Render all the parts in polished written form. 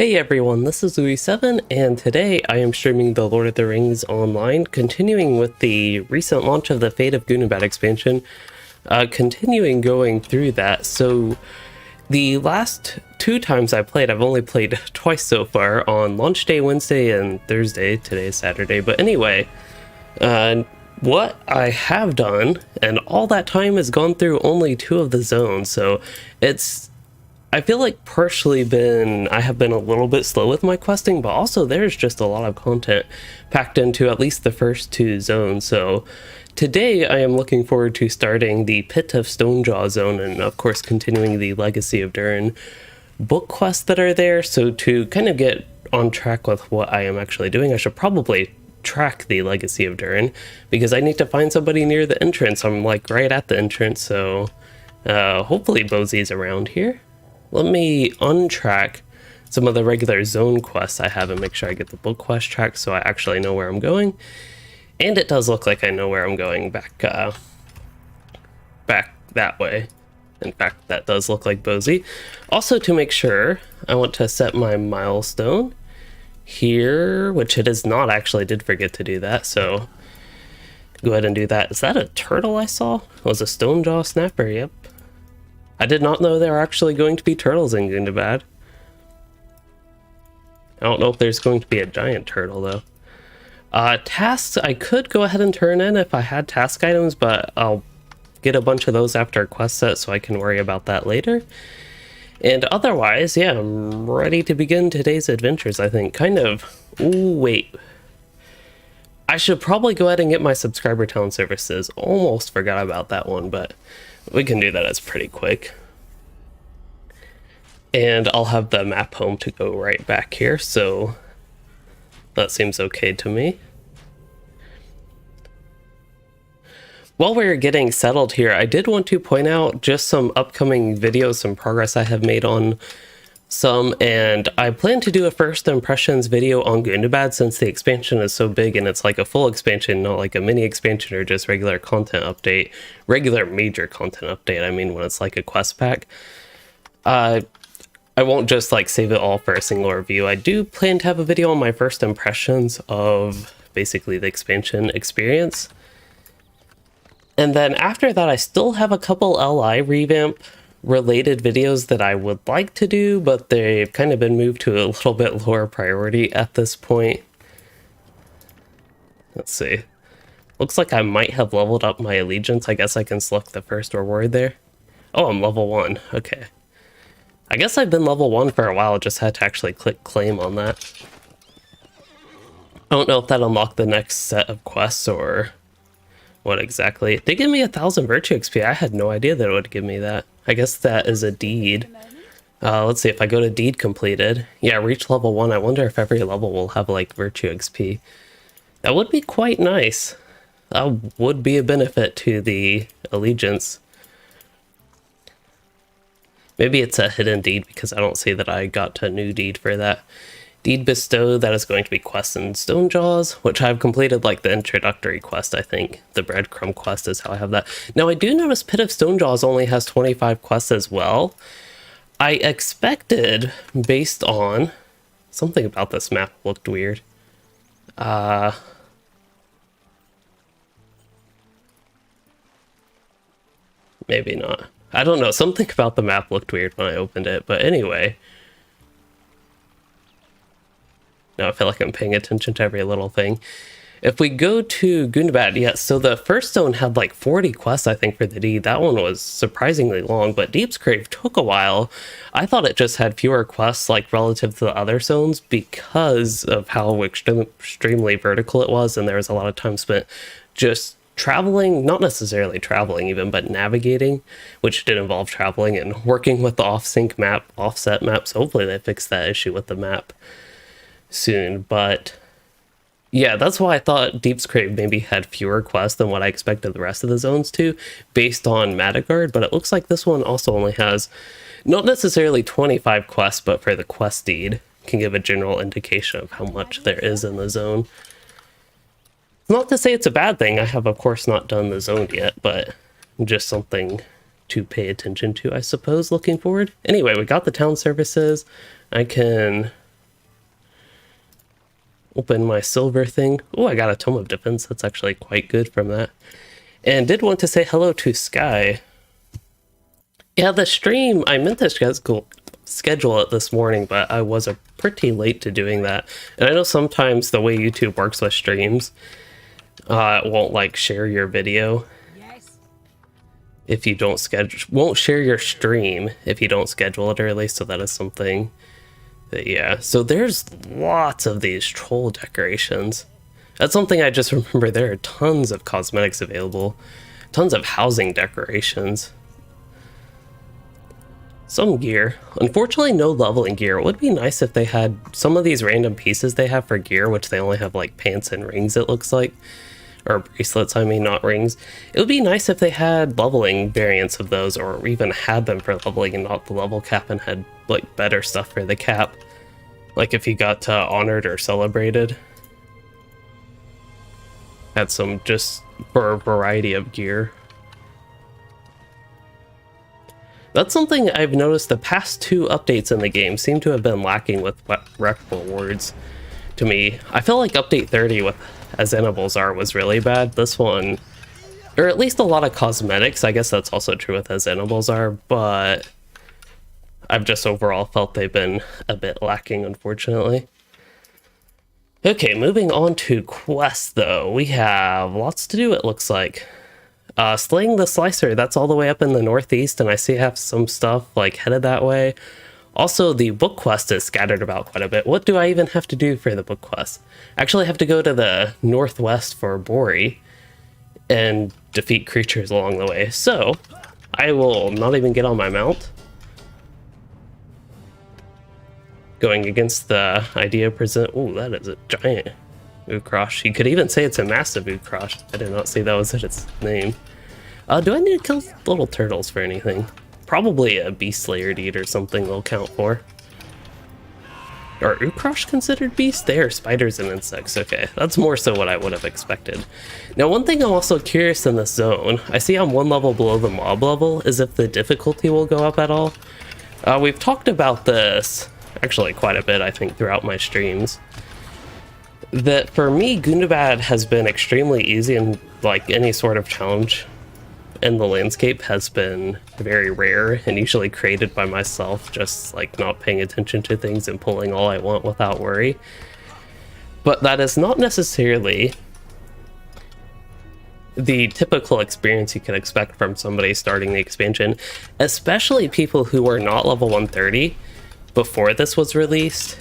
Hey everyone, this is Louis7, and today I am streaming the Lord of the Rings Online, continuing with the recent launch of the Fate of Gundabad expansion, continuing going through that. So the last two times I played, I've only played twice so far, on launch day Wednesday and Thursday. Today is Saturday, but anyway, what I have done, and all that time has gone through only two of the zones, so I feel like partially I have been a little bit slow with my questing, but also there's just a lot of content packed into at least the first two zones. So today I am looking forward to starting the Pit of Stonejaws zone and of course continuing the Legacy of Durin book quests that are there. So to kind of get on track with what I am actually doing, I should probably track the Legacy of Durin because I need to find somebody near the entrance. I'm like right at the entrance, so hopefully Bosie's around here. Let me untrack some of the regular zone quests I have and make sure I get the book quest tracked so I actually know where I'm going. And it does look like I know where I'm going back that way. In fact, that does look like Bosie. Also, to make sure, I want to set my milestone here, which it is not actually. I did forget to do that, so go ahead and do that. Is that a turtle I saw? It was a Stonejaw snapper, yep. I did not know there were actually going to be turtles in Gundabad. I don't know if there's going to be a giant turtle, though. Tasks, I could go ahead and turn in if I had task items, but I'll get a bunch of those after a quest set so I can worry about that later. And otherwise, yeah, I'm ready to begin today's adventures, I think. Ooh, wait. I should probably go ahead and get my subscriber town services. Almost forgot about that one, but we can do that as pretty quick. And I'll have the map home to go right back here, so that seems okay to me. While we're getting settled here, I did want to point out just some upcoming videos, some progress I have made on some, and I plan to do a first impressions video on Gundabad since the expansion is so big and it's like a full expansion, not like a mini expansion or just regular content update, regular major content update. I mean, when it's like a quest pack. I won't just like save it all for a single review. I do plan to have a video on my first impressions of basically the expansion experience. And then after that, I still have a couple LI revamp related videos that I would like to do, but they've kind of been moved to a little bit lower priority at this point. Let's see. Looks like I might have leveled up my allegiance. I guess I can select the first reward there. Oh, I'm level 1. Okay. I guess I've been level 1 for a while, just had to actually click claim on that. I don't know if that unlocked the next set of quests or what exactly. They give me 1,000 virtue XP. I had no idea that it would give me that. I guess that is a deed. Let's see if I go to deed completed. Yeah, reach level 1. I wonder if every level will have like virtue XP. That would be quite nice. That would be a benefit to the allegiance. Maybe it's a hidden deed because I don't see that I got a new deed for that. Deed bestow, that is going to be quest in Stonejaws, which I've completed like the introductory quest, I think. The breadcrumb quest is how I have that. Now I do notice Pit of Stonejaws only has 25 quests as well. I expected, based on something about this map looked weird. Maybe not. I don't know, something about the map looked weird when I opened it, but anyway. Now I feel like I'm paying attention to every little thing. If we go to Gundabad, yeah, so the first zone had like 40 quests, I think, for the deed. That one was surprisingly long, but Deep's Crave took a while. I thought it just had fewer quests, like, relative to the other zones because of how extremely vertical it was, and there was a lot of time spent just traveling, not necessarily traveling even, but navigating, which did involve traveling and working with the offset maps. Hopefully they fix that issue with the map soon, but yeah, that's why I thought Deep's Crave maybe had fewer quests than what I expected the rest of the zones to, based on Madagard, but it looks like this one also only has not necessarily 25 quests, but for the quest deed can give a general indication of how much there is in the zone. Not to say it's a bad thing. I have of course not done the zone yet, but just something to pay attention to, I suppose, looking forward. Anyway, we got the town services. I can open my silver thing. Oh, I got a Tome of Defense. That's actually quite good from that. And did want to say hello to Sky. Yeah, the stream, I meant to schedule it this morning, but I was pretty late to doing that. And I know sometimes the way YouTube works with streams, it won't like share your video if you don't won't share your stream if you don't schedule it early. So that is something that, yeah. So there's lots of these troll decorations. That's something I just remember. There are tons of cosmetics available, tons of housing decorations. Some gear. Unfortunately, no leveling gear. It would be nice if they had some of these random pieces they have for gear, which they only have like pants and rings, it looks like. Or bracelets, I mean, not rings. It would be nice if they had leveling variants of those, or even had them for leveling and not the level cap, and had like better stuff for the cap. Like if you got honored or celebrated. Had some just for a variety of gear. That's something I've noticed the past 2 updates in the game seem to have been lacking with rec rewards to me. I feel like update 30 with as Balzar was really bad. This one, or at least a lot of cosmetics, I guess that's also true with as Balzar, but I've just overall felt they've been a bit lacking, unfortunately. Okay, moving on to quests though. We have lots to do, it looks like. Slaying the Slicer, that's all the way up in the northeast, and I see I have some stuff like headed that way. Also, the book quest is scattered about quite a bit. What do I even have to do for the book quest? Actually, I have to go to the northwest for Bori and defeat creatures along the way. So, I will not even get on my mount. Going against the idea present. Oh, that is a giant Ukrosh. You could even say it's a massive Ukrosh. I did not see that was its name. Do I need to kill little turtles for anything? Probably a Beast Slayer deed or something they'll count for. Are Ukrosh considered beasts? They are spiders and insects. Okay, that's more so what I would have expected. Now, one thing I'm also curious in this zone, I see I'm 1 level below the mob level, is if the difficulty will go up at all. We've talked about this, actually quite a bit, I think, throughout my streams. That for me, Gundabad has been extremely easy, and like any sort of challenge in the landscape has been very rare and usually created by myself, just like not paying attention to things and pulling all I want without worry. But that is not necessarily the typical experience you can expect from somebody starting the expansion, especially people who were not level 130 before this was released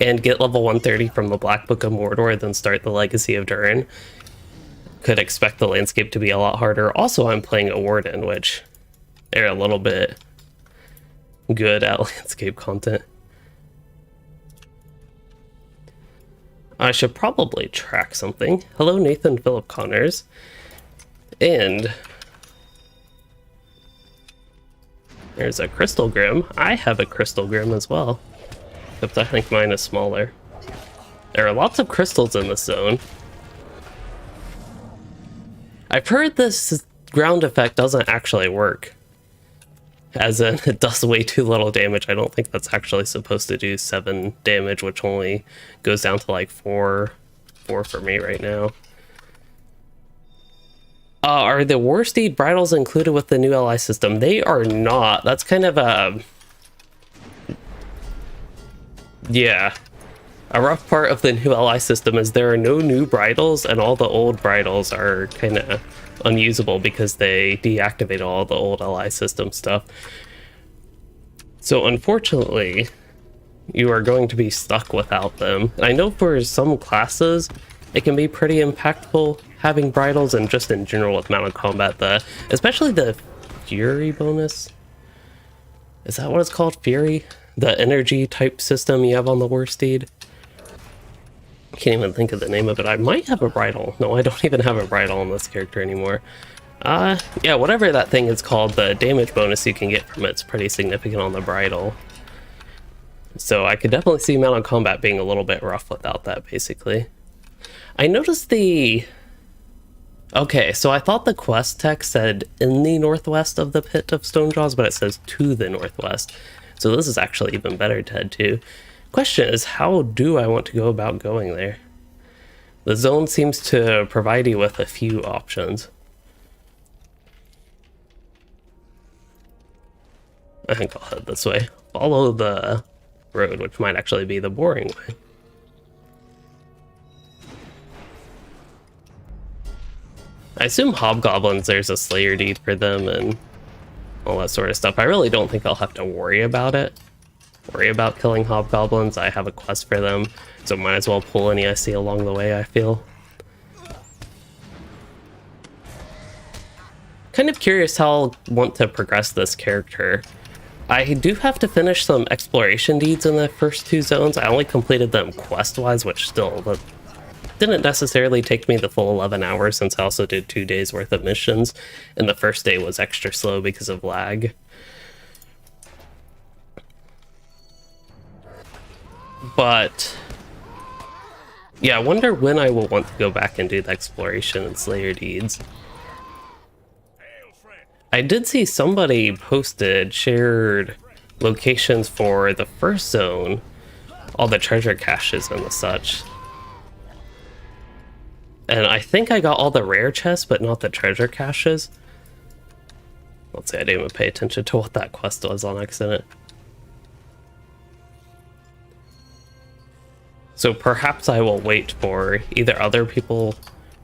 and get level 130 from the Black Book of Mordor, then start the Legacy of Durin. Could expect the landscape to be a lot harder. Also, I'm playing a Warden, which they're a little bit good at landscape content. I should probably track something. Hello, Nathan Philip Connors. And there's a Crystal Grim. I have a Crystal Grim as well, except I think mine is smaller. There are lots of crystals in this zone. I've heard this ground effect doesn't actually work. As in, it does way too little damage. I don't think that's actually supposed to do 7 damage, which only goes down to like 4 for me right now. Are the War Steed bridles included with the new LI system? They are not. That's kind of a... yeah. A rough part of the new LI system is there are no new bridles, and all the old bridles are kind of unusable because they deactivate all the old LI system stuff. So unfortunately, you are going to be stuck without them. I know for some classes, it can be pretty impactful having bridles, and just in general with mounted combat, especially the Fury bonus. Is that what it's called? Fury? The energy type system you have on the War Steed? I can't even think of the name of it. I might have a bridle. No, I don't even have a bridle on this character anymore. Yeah, whatever that thing is called, the damage bonus you can get from it's pretty significant on the bridle. So I could definitely see mounted combat being a little bit rough without that, basically. I noticed the... okay, so I thought the quest text said in the northwest of the Pit of Stonejaws, but it says to the northwest. So this is actually even better to head to. Question is, how do I want to go about going there? The zone seems to provide you with a few options. I think I'll head this way. Follow the road, which might actually be the boring way. I assume hobgoblins, there's a slayer deed for them and all that sort of stuff. I really don't think I'll have to worry about it. Worry about killing hobgoblins. I have a quest for them, so might as well pull any I see along the way, I feel. Kind of curious how I'll want to progress this character. I do have to finish some exploration deeds in the first two zones. I only completed them quest-wise, which still didn't necessarily take me the full 11 hours, since I also did 2 days worth of missions, and the first day was extra slow because of lag. But yeah, I wonder when I will want to go back and do the exploration and slayer deeds. I did see somebody shared locations for the first zone, all the treasure caches and the such. And I think I got all the rare chests, but not the treasure caches. Let's see, I didn't even pay attention to what that quest was on accident. So perhaps I will wait for either other people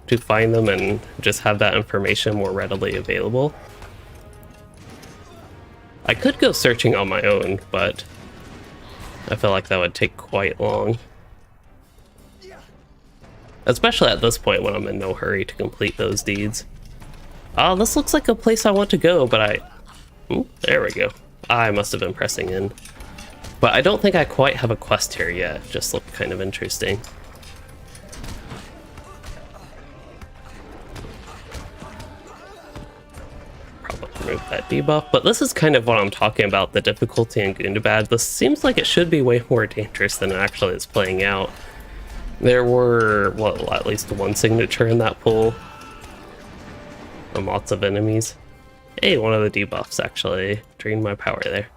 to find them and just have that information more readily available. I could go searching on my own, but I feel like that would take quite long. Especially at this point when I'm in no hurry to complete those deeds. This looks like a place I want to go, but there we go. I must have been pressing in. But I don't think I quite have a quest here yet. It just looked kind of interesting. Probably remove that debuff, but this is kind of what I'm talking about, the difficulty in Gundabad. This seems like it should be way more dangerous than it actually is playing out. There were, well, at least one signature in that pool. And lots of enemies. Hey, one of the debuffs actually drained my power there.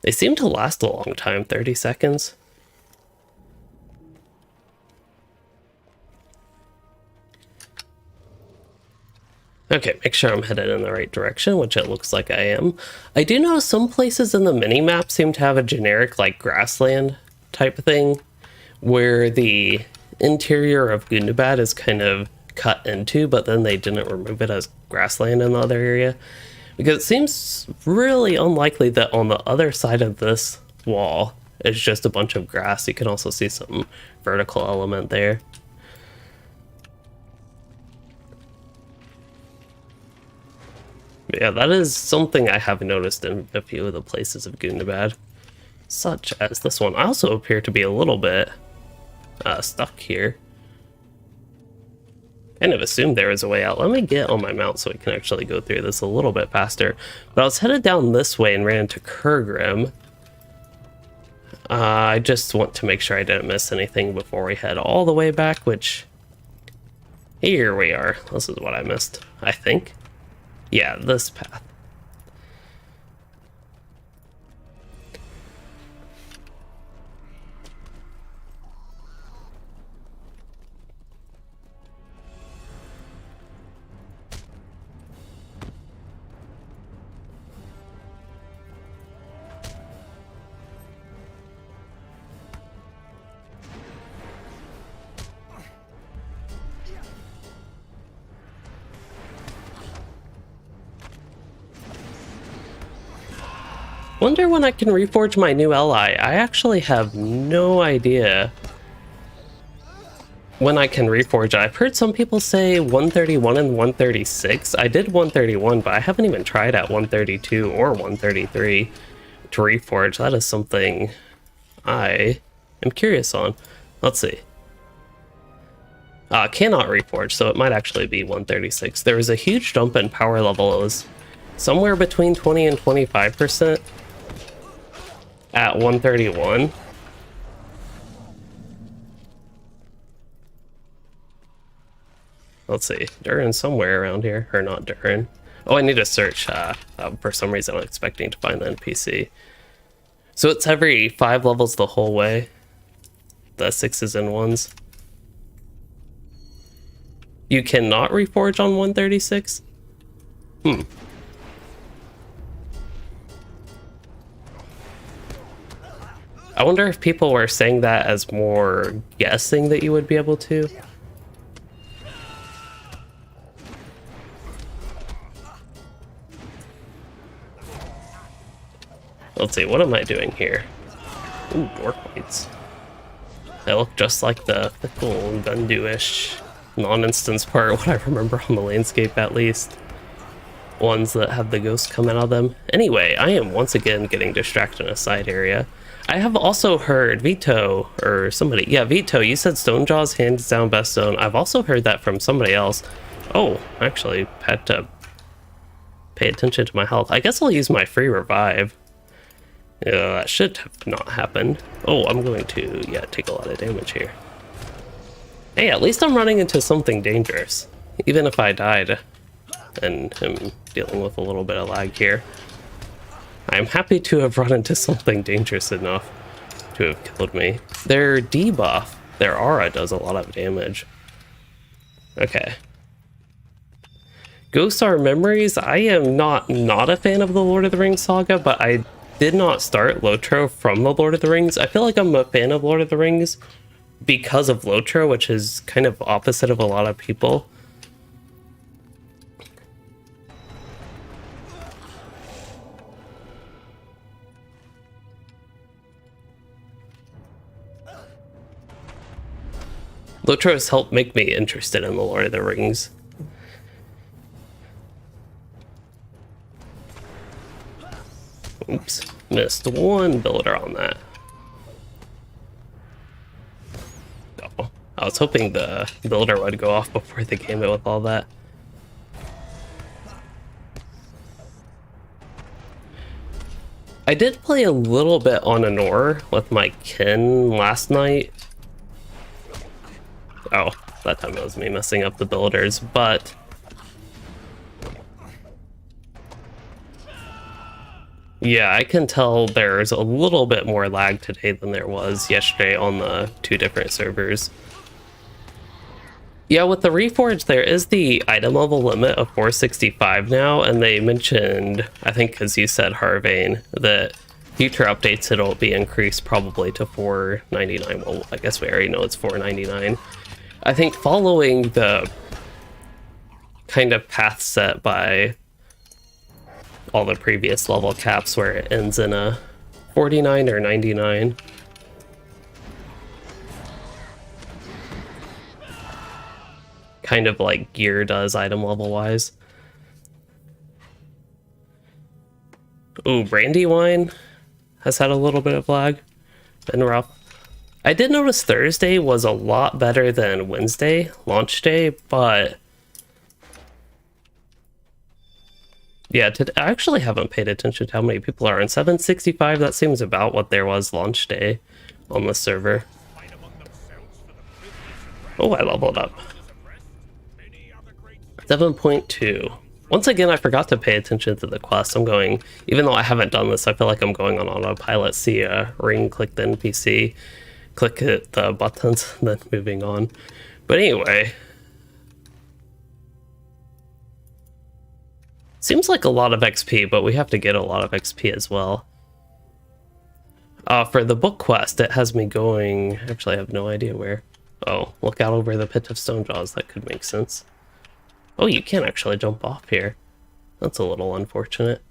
They seem to last a long time, 30 seconds. Okay, make sure I'm headed in the right direction, which it looks like I am. I do know some places in the mini-map seem to have a generic, like, grassland type thing, where the interior of Gundabad is kind of cut into, but then they didn't remove it as grassland in the other area. Because it seems really unlikely that on the other side of this wall is just a bunch of grass. You can also see some vertical element there. Yeah, that is something I have noticed in a few of the places of Gundabad, such as this one. I also appear to be a little bit stuck here. Kind of assumed there was a way out. Let me get on my mount so we can actually go through this a little bit faster. But I was headed down this way and ran into Kurgrim. I just want to make sure I didn't miss anything before we head all the way back, which... Here we are. This is what I missed, I think. Yeah, this path. Wonder when I can reforge my new ally. I actually have no idea when I can reforge it. I've heard some people say 131 and 136. I did 131, but I haven't even tried at 132 or 133 to reforge. That is something I am curious on. Let's see. Cannot reforge, so it might actually be 136. There was a huge jump in power level. It was somewhere between 20 and 25% at 131. Let's see, Durin somewhere around here, or not Durin. Oh, I need to search. For some reason I'm expecting to find the NPC. So it's every 5 levels the whole way. The 6s and 1s. You cannot reforge on 136? I wonder if people were saying that as more guessing that you would be able to. Let's see, what am I doing here? Ooh, Dork Whites. They look just like the fickle Gundu-ish non-instance part, what I remember on the landscape at least. Ones that have the ghosts come out of them. Anyway, I am once again getting distracted in a side area. I have also heard Vito, or somebody, yeah, Vito, you said Stonejaws hands down best zone. I've also heard that from somebody else. Oh, actually, had to pay attention to my health. I guess I'll use my free revive. Yeah, that should have not happened. Oh, I'm going to, yeah, take a lot of damage here. Hey, at least I'm running into something dangerous. Even if I died and am dealing with a little bit of lag here. I'm happy to have run into something dangerous enough to have killed me. Their debuff, their aura does a lot of damage. Okay. Ghosts Are Memories, I am not a fan of the Lord of the Rings saga, but I did not start LOTRO from the Lord of the Rings. I feel like I'm a fan of Lord of the Rings because of LOTRO, which is kind of opposite of a lot of people. LOTRO has helped make me interested in the Lord of the Rings. Oops, missed one builder on that. Oh, I was hoping the builder would go off before they came in with all that. I did play a little bit on Anor with my kin last night. Oh, that time it was me messing up the builders, but yeah, I can tell there's a little bit more lag today than there was yesterday on the 2 different servers. Yeah, with the Reforge, there is the item level limit of 465 now, and they mentioned, I think because you said, Harvane, that future updates it'll be increased probably to 499. Well, I guess we already know it's 499. I think following the kind of path set by all the previous level caps where it ends in a 49 or 99. Kind of like gear does item level wise. Ooh, Brandywine has had a little bit of lag. Been rough. I did notice Thursday was a lot better than Wednesday, launch day, but yeah, I actually haven't paid attention to how many people are in 765. That seems about what there was launch day on the server. Oh, I leveled up. 7.2. Once again, I forgot to pay attention to the quest. I'm going, even though I haven't done this, I feel like I'm going on autopilot. See a ring, click the NPC, click the buttons, then moving on. But anyway, seems like a lot of XP, but we have to get a lot of XP as well. For the book quest, it has me going, actually I have no idea where. Oh, look out over the Pit of Stonejaws, that could make sense. Oh, you can't actually jump off here. That's a little unfortunate.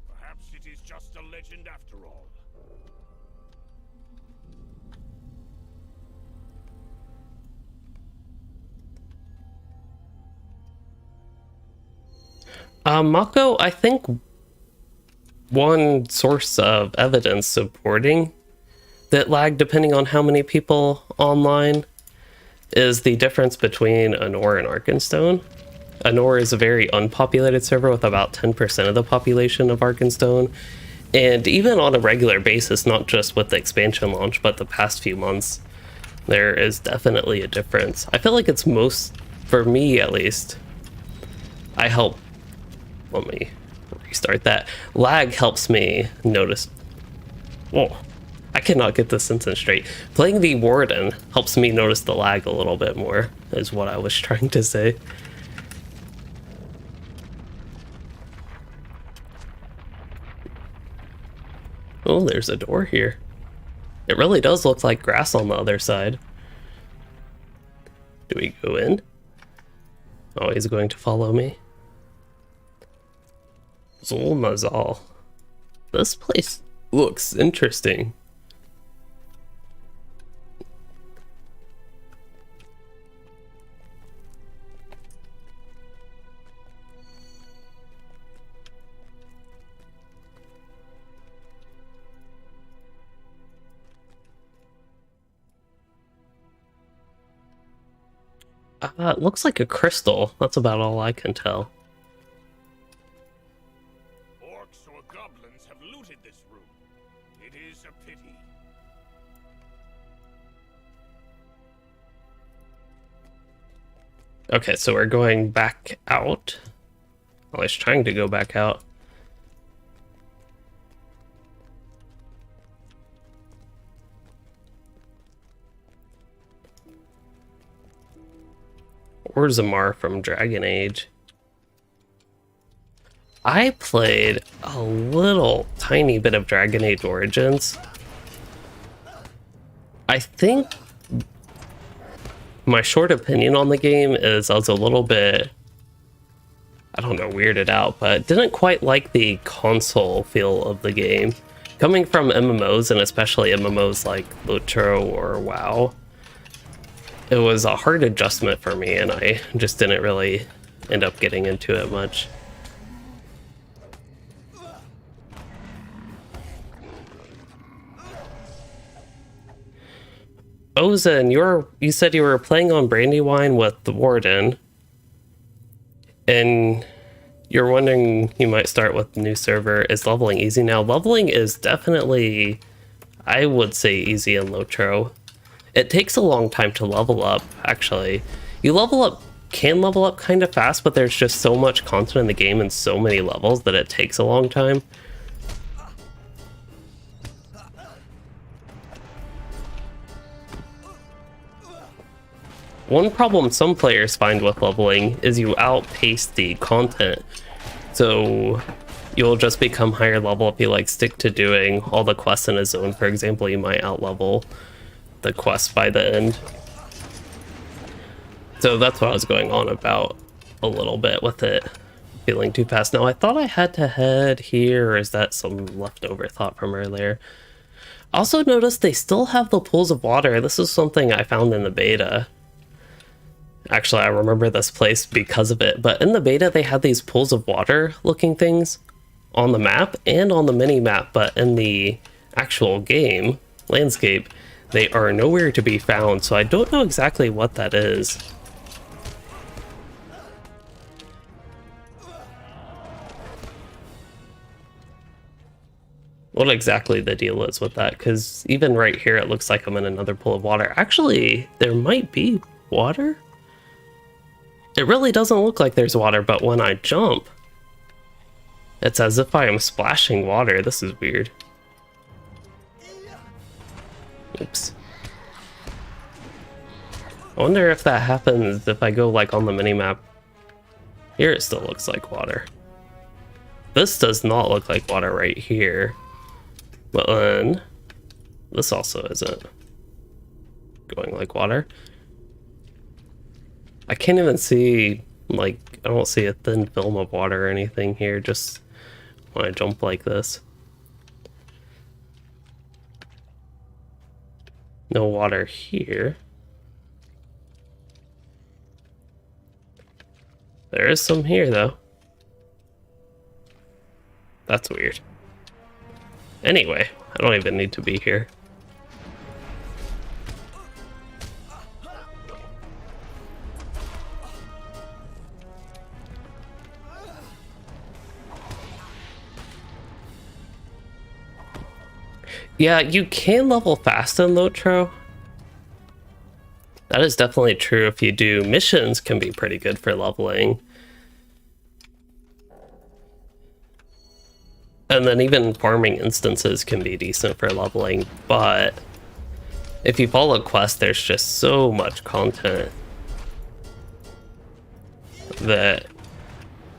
Perhaps it is just a legend after all. Mako, I think one source of evidence supporting that lag, depending on how many people online, is the difference between Anor and Arkenstone. Anor is a very unpopulated server with about 10% of the population of Arkenstone, and even on a regular basis, not just with the expansion launch, but the past few months, there is definitely a difference. I feel like it's most, for me at least, let me restart that. Lag helps me notice. Whoa, I cannot get this sentence straight. Playing the Warden helps me notice the lag a little bit more, is what I was trying to say. Oh, there's a door here. It really does look like grass on the other side. Do we go in? Oh, he's going to follow me. Zulmazal. This place looks interesting. It looks like a crystal. That's about all I can tell. Orcs or goblins have looted this room. It is a pity. Okay, so we're going back out. Well, I was trying to go back out. Orzammar from Dragon Age. I played a little tiny bit of Dragon Age Origins. I think my short opinion on the game is I was a little bit, I don't know, weirded out, but didn't quite like the console feel of the game. Coming from MMOs, and especially MMOs like LOTRO or WoW, it was a hard adjustment for me, and I just didn't really end up getting into it much. Ozen, you said you were playing on Brandywine with the Warden, and you're wondering you might start with the new server. Is leveling easy now? Leveling is definitely, I would say, easy in LOTRO. It takes a long time to level up, actually. You can level up kind of fast, but there's just so much content in the game and so many levels that it takes a long time. One problem some players find with leveling is you outpace the content. So you'll just become higher level if you stick to doing all the quests in a zone. For example, you might outlevel the quest by the end. So that's what I was going on about a little bit with it feeling too fast. Now I thought I had to head here, or is that some leftover thought from earlier? Also noticed they still have the pools of water. This is something I found in the beta. Actually, I remember this place because of it, but in the beta they had these pools of water looking things on the map and on the mini map, but in the actual game landscape they are nowhere to be found, so I don't know exactly what that is. What exactly the deal is with that, because even right here it looks like I'm in another pool of water. Actually, there might be water? It really doesn't look like there's water, but when I jump, it's as if I am splashing water. This is weird. Oops. I wonder if that happens if I go on the minimap. Here it still looks like water. This does not look like water right here. But then this also isn't going like water. I can't even see, I don't see a thin film of water or anything here, just when I jump like this. No water here. There is some here, though. That's weird. Anyway, I don't even need to be here. Yeah, you can level fast in LOTRO. That is definitely true. If you do missions, can be pretty good for leveling. And then even farming instances can be decent for leveling, but if you follow quests, there's just so much content that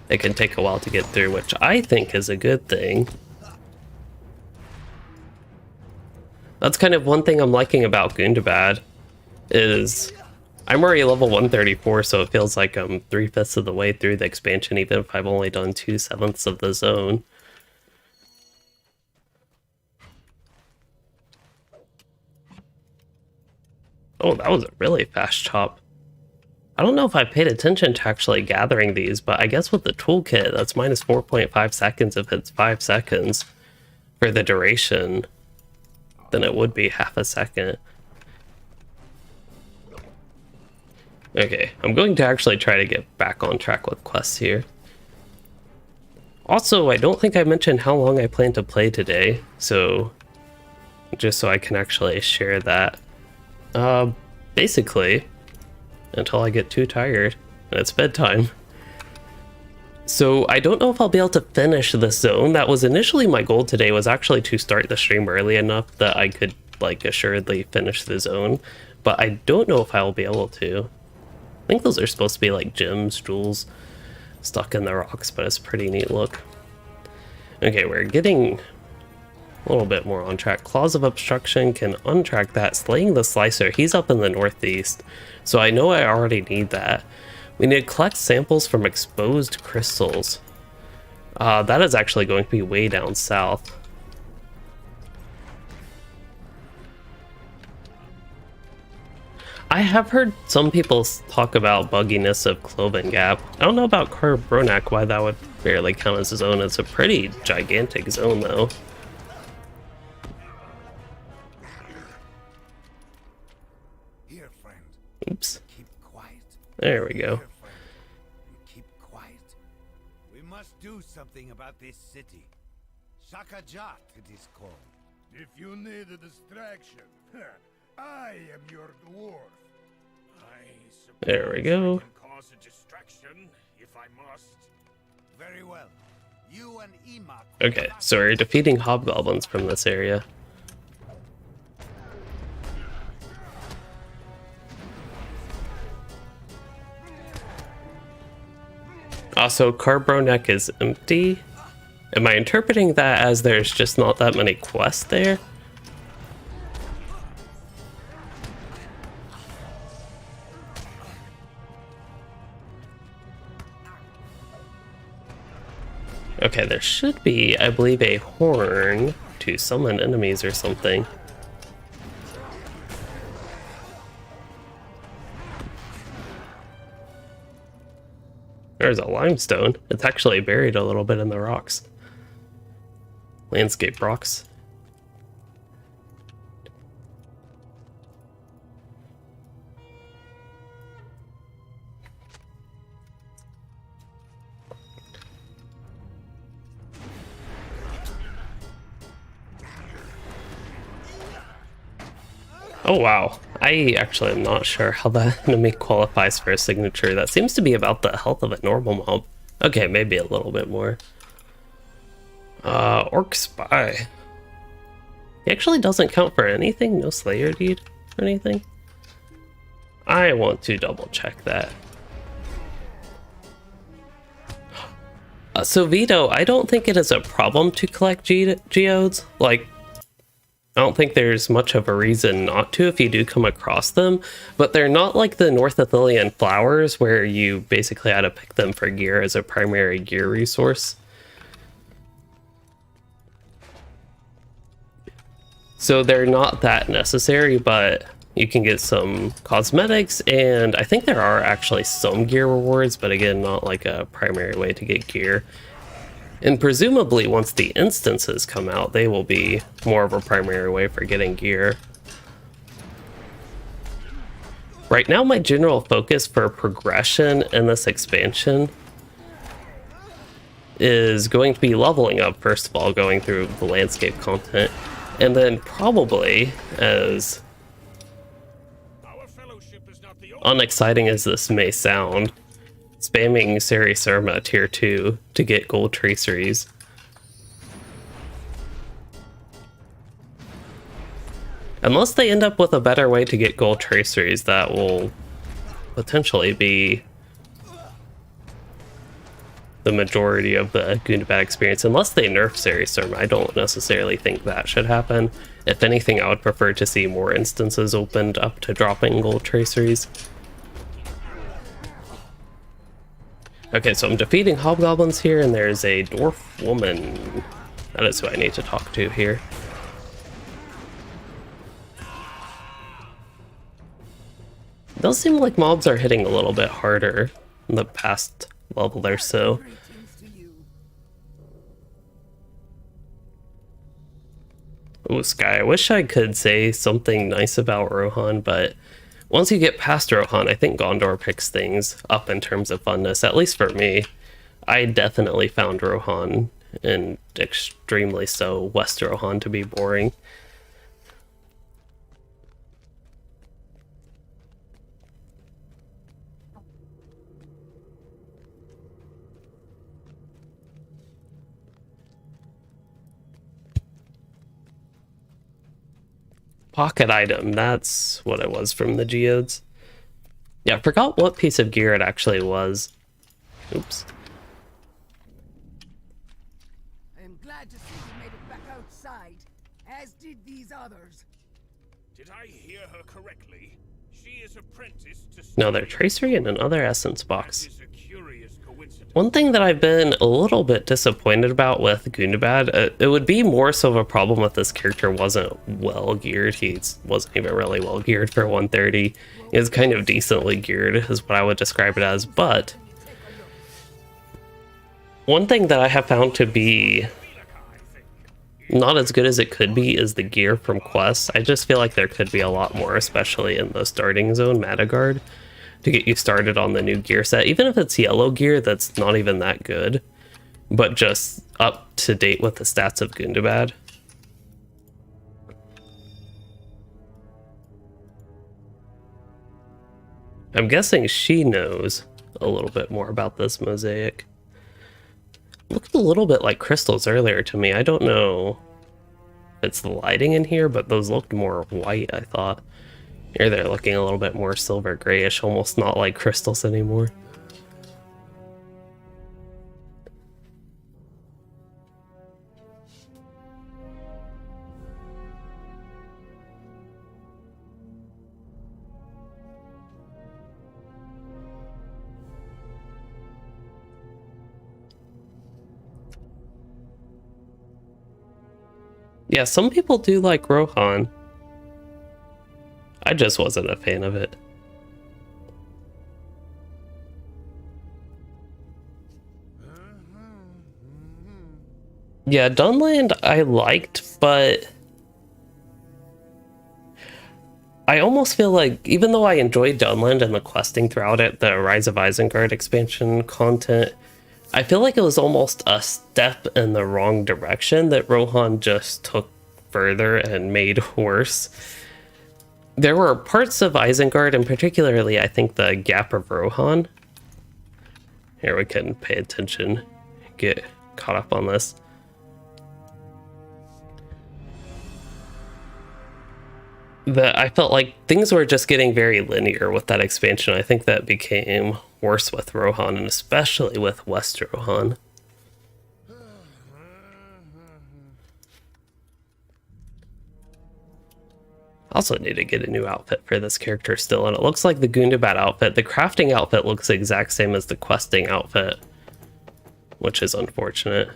it can take a while to get through, which I think is a good thing. That's kind of one thing I'm liking about Gundabad, is I'm already level 134, so it feels like I'm 3/5 of the way through the expansion, even if I've only done 2/7 of the zone. Oh, that was a really fast chop. I don't know if I paid attention to actually gathering these, but I guess with the toolkit, that's minus 4.5 seconds if it's 5 seconds for the duration. Then it would be half a second. Okay, I'm going to actually try to get back on track with quests here. Also, I don't think I mentioned how long I plan to play today, so just so I can actually share that. Basically, until I get too tired, and it's bedtime. So I don't know if I'll be able to finish this zone. That was initially my goal today, was actually to start the stream early enough that I could, like, assuredly finish the zone, but I don't know if I'll be able to. I think those are supposed to be like gems, jewels, stuck in the rocks, but it's a pretty neat look. Okay, we're getting a little bit more on track. Claws of Obstruction can untrack that. Slaying the Slicer, he's up in the northeast, so I know I already need that. We need to collect samples from exposed crystals. That is actually going to be way down south. I have heard some people talk about bugginess of Cloven Gap. I don't know about Carbronak, why that would barely count as a zone. It's a pretty gigantic zone, though. Here, friend. Oops. Keep quiet. There we go. Here, friend. Keep quiet. We must do something about this city. Shakajat, it is called. If you need a distraction, I am your dwarf. There we go. I can cause a distraction if I must. Very well. You and Emak. Okay, so we're defeating hobgoblins from this area. Also, Carbronek is empty. Am I interpreting that as there's just not that many quests there? Okay, there should be, I believe, a horn to summon enemies or something. There's a limestone. It's actually buried a little bit in the rocks. Landscape rocks. Oh wow, I actually am not sure how that enemy qualifies for a signature. That seems to be about the health of a normal mob. Okay, maybe a little bit more. Orc Spy. He actually doesn't count for anything? No Slayer Deed or anything? I want to double check that. So Vito, I don't think it is a problem to collect geodes. Like, I don't think there's much of a reason not to if you do come across them, but they're not like the North Athelian flowers where you basically had to pick them for gear as a primary gear resource. So they're not that necessary, but you can get some cosmetics, and I think there are actually some gear rewards, but again, not like a primary way to get gear. And presumably once the instances come out, they will be more of a primary way for getting gear. Right now, my general focus for progression in this expansion is going to be leveling up, first of all, going through the landscape content, and then probably, as unexciting as this may sound, spamming Seri Surma tier 2 to get gold traceries. Unless they end up with a better way to get gold traceries, that will potentially be the majority of the Gundabad experience. Unless they nerf Series Storm, I don't necessarily think that should happen. If anything, I would prefer to see more instances opened up to dropping gold traceries. Okay, so I'm defeating hobgoblins here, and there's a dwarf woman. That is who I need to talk to here. It does seem like mobs are hitting a little bit harder in the past level or so. Ooh, Sky, I wish I could say something nice about Rohan, but once you get past Rohan, I think Gondor picks things up in terms of funness, at least for me. I definitely found Rohan, and extremely so West Rohan, to be boring. Pocket item, that's what it was from the geodes. Yeah, I forgot what piece of gear it actually was. Oops. I am glad to see you made it back outside, as did these others. Did I hear her correctly? She is apprenticed to... Another tracery and another essence box. That is a curious coincidence. One thing that I've been a little bit disappointed about with Gundabad, it would be more so of a problem if this character wasn't well geared. He wasn't even really well geared for 130. He was kind of decently geared, is what I would describe it as. But one thing that I have found to be not as good as it could be is the gear from quests. I just feel like there could be a lot more, especially in the starting zone, Matagard, to get you started on the new gear set. Even if it's yellow gear, that's not even that good, but just up to date with the stats of Gundabad. I'm guessing she knows a little bit more about this mosaic. Looked a little bit like crystals earlier to me. I don't know if it's the lighting in here, but those looked more white, I thought. Here they're looking a little bit more silver grayish, almost not like crystals anymore. Yeah, some people do like Rohan. I just wasn't a fan of it. Yeah, Dunland I liked, but I almost feel like, even though I enjoyed Dunland and the questing throughout it, the Rise of Isengard expansion content, I feel like it was almost a step in the wrong direction that Rohan just took further and made worse. There were parts of Isengard, and particularly I think the Gap of Rohan. Here we can pay attention, get caught up on this. That I felt like things were just getting very linear with that expansion. I think that became worse with Rohan, and especially with West Rohan. I also need to get a new outfit for this character still, and it looks like the Gundabad outfit. The crafting outfit looks the exact same as the questing outfit, which is unfortunate.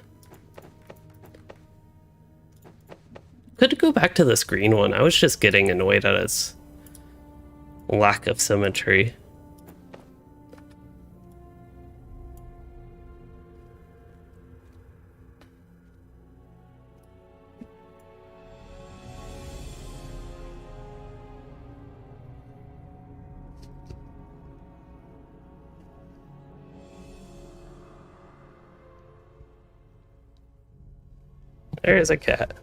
Could go back to this green one. I was just getting annoyed at its lack of symmetry. There's a cat.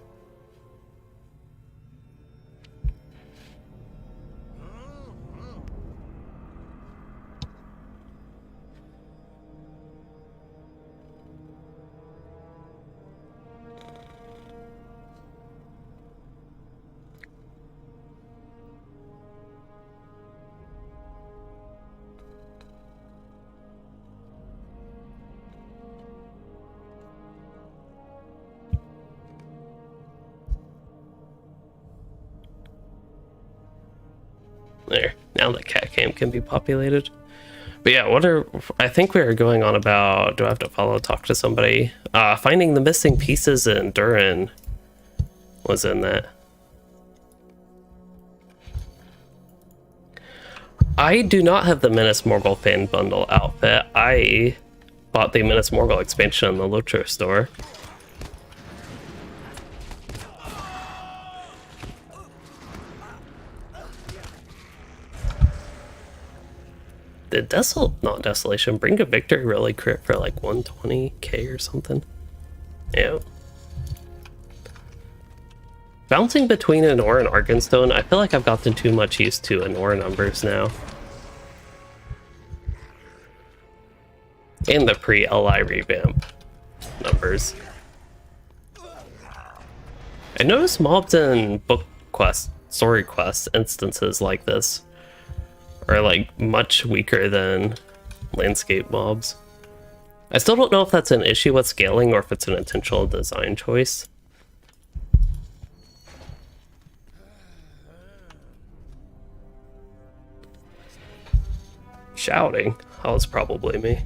camp can be populated. But yeah, I think we are going on about, do I have to talk to somebody? Finding the missing pieces in Durin was in that. I do not have the Minas Morgul fan bundle outfit. I bought the Minas Morgul expansion in the LOTRO store. Did Desolation bring a victory really crit for like 120k or something? Yeah. Bouncing between Anor and Arkenstone, I feel like I've gotten too much used to Anor numbers now. And the pre-LI revamp numbers. I noticed mobs in book quests, story quests instances like this are like much weaker than landscape mobs. I still don't know if that's an issue with scaling or if it's an intentional design choice. Shouting? Oh, it's probably me.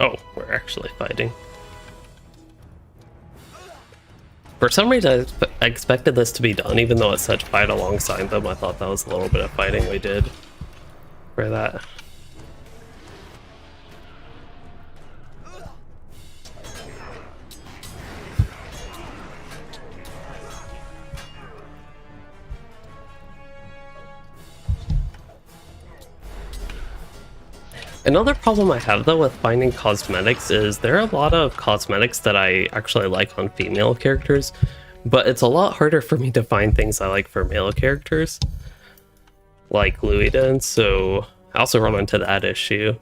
Oh, we're actually fighting. For some reason, I expected this to be done, even though it said fight alongside them. I thought that was a little bit of fighting we did for that. Another problem I have though with finding cosmetics is there are a lot of cosmetics that I actually like on female characters, but it's a lot harder for me to find things I like for male characters, like Louisden, so I also run into that issue.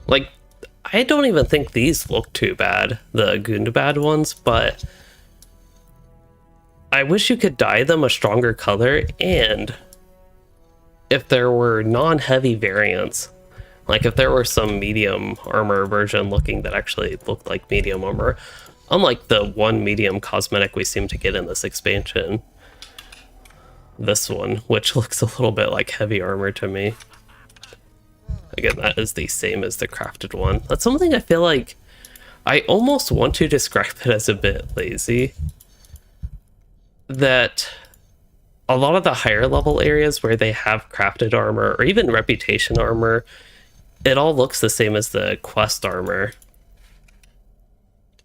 Like, I don't even think these look too bad, the Gundabad ones, but I wish you could dye them a stronger color, and if there were non-heavy variants, like if there were some medium armor version looking that actually looked like medium armor, unlike the one medium cosmetic we seem to get in this expansion, this one, which looks a little bit like heavy armor to me. Again, that is the same as the crafted one. That's something I feel like I almost want to describe it as a bit lazy. That a lot of the higher level areas where they have crafted armor or even reputation armor, it all looks the same as the quest armor.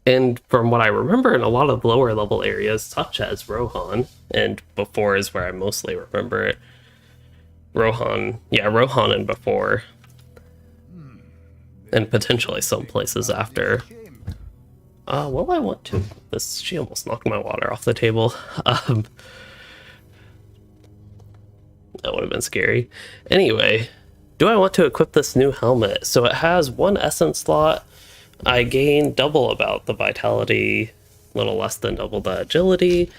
And from what I remember in a lot of lower level areas, such as Rohan, and before is where I mostly remember it. Rohan and before. And potentially some places after. Well, I want to. She almost knocked my water off the table. That would have been scary. Anyway, do I want to equip this new helmet? So it has one essence slot. I gain double about the vitality, a little less than double the agility.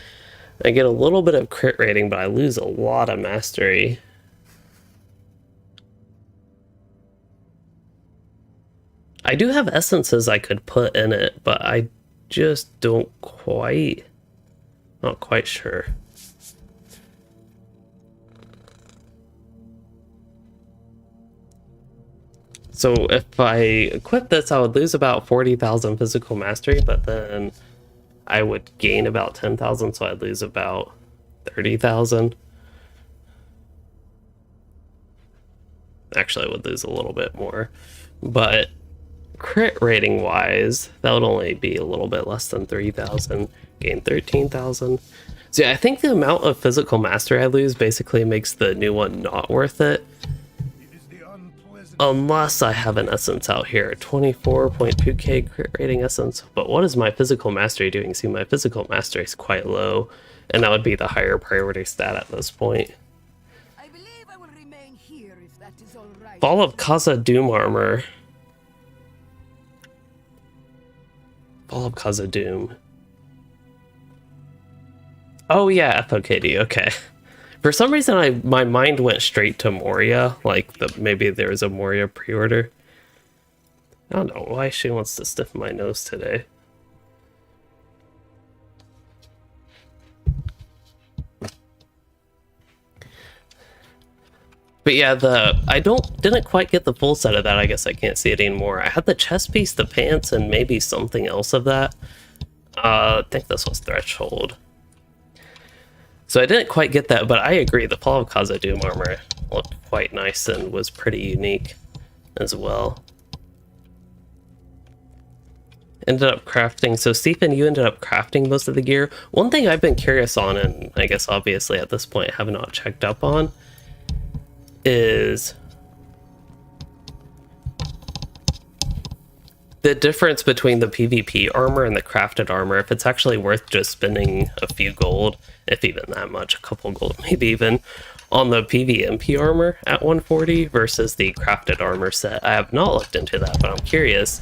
I get a little bit of crit rating, but I lose a lot of mastery. I do have essences I could put in it, but I just not quite sure. So if I equip this, I would lose about 40,000 physical mastery, but then I would gain about 10,000, so I'd lose about 30,000. Actually, I would lose a little bit more, but crit rating wise, that would only be a little bit less than 3,000, gain 13,000. So yeah, I think the amount of physical mastery I lose basically makes the new one not worth it. Unless I have an essence out here, 24.2k crit rating essence. But what is my physical mastery doing? See, my physical mastery is quite low, and that would be the higher priority stat at this point. I believe I will remain here if that is all right. Fall of Khazad-dûm armor. Ball of Khazad-dûm. Oh yeah, FOKD, okay. For some reason, my mind went straight to Moria, like maybe there was a Moria pre-order. I don't know why she wants to stiffen my nose today. But yeah, I didn't quite get the full set of that. I guess I can't see it anymore. I had the chest piece, the pants, and maybe something else of that. I think this was Threshold. So I didn't quite get that, but I agree. The Fall of Khazad-dûm armor looked quite nice and was pretty unique as well. Ended up crafting. So Stephen, you ended up crafting most of the gear. One thing I've been curious on, and I guess obviously at this point have not checked up on, is the difference between the PvP armor and the crafted armor, if it's actually worth just spending a few gold, if even that much, a couple gold maybe even, on the PvMP armor at 140 versus the crafted armor set. I have not looked into that, but I'm curious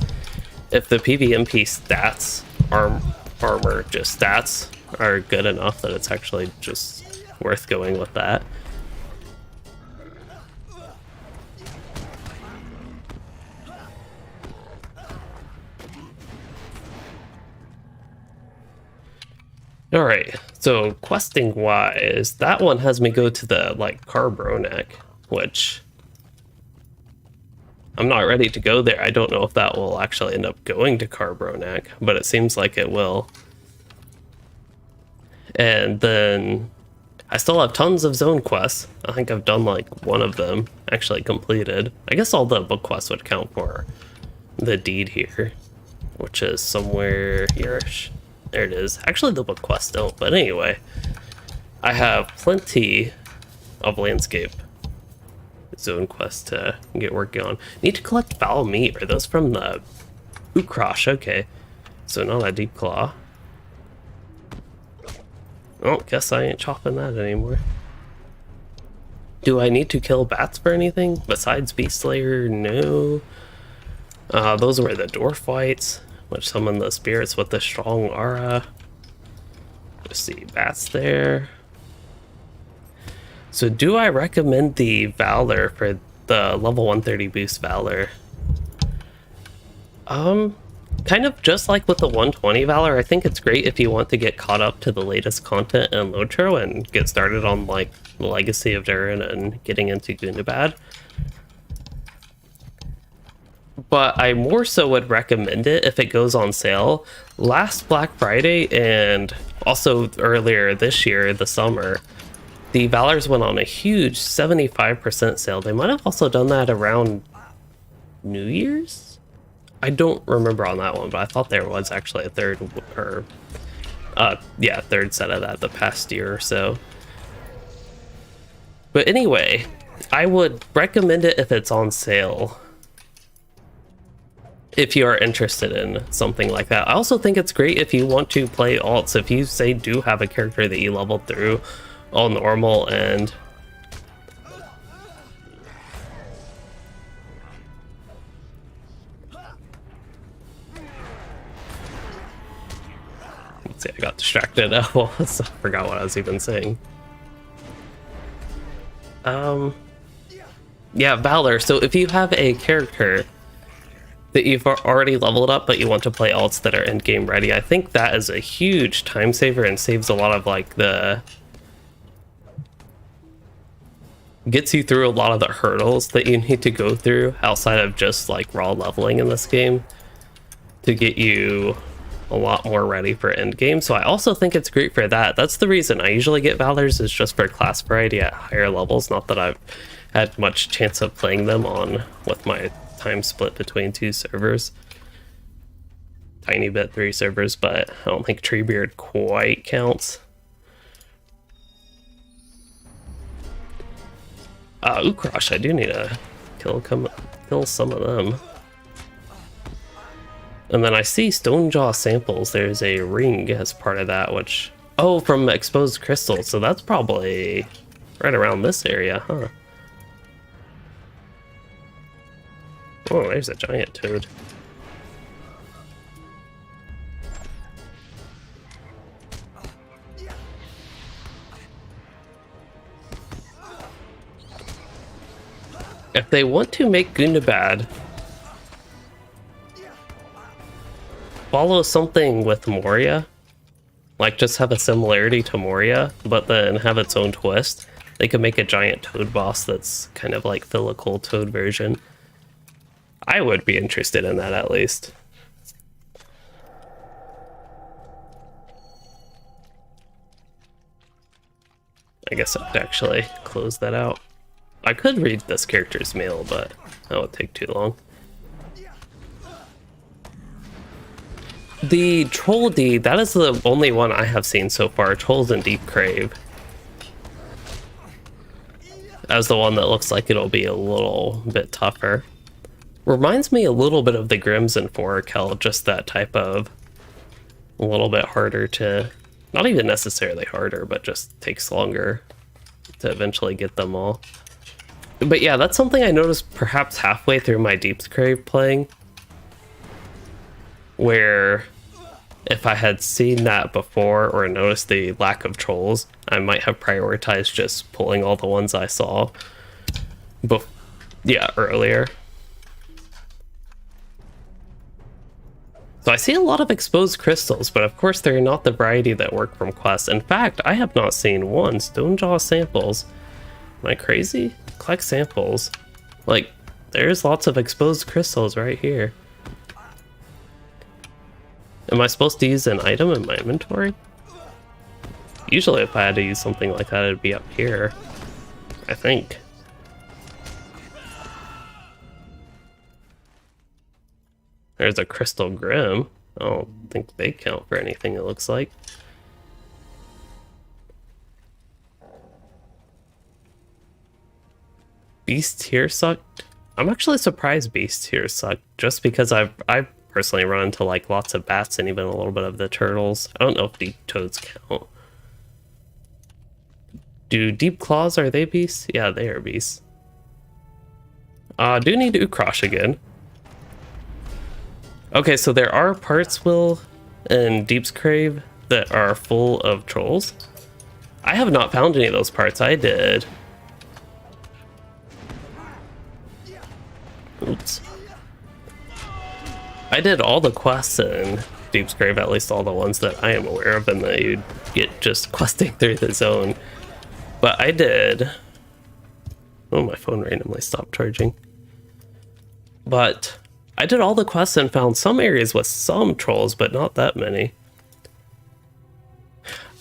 if the PvMP stats, armor just stats, are good enough that it's actually just worth going with that. Alright, so questing wise, that one has me go to the Carbronek, which I'm not ready to go there. I don't know if that will actually end up going to Carbronek, but it seems like it will. And then I still have tons of zone quests. I think I've done one of them actually completed. I guess all the book quests would count for the deed here, which is somewhere here-ish. There it is. Actually, the book quests don't, but anyway. I have plenty of landscape zone quests to get working on. Need to collect foul meat. Are those from the Ukrosh? Okay. So not a deep claw. Oh, guess I ain't chopping that anymore. Do I need to kill bats for anything? Besides Beast Slayer? No. Those were the dwarf fights, which summon the spirits with the strong aura. Just see bats there. So do I recommend the Valor for the level 130 boost Valor? Kind of just like with the 120 Valor, I think it's great if you want to get caught up to the latest content in LOTRO and get started on the Legacy of Durin and getting into Gundabad. But I more so would recommend it if it goes on sale. Last Black Friday and also earlier this year, the summer, the Valors went on a huge 75% sale. They might have also done that around New Year's? I don't remember on that one, but I thought there was actually a third set of that the past year or so. But anyway, I would recommend it if it's on sale, if you are interested in something like that. I also think it's great if you want to play alts. If you say do have a character that you leveled through all normal and let's see, I got distracted. Well, I forgot what I was even saying. Yeah, Valor. So if you have a character that you've already leveled up but you want to play alts that are end game ready, I think that is a huge time saver and saves a lot of gets you through a lot of the hurdles that you need to go through outside of just raw leveling in this game to get you a lot more ready for end game. So I also think it's great for that. That's the reason I usually get Valors, is just for class variety at higher levels. Not that I've had much chance of playing them on with my time split between 2 servers. Tiny bit 3 servers, but I don't think Treebeard quite counts. Ukrosh, I do need to kill some of them. And then I see Stonejaw samples. There's a ring as part of that, which... Oh, from exposed crystals. So that's probably right around this area, huh? Oh, there's a giant toad. If they want to make Gundabad follow something with Moria, like just have a similarity to Moria, but then have its own twist, they could make a giant toad boss that's kind of like Thilical Toad version. I would be interested in that at least. I guess I could actually close that out. I could read this character's mail, but that would take too long. The Troll D, that is the only one I have seen so far. Trolls and Deep Crave. As the one that looks like it'll be a little bit tougher. Reminds me a little bit of the Grims and Forakel, just that type of a little bit harder to, not even necessarily harder, but just takes longer to eventually get them all. But yeah, that's something I noticed perhaps halfway through my Deep Crave playing, where if I had seen that before or noticed the lack of trolls, I might have prioritized just pulling all the ones I saw earlier. So I see a lot of exposed crystals, but of course they're not the variety that work from quests. In fact, I have not seen one Stonejaws samples. Am I crazy? Collect samples. Like, there's lots of exposed crystals right here. Am I supposed to use an item in my inventory? Usually if I had to use something like that, it'd be up here, I think. There's a Crystal Grim. I don't think they count for anything, it looks like. Beast here sucked. I'm actually surprised Beast here sucked, just because I've personally run into like lots of bats and even a little bit of the turtles. I don't know if deep toads count. Do deep claws, are they beasts? Yeah, they are beasts. Do need Ukrosh again. Okay, so there are parts, Will, in Deep's Crave that are full of trolls. I have not found any of those parts. I did. Oops. I did all the quests in Deep's Grave, at least all the ones that I am aware of, and that you'd get just questing through the zone. But I did... Oh, my phone randomly stopped charging. But I did all the quests and found some areas with some trolls, but not that many.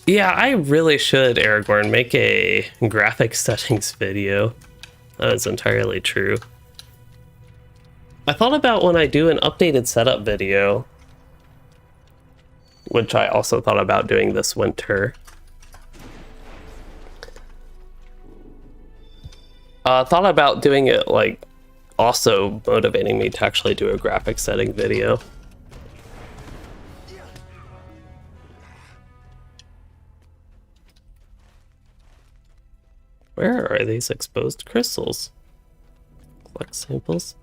Yeah, I really should, Aragorn, make a graphic settings video. That is entirely true. I thought about when I do an updated setup video, which I also thought about doing this winter. Thought about doing it, like, also motivating me to actually do a graphic setting video. Where are these exposed crystals? Collect samples.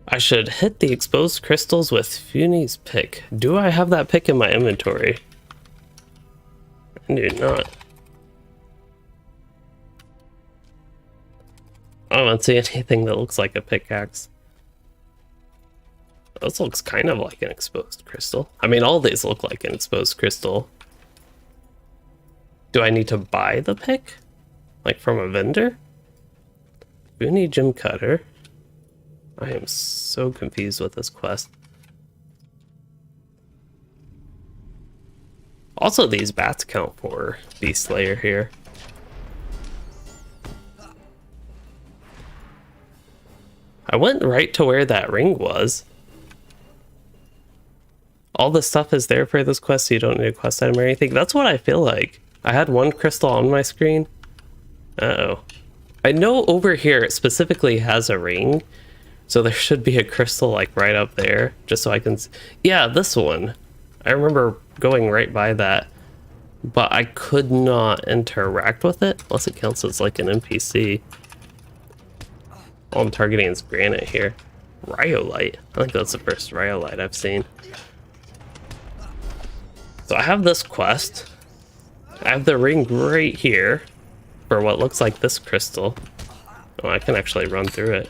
I should hit the exposed crystals with Funi's pick. Do I have that pick in my inventory? I do not. I don't see anything that looks like a pickaxe. This looks kind of like an exposed crystal. I mean, all these look like an exposed crystal. Do I need to buy the pick? Like from a vendor? Funi Gem Cutter. I am so confused with this quest. Also, these bats count for Beast Slayer here. I went right to where that ring was. All the stuff is there for this quest, so you don't need a quest item or anything. That's what I feel like. I had one crystal on my screen. Uh-oh. I know over here it specifically has a ring, so there should be a crystal like right up there, just so I can... Yeah, this one. I remember going right by that, but I could not interact with it, unless it counts as like an NPC. All I'm targeting is granite here. Rhyolite. I think that's the first Rhyolite I've seen. So I have this quest. I have the ring right here. for what looks like this crystal. Oh, I can actually run through it.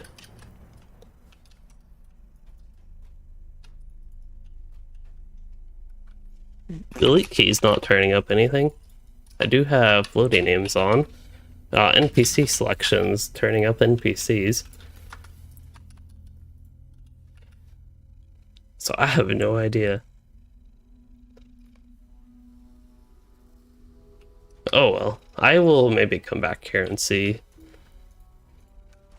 Delete key's not turning up anything. I do have floating names on. NPC selections turning up NPCs. So I have no idea. Oh well, I will maybe come back here and see.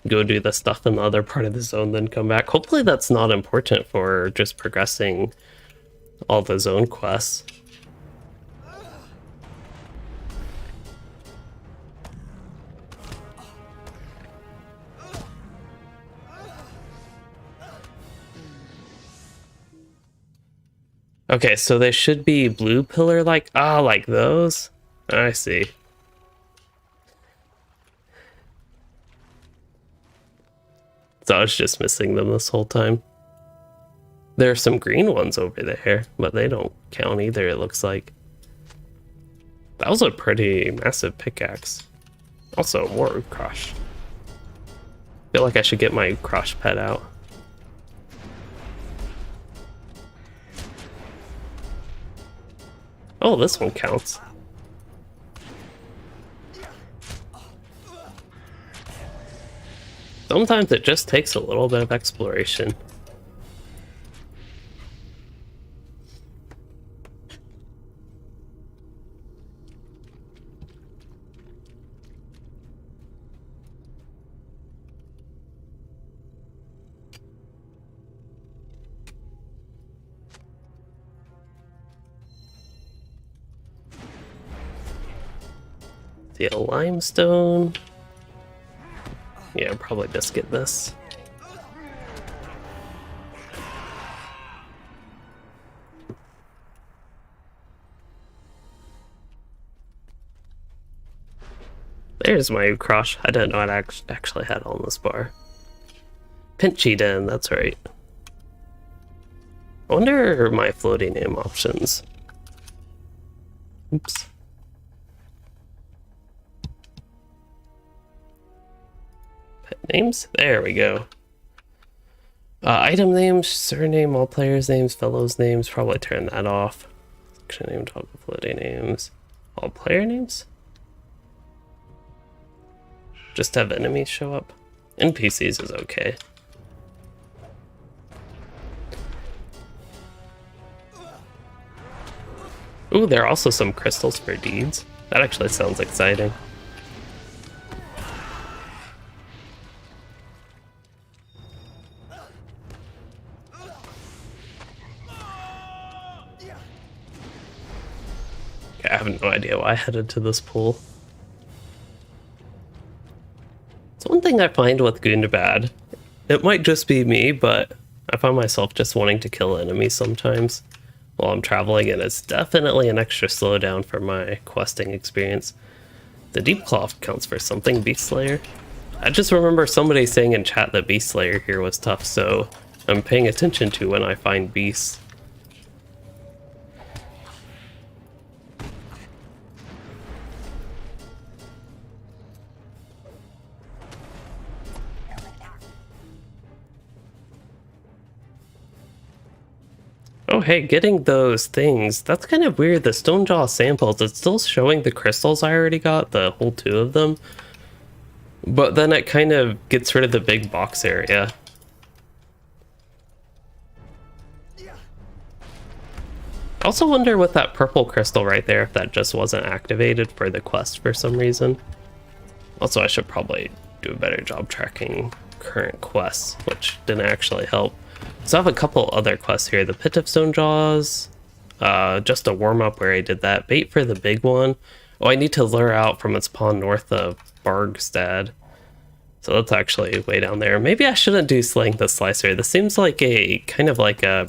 Go do the stuff in the other part of the zone, then come back. Hopefully that's not important for just progressing all the zone quests. Okay, so they should be blue pillar like those? I see. So I was just missing them this whole time. There are some green ones over there, but they don't count either, it looks like. That was a pretty massive pickaxe. Also, more Krosh. Feel like I should get my Krosh pet out. Oh, this one counts. Sometimes it just takes a little bit of exploration. See a limestone. Yeah, I'll probably just get this. There's my Krosh. I didn't know I actually had on this bar. Pinchy Den, that's right. I wonder my floating name options. Oops. Pet names? There we go. Item names, surname, all players' names, fellows' names. Probably turn that off. Section name, toggle floating names. All player names? Just have enemies show up. NPCs is okay. Ooh, there are also some crystals for deeds. That actually sounds exciting. Okay, I have no idea why I headed to this pool. It's one thing I find with Gundabad. It might just be me, but I find myself just wanting to kill enemies sometimes while I'm traveling, and it's definitely an extra slowdown for my questing experience. The Deep Claw counts for something, Beast Slayer. I just remember somebody saying in chat that Beast Slayer here was tough, so I'm paying attention to when I find beasts. Oh hey, getting those things. That's kind of weird. The Stonejaw samples, it's still showing the crystals I already got, the whole 2 of them. But then it kind of gets rid of the big box area. I also wonder with that purple crystal right there, if that just wasn't activated for the quest for some reason. Also, I should probably do a better job tracking current quests, which didn't actually help. So I have a couple other quests here. The Pit of Stonejaws, just a warm-up where I did that. Bait for the big one. Oh, I need to lure out from its pawn north of Bargstad. So that's actually way down there. Maybe I shouldn't do Slaying the Slicer. This seems like a kind of like a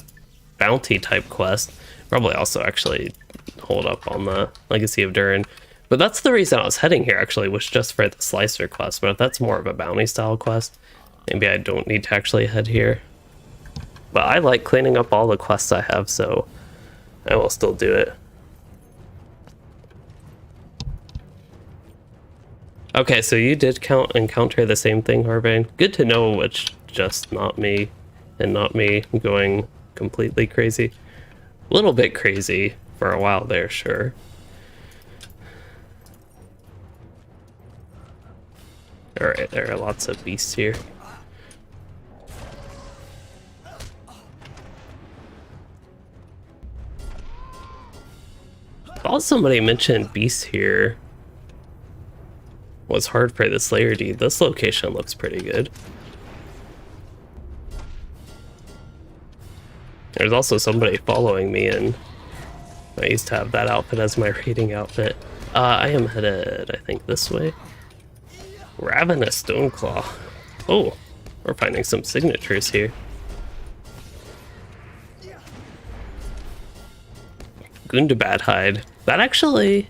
bounty type quest. Probably also actually hold up on the Legacy of Durin. But that's the reason I was heading here actually, was just for the Slicer quest. But if that's more of a bounty style quest, maybe I don't need to actually head here. But I like cleaning up all the quests I have, so I will still do it. Okay, so you did encounter the same thing, Harbane. Good to know it's just not me, and not me going completely crazy. A little bit crazy for a while there, sure. Alright, there are lots of beasts here. Thought somebody mentioned beasts here was hard for the Slayer deed. This location looks pretty good. There's also somebody following me, and I used to have that outfit as my raiding outfit. I am headed, I think, this way. Ravenous Stoneclaw. Oh, we're finding some signatures here. Gundabad hide. That actually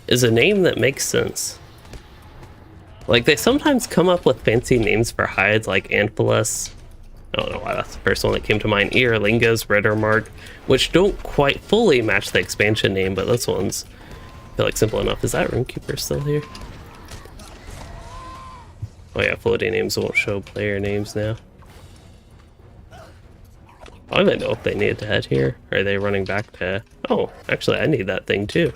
is a name that makes sense. Like, they sometimes come up with fancy names for hides, like Amphilis. I don't know why that's the first one that came to mind. Earlingas, Rittermark, which don't quite fully match the expansion name, but this one's, I feel like, simple enough. Is that Runekeeper still here? Oh yeah, floating names won't show player names now. I don't even know if they needed to head here. Or are they running back to... Oh, actually, I need that thing too.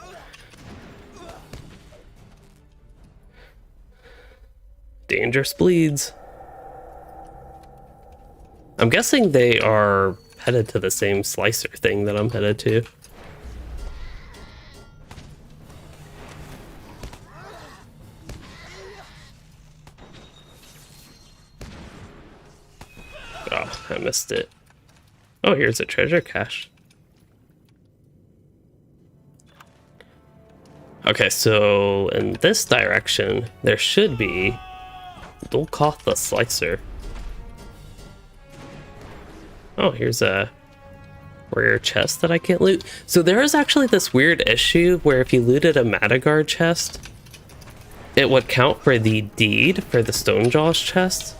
Dangerous bleeds. I'm guessing they are headed to the same slicer thing that I'm headed to. Oh, I missed it. Oh, here's a treasure cache. Okay, so in this direction, there should be Dolkoth the Slicer. Oh, here's a rare chest that I can't loot. So there is actually this weird issue where if you looted a Madagar chest, it would count for the deed for the Stonejaws chest.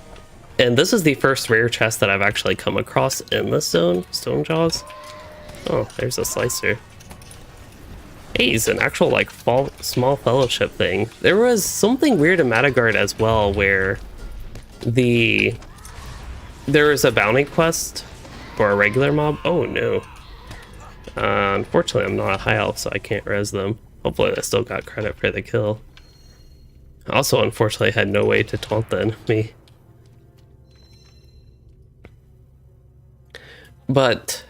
And this is the first rare chest that I've actually come across in the Stonejaws. Oh, there's a Slicer. Hey, he's an actual, like, small fellowship thing. There was something weird in Madagard as well, where there was a bounty quest for a regular mob. Oh, no. Unfortunately, I'm not a high elf, so I can't res them. Hopefully, I still got credit for the kill. Also, unfortunately, had no way to taunt the enemy. But,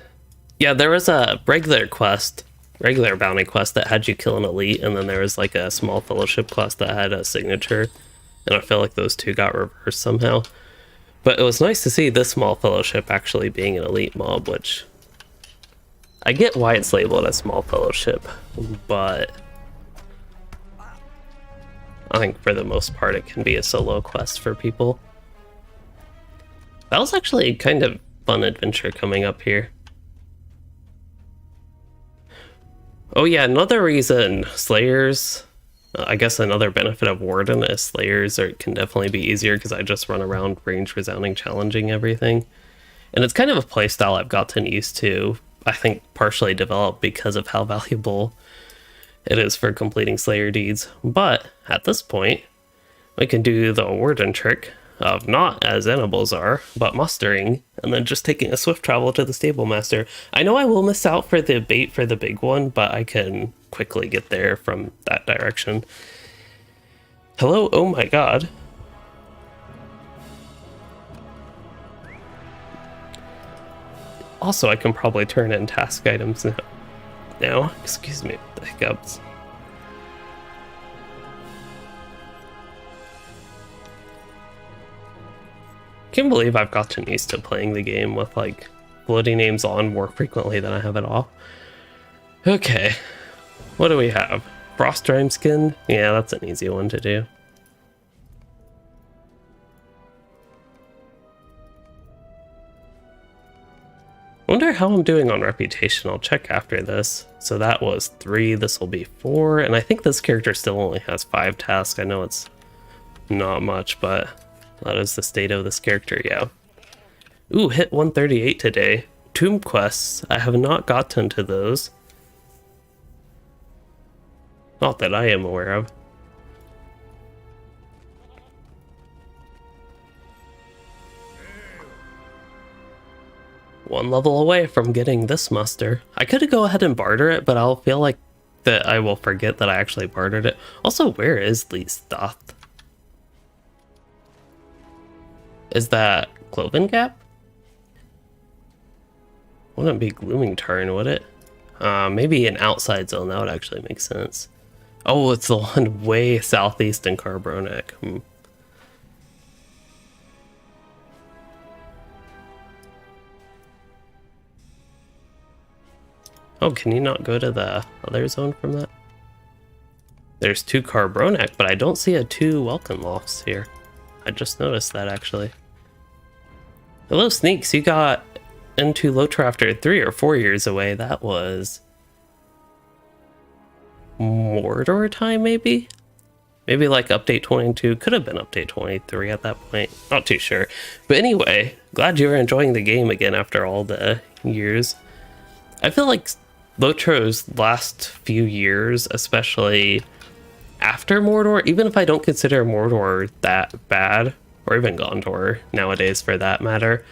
yeah, there was a regular bounty quest that had you kill an elite, and then there was like a small fellowship quest that had a signature, and I feel like those two got reversed somehow. But it was nice to see this small fellowship actually being an elite mob, which I get why it's labeled as small fellowship, but I think for the most part it can be a solo quest for people. That was actually kind of fun adventure coming up here. Oh yeah, another reason Slayers, I guess another benefit of Warden is Slayers can definitely be easier because I just run around range resounding challenging everything. And it's kind of a playstyle I've gotten used to, I think partially developed because of how valuable it is for completing Slayer deeds. But at this point, we can do the Warden trick of not as Anabalzar, but mustering, and then just taking a swift travel to the Stable Master. I know I will miss out for the bait for the big one, but I can quickly get there from that direction. Hello, oh my god. Also, I can probably turn in task items now. Excuse me, the hiccups. Can't believe I've gotten used to playing the game with like floating names on more frequently than I have it off. Okay, what do we have? Frost Rime Skin? Yeah, that's an easy one to do. Wonder how I'm doing on reputation. I'll check after this. So that was 3, this will be 4, and I think this character still only has 5 tasks. I know it's not much, but that is the state of this character, yeah. Ooh, hit 138 today. Tomb quests. I have not gotten to those. Not that I am aware of. One level away from getting this muster. I could go ahead and barter it, but I'll feel like that I will forget that I actually bartered it. Also, where is Lee's Thoth? Is that Cloven Gap? Wouldn't be Glooming Turn, would it? Maybe an outside zone, that would actually make sense. Oh, it's the one way southeast in Carbronek. Oh, can you not go to the other zone from that? There's 2 Carbronek, but I don't see a 2 Welcome Lofts here. I just noticed that, actually. Hello, Sneaks. You got into LOTRO after 3 or 4 years away. That was Mordor time, maybe? Maybe like update 22. Could have been update 23 at that point. Not too sure. But anyway, glad you were enjoying the game again after all the years. I feel like LOTRO's last few years, especially after Mordor, even if I don't consider Mordor that bad, or even Gondor nowadays for that matter,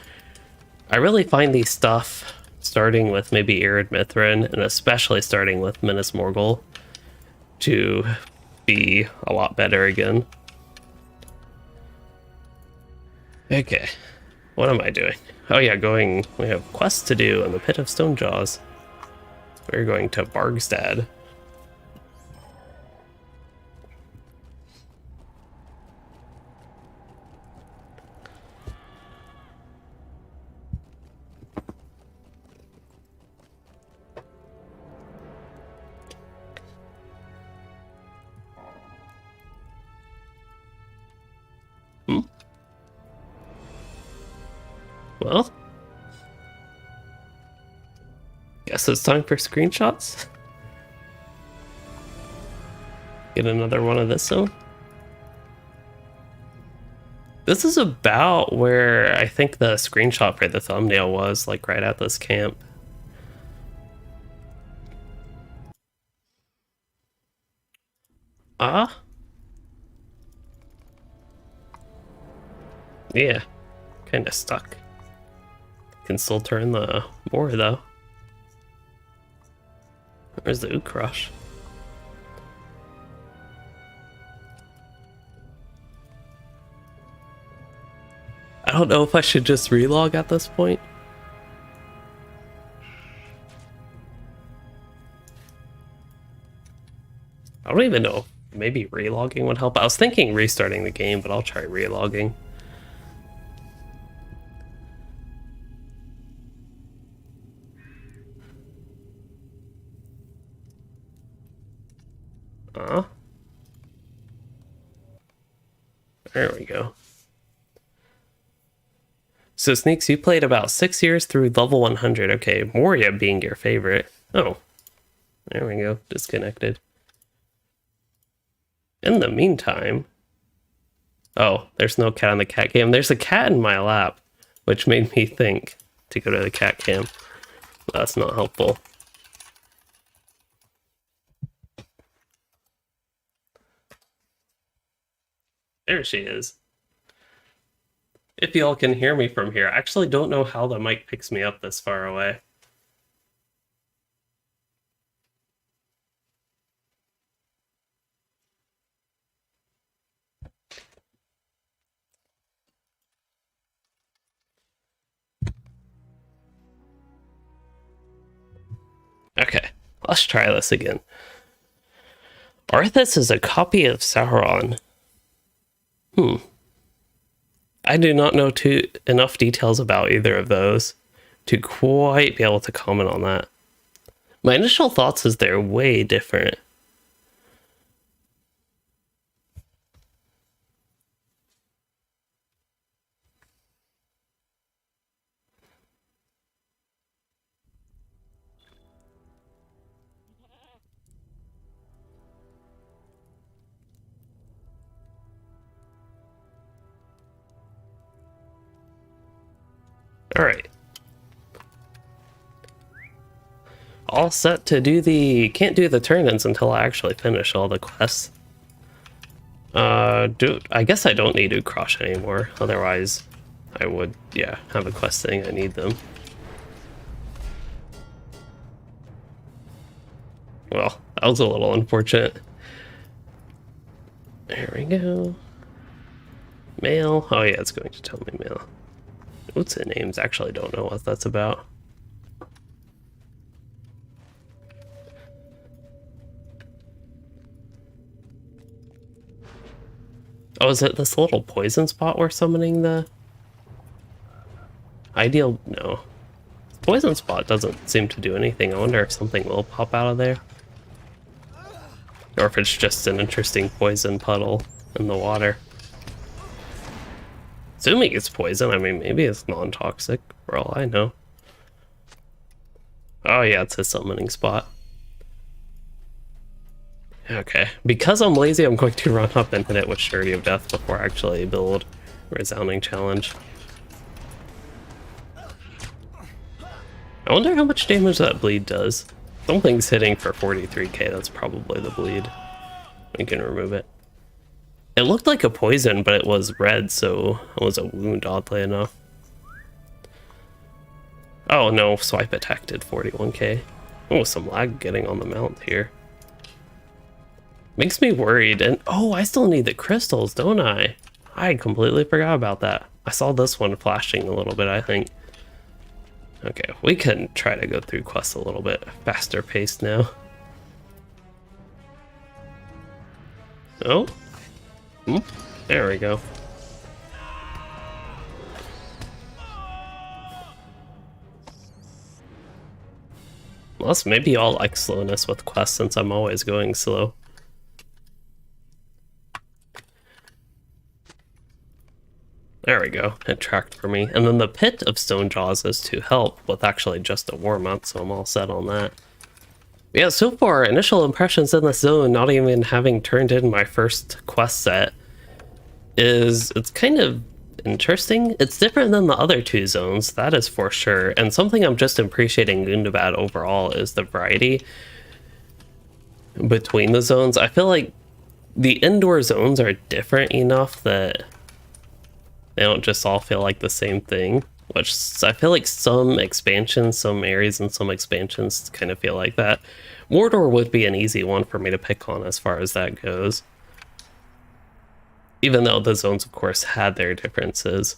I really find these stuff, starting with maybe Ered Mithrin, and especially starting with Minas Morgul, to be a lot better again. Okay, what am I doing? Oh yeah, we have quests to do in the Pit of Stonejaws. We're going to Bargstad. Well, guess it's time for screenshots. Get another one of this zone. This is about where I think the screenshot for the thumbnail was, like right at this camp. Ah? Yeah, kind of stuck. Can still turn the boar though. Where's the Ukrush? I don't know if I should just relog at this point. I don't even know. Maybe relogging would help. I was thinking restarting the game, but I'll try relogging. There we go. So Sneaks, you played about 6 years through level 100. Okay, Moria being your favorite. Oh, there we go. Disconnected. In the meantime... Oh, there's no cat on the cat cam. There's a cat in my lap, which made me think to go to the cat cam. That's not helpful. There she is. If y'all can hear me from here, I actually don't know how the mic picks me up this far away. Okay, let's try this again. Arthas is a copy of Sauron. I do not know enough details about either of those to quite be able to comment on that. My initial thoughts is they're way different. All right. All set to do the... Can't do the turn-ins until I actually finish all the quests. I guess I don't need Ukrush anymore. Otherwise, I would, yeah, have a quest saying I need them. Well, that was a little unfortunate. There we go. Mail. Oh yeah, it's going to tell me mail. What's the names? Actually don't know what that's about. Oh, is it this little poison spot we're summoning the ideal? No. Poison spot doesn't seem to do anything. I wonder if something will pop out of there. Or if it's just an interesting poison puddle in the water. Assuming it's poison, I mean, maybe it's non-toxic, for all I know. Oh yeah, it's a summoning spot. Okay, because I'm lazy, I'm going to run up and hit it with Surety of Death before I actually build Resounding Challenge. I wonder how much damage that bleed does. Something's hitting for 43k, that's probably the bleed. We can remove it. It looked like a poison, but it was red, so it was a wound, oddly enough. Oh no, swipe attack did 41k. Oh, some lag getting on the mount here. Makes me worried, and oh, I still need the crystals, don't I? I completely forgot about that. I saw this one flashing a little bit, I think. Okay, we can try to go through quests a little bit faster paced now. Oh. There we go. Plus, maybe I'll like slowness with quests since I'm always going slow. There we go, it tracked for me. And then the Pit of Stonejaws is to help with actually just a warm-up, so I'm all set on that. Yeah, so far, initial impressions in this zone, not even having turned in my first quest set, is it's kind of interesting. It's different than the other two zones, that is for sure. And something I'm just appreciating Gundabad overall is the variety between the zones. I feel like the indoor zones are different enough that they don't just all feel like the same thing, which I feel like some expansions, some areas and some expansions kind of feel like that. Mordor would be an easy one for me to pick on as far as that goes. Even though the zones, of course, had their differences.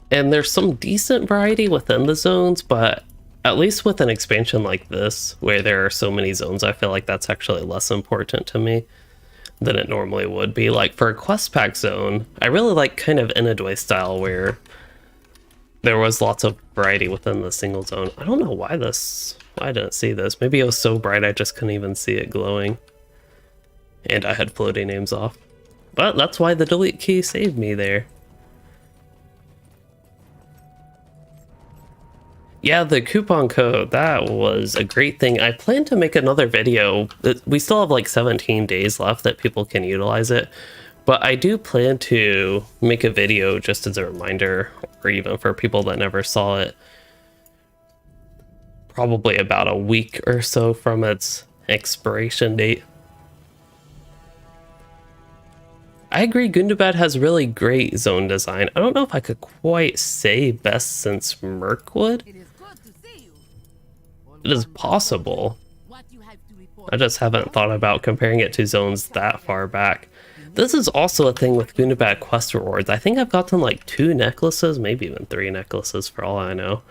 And there's some decent variety within the zones, but at least with an expansion like this, where there are so many zones, I feel like that's actually less important to me than it normally would be. Like for a quest pack zone, I really like kind of Inadway style where there was lots of variety within the single zone. I don't know why I didn't see this. Maybe it was so bright I just couldn't even see it glowing. And I had floating names off. But that's why the delete key saved me there. Yeah, the coupon code, that was a great thing. I plan to make another video. We still have like 17 days left that people can utilize it. But I do plan to make a video just as a reminder, or even for people that never saw it, probably about a week or so from its expiration date. I agree, Gundabad has really great zone design. I don't know if I could quite say best since Mirkwood. It is good to see you. It is possible. What you have to report. I just haven't thought about comparing it to zones that far back. This is also a thing with Gundabad quest rewards. I think I've gotten like 2 necklaces, maybe even 3 necklaces for all I know.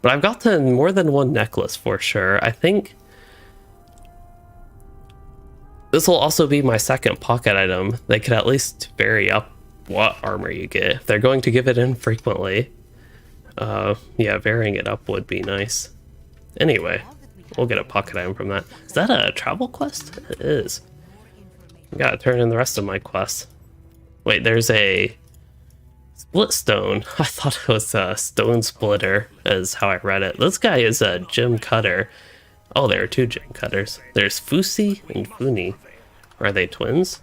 But I've gotten more than 1 necklace for sure. I think this will also be my second pocket item. They could at least vary up what armor you get. If they're going to give it infrequently, yeah, varying it up would be nice. Anyway, we'll get a pocket item from that. Is that a travel quest? It is. I gotta turn in the rest of my quests. Wait, there's a split stone. I thought it was a stone splitter, is how I read it. This guy is a gem cutter. Oh, there are 2 gem cutters. There's Fusi and Funi. Are they twins?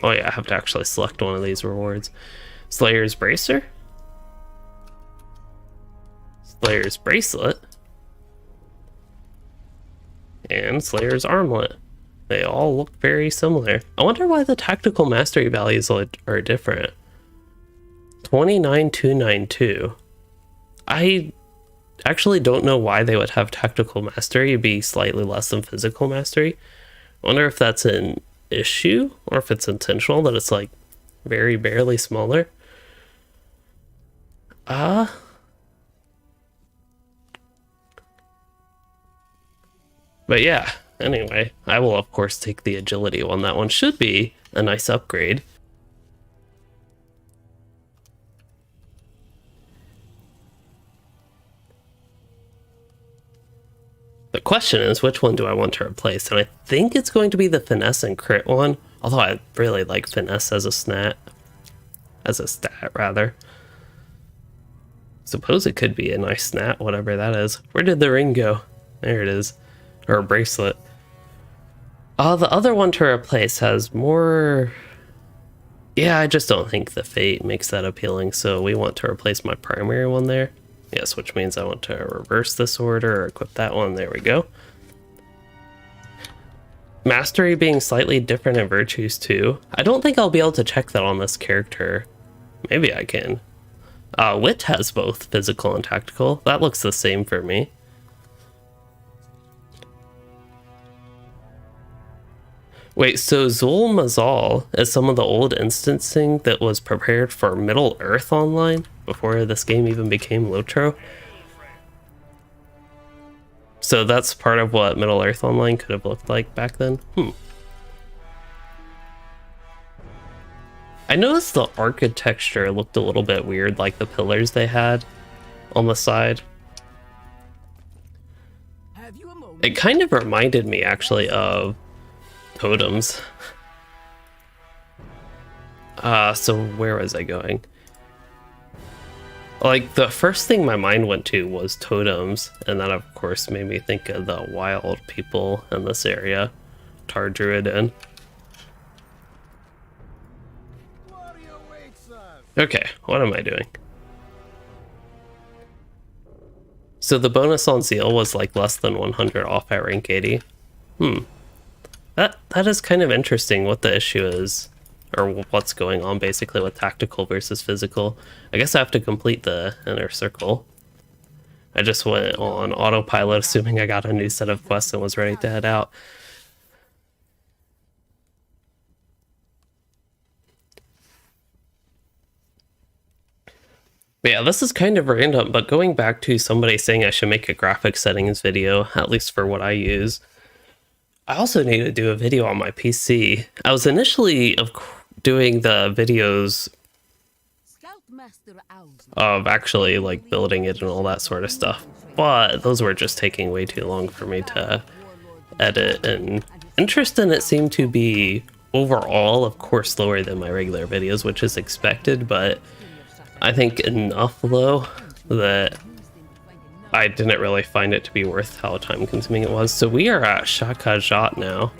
Oh yeah, I have to actually select one of these rewards. Slayer's Bracer? Slayer's Bracelet? And Slayer's Armlet. They all look very similar. I wonder why the tactical mastery values are different. 29292. I actually don't know why they would have tactical mastery be slightly less than physical mastery. I wonder if that's an issue or if it's intentional that it's like very barely smaller. But yeah, anyway, I will of course take the agility one. That one should be a nice upgrade. The question is, which one do I want to replace? And I think it's going to be the finesse and crit one, although I really like finesse as a stat, rather. Suppose it could be a nice snap, whatever that is. Where did the ring go? There it is. Or a bracelet. The other one to replace has more... Yeah, I just don't think the Fate makes that appealing, so we want to replace my primary one there. Yes, which means I want to reverse this order or equip that one. There we go. Mastery being slightly different in virtues too. I don't think I'll be able to check that on this character. Maybe I can. Wit has both physical and tactical. That looks the same for me. Wait, so Zul Mazal is some of the old instancing that was prepared for Middle Earth Online before this game even became LOTRO? So that's part of what Middle Earth Online could have looked like back then? I noticed the architecture looked a little bit weird, like the pillars they had on the side. It kind of reminded me actually of totems. So where was I going? Like, the first thing my mind went to was totems, and that of course made me think of the wild people in this area. Tar Druidin. Okay, what am I doing? So the bonus on Zeal was like less than 100 off at rank 80. That is kind of interesting what the issue is, or what's going on basically with tactical versus physical. I guess I have to complete the inner circle. I just went on autopilot assuming I got a new set of quests and was ready to head out. But yeah, this is kind of random, but going back to somebody saying I should make a graphic settings video, at least for what I use, I also need to do a video on my PC. I was initially doing the videos of actually like building it and all that sort of stuff, but those were just taking way too long for me to edit, and interest in it seemed to be overall, of course, lower than my regular videos, which is expected, but I think enough though that I didn't really find it to be worth how time consuming it was. So we are at Shakajat now,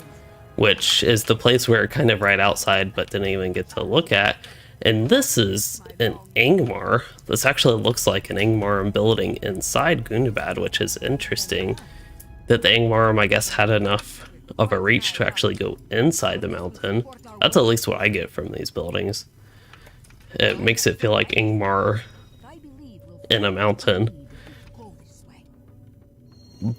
which is the place we're kind of right outside but didn't even get to look at. And this is an Angmar. This actually looks like an Angmar building inside Gundabad, which is interesting that the Angmar, I guess, had enough of a reach to actually go inside the mountain. That's at least what I get from these buildings. It makes it feel like Angmar in a mountain.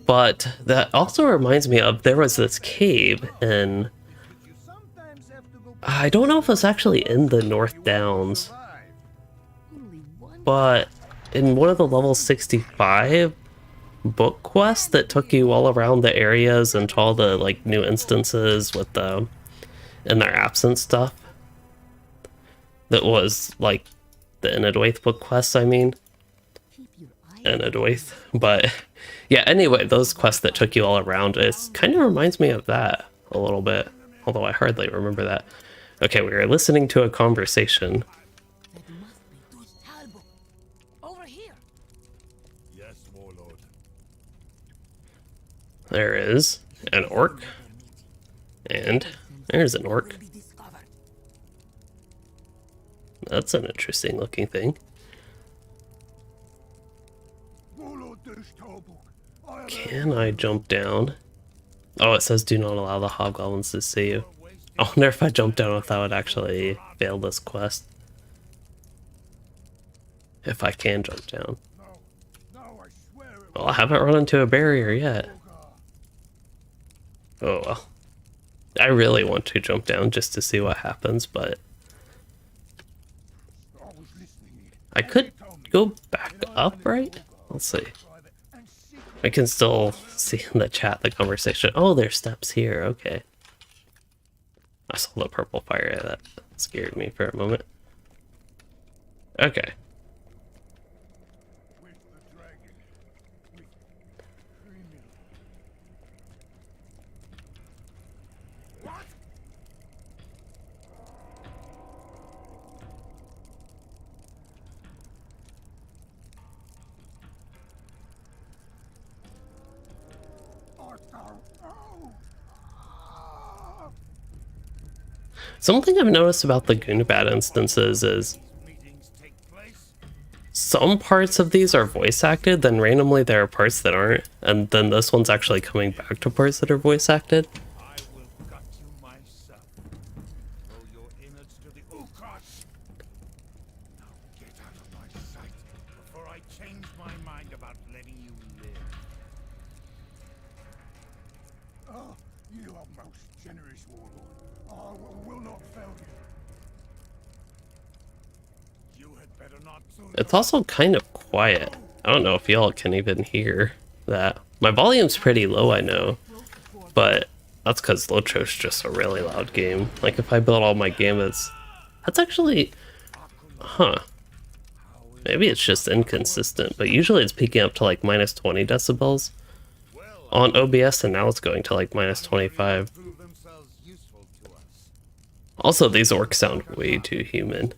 But that also reminds me of, there was this cave in, I don't know if it's actually in the North Downs, but in one of the level 65 book quests that took you all around the areas and to all the like new instances with the in their absence stuff, that was like the Enadwaith book quests, I mean. Enadwaith. But yeah, anyway, those quests that took you all around, it kind of reminds me of that a little bit, although I hardly remember that. Okay, we are listening to a conversation. Over here. Yes, warlord. There is an orc, and there's an orc. That's an interesting looking thing. Can I jump down Oh, it says do not allow the hobgoblins to see you. I wonder if I jump down if that would actually fail this quest. If I can jump down. No, I swear it Well, I haven't run into a barrier yet. Oh well. I really want to jump down just to see what happens, but was listening. I could go back up, right? Let's see. I can still see in the chat the conversation. Oh, there's steps here. Okay. I saw the purple fire. That scared me for a moment. Okay. With the dragon. With criminal. What? Something I've noticed about the Gundabad instances is Meetings take place. some parts of these are voice acted, then randomly there are parts that aren't, and then this one's actually coming back to parts that are voice acted. I will gut you myself. Throw your innards to the Ukas. Now get out of my sight before I change my mind about letting you live. Oh, you are most generous, warlord. I will not fail you. You had better not. It's also kind of quiet. I don't know if y'all can even hear that. My volume's pretty low, I know, but that's because LOTRO's just a really loud game. Like if I build all my gambits, that's actually, huh? Maybe it's just inconsistent, but usually it's peaking up to like minus 20 decibels on OBS, and now it's going to like minus 25. Prove themselves useful to us. Also, these orcs sound way too human.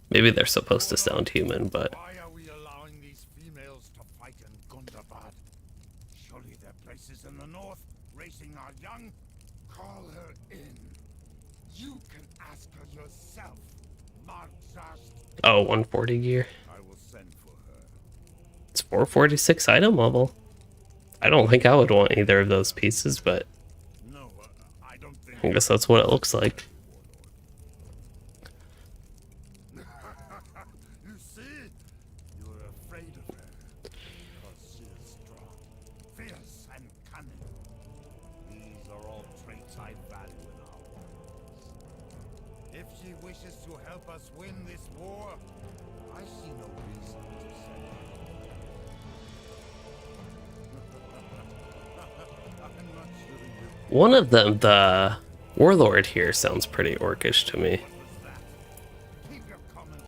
Maybe they're supposed to sound human, but Why are we allowing these females to fight in Gundabad? Surely their place is in the north, racing our young. Call her in. You can ask her yourself, Marxast. oh, 140 gear. I will send for her. It's 446 item level. I don't think I would want either of those pieces, but No, I don't think. I guess that's what it looks like. You see? You are afraid of her. Because she is strong, fierce, and cunning. These are all traits I value in our warriors. If she wishes to help us win this war, I see no reason to send her. I'm not sure you. One of them, the warlord here, sounds pretty orcish to me. What was that? Keep your comment.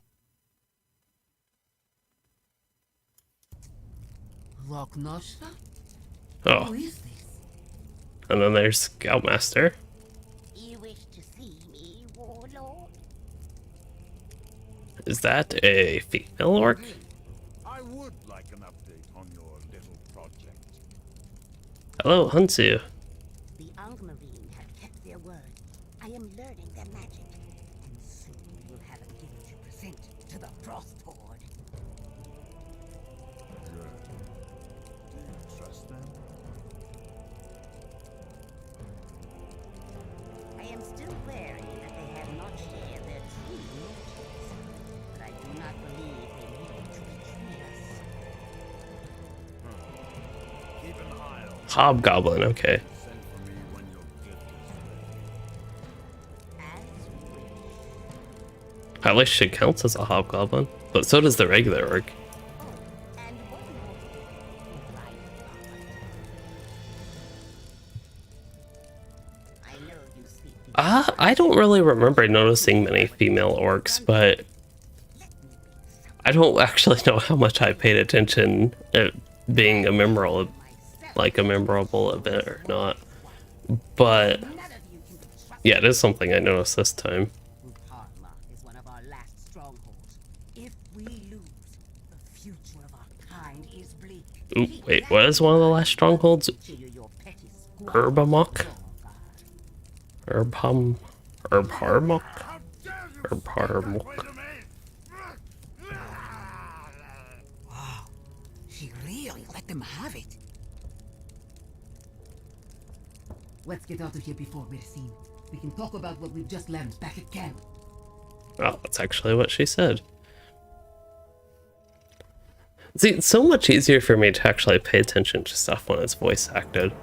Loknoshta? Oh, Who is this? and then there's Scoutmaster. You wish to see me, warlord? Is that a female orc? I would like an update on your little project. Hello, Hunsu. The Angmarine have kept their word. I am learning their magic, and soon we'll have a gift to present to the Frost Horde. Good. Do you trust them? I am still wary that they have not shared their true motives, but I do not believe they mean to betray us. Keep an eye on. Hobgoblin, okay. Send for me when your gift is ready. As you wish. At least she counts as a hobgoblin, but so does the regular orc. Oh, and one more thing. Right, I know you speak the I don't really remember noticing many female orcs, but I don't actually know how much I paid attention at being a memorable, like a memorable event or not. But None of you can be trusted. yeah, it is something I noticed this time. Uparma is one of our last strongholds. If we lose, the future of our kind is bleak. Ooh, wait, what is one of the last strongholds? Till your petty squad Herbamok? Zorgar. Herbharmok? How dare you Herbharmok. speak that way to me? Wow, she really let them have it. Let's get out of here before we're seen. We can talk about what we've just learned back at camp. Oh, that's actually what she said. See, it's so much easier for me to actually pay attention to stuff when it's voice acted.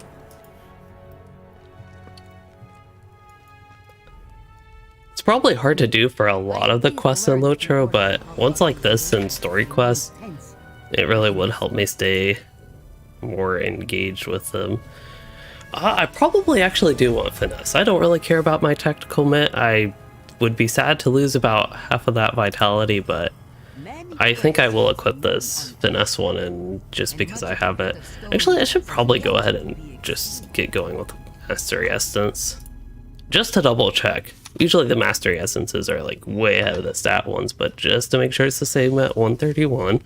It's probably hard to do for a lot of the quests in LOTRO, but ones like this and story quests, it really would help me stay more engaged with them. I probably actually do want finesse. I don't really care about my tactical mitt. I would be sad to lose about half of that vitality, but I think I will equip this finesse one in just because I have it. Actually, I should probably go ahead and just get going with Mastery Essence. Just to double check. Usually the Mastery Essences are like way ahead of the stat ones, but just to make sure it's the same at 131.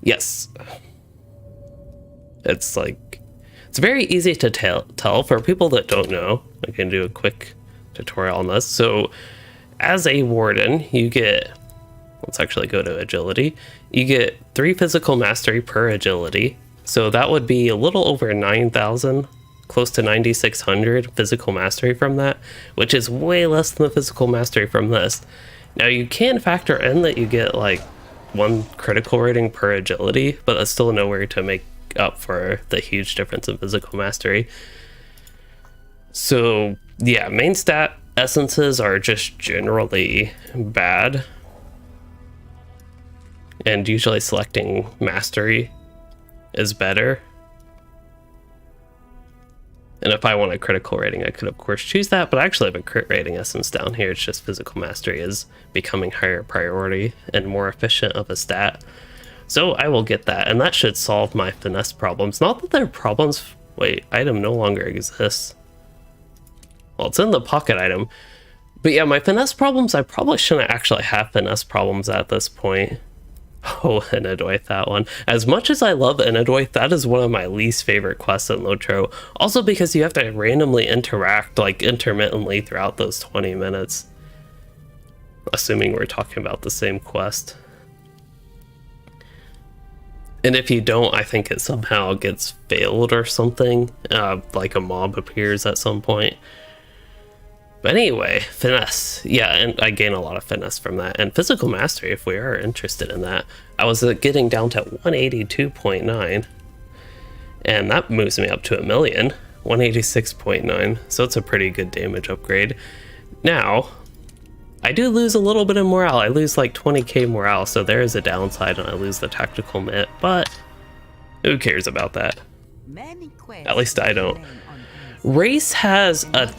Yes. It's like, it's very easy to tell for people that don't know. I can do a quick tutorial on this. So as a warden, you get, let's actually go to agility. You get 3 physical mastery per agility. So that would be a little over 9,000, close to 9,600 physical mastery from that, which is way less than the physical mastery from this. Now you can factor in that you get like 1 critical rating per agility, but that's still nowhere to make up for the huge difference in physical mastery. So yeah, main stat essences are just generally bad, and usually selecting mastery is better. And if I want a critical rating, I could of course choose that, but I actually have a crit rating essence down here. It's just physical mastery is becoming higher priority and more efficient of a stat. So I will get that, and that should solve my finesse problems. Not that they're problems. Wait, item no longer exists. Well, it's in the pocket item. But yeah, my finesse problems, I probably shouldn't actually have finesse problems at this point. Oh, Inadoith, that one. As much as I love Inadoith, that is one of my least favorite quests in LOTRO. Also because you have to randomly interact, like, intermittently throughout those 20 minutes. Assuming we're talking about the same quest. And if you don't, I think it somehow gets failed or something. Like a mob appears at some point. But anyway, finesse. Yeah, and I gain a lot of finesse from that. And physical mastery, if we are interested in that. I was getting down to 182.9. And that moves me up to 1,000,000. 186.9. So it's a pretty good damage upgrade. Now, I do lose a little bit of morale. I lose like 20k morale, so there is a downside, and I lose the tactical mitt, but who cares about that? At least I don't. Race has a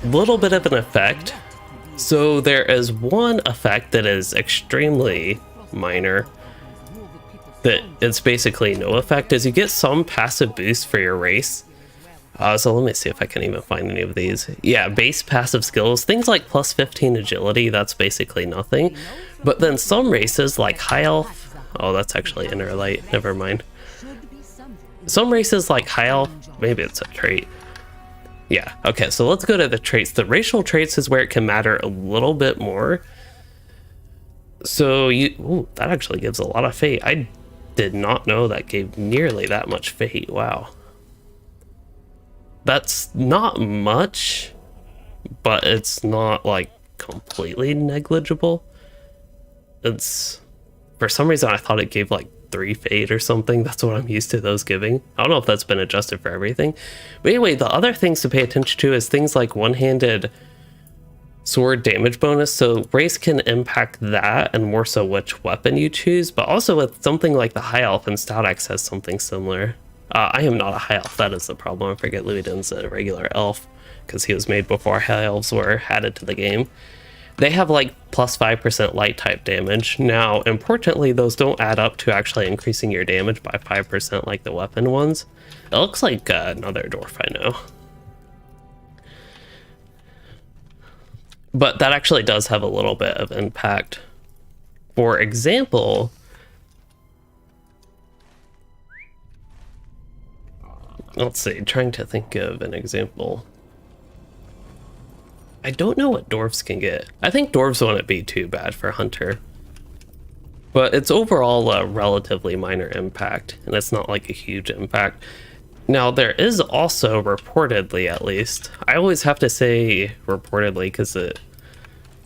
little bit of an effect. So there is one effect that is extremely minor, that it's basically no effect, is you get some passive boost for your race. So let me see if I can even find any of these. Yeah, base passive skills, things like plus 15 agility, that's basically nothing. But then some races like high elf, oh, that's actually inner light, never mind. Some races like high elf, maybe it's a trait. Yeah, okay, so let's go to the traits. The racial traits is where it can matter a little bit more. So ooh, that actually gives a lot of fate. I did not know that gave nearly that much fate, wow. That's not much, but it's not like completely negligible. It's, for some reason I thought it gave like 3 fate or something. That's what I'm used to those giving. I don't know if that's been adjusted for everything. But anyway, the other things to pay attention to is things like one-handed sword damage bonus. So race can impact that, and more so which weapon you choose, but also with something like the high elf, and Stout Axe has something similar. I am not a high elf, that is the problem. I forget Luiden's a regular elf, because he was made before high elves were added to the game. They have like plus 5% light type damage. Now, importantly, those don't add up to actually increasing your damage by 5% like the weapon ones. It looks like another dwarf I know. But that actually does have a little bit of impact. For example, let's see, trying to think of an example. I don't know what dwarves can get. I think dwarves wouldn't be too bad for Hunter. But it's overall a relatively minor impact, and it's not like a huge impact. Now, there is also reportedly, at least, I always have to say reportedly because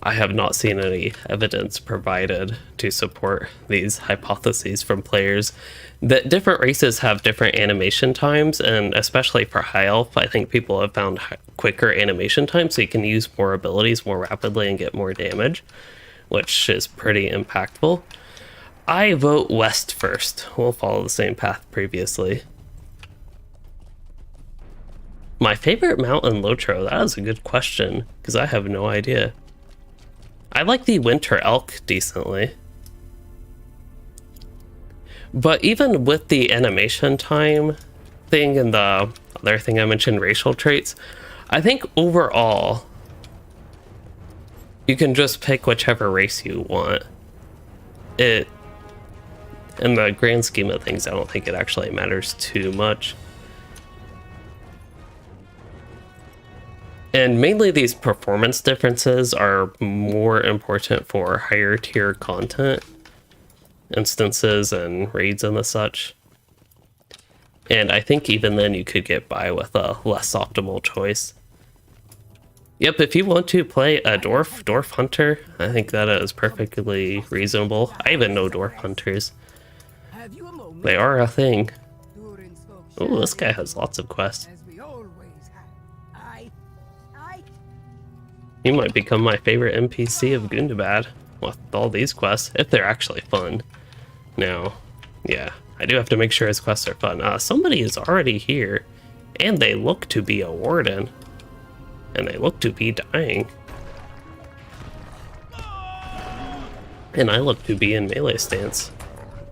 I have not seen any evidence provided to support these hypotheses from players, that different races have different animation times, and especially for high elf, I think people have found quicker animation times so you can use more abilities more rapidly and get more damage, which is pretty impactful. I vote west first. We'll follow the same path previously. My favorite mount in LOTRO, that is a good question, because I have no idea. I like the winter elk decently. But even with the animation time thing and the other thing I mentioned, racial traits, I think overall, you can just pick whichever race you want. In the grand scheme of things, I don't think it actually matters too much. And mainly these performance differences are more important for higher tier content, instances and raids and the such. And I think even then you could get by with a less optimal choice. Yep, if you want to play a dwarf hunter, I think that is perfectly reasonable. I even know dwarf hunters. They are a thing. Oh, this guy has lots of quests. He might become my favorite NPC of Gundabad with all these quests, if they're actually fun. Now, yeah, I do have to make sure his quests are fun. Somebody is already here, and they look to be a warden, and they look to be dying. And I look to be in melee stance,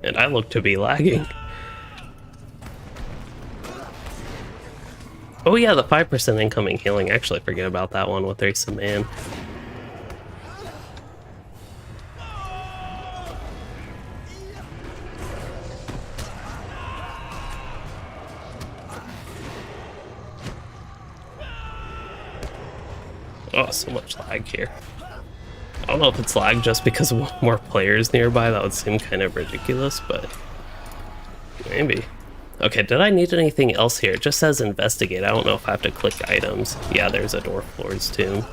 and I look to be lagging. Oh yeah, the 5% incoming healing. Actually, forget about that one with Race of Man. Oh, so much lag here. I don't know if it's lag just because of more players nearby. That would seem kind of ridiculous, but maybe. Okay, did I need anything else here? It just says investigate. I don't know if I have to click items. Yeah, there's a Dwarf Lord's tomb.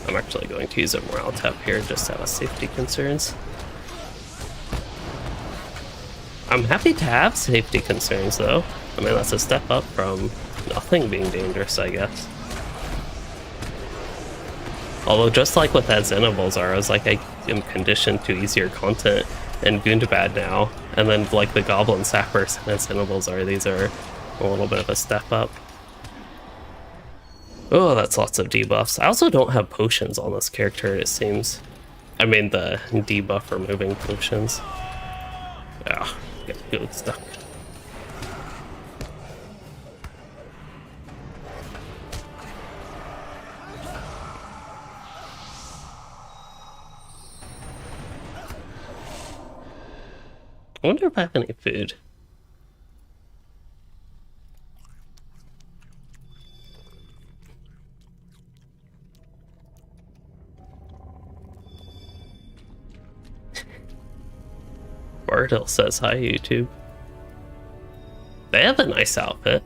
I'm actually going to use a morale tap here just out of safety concerns. I'm happy to have safety concerns though. I mean, that's a step up from nothing being dangerous, I guess. Although just like with that Xenobulzar, I was like, I am conditioned to easier content in Gundabad now, and then like the Goblin Sappers and Xenobulzar, these are a little bit of a step up. Oh, that's lots of debuffs. I also don't have potions on this character, it seems. I mean the debuff removing potions. Yeah, get good stuff. I wonder if I have any food. Bartle says hi, YouTube. They have a nice outfit.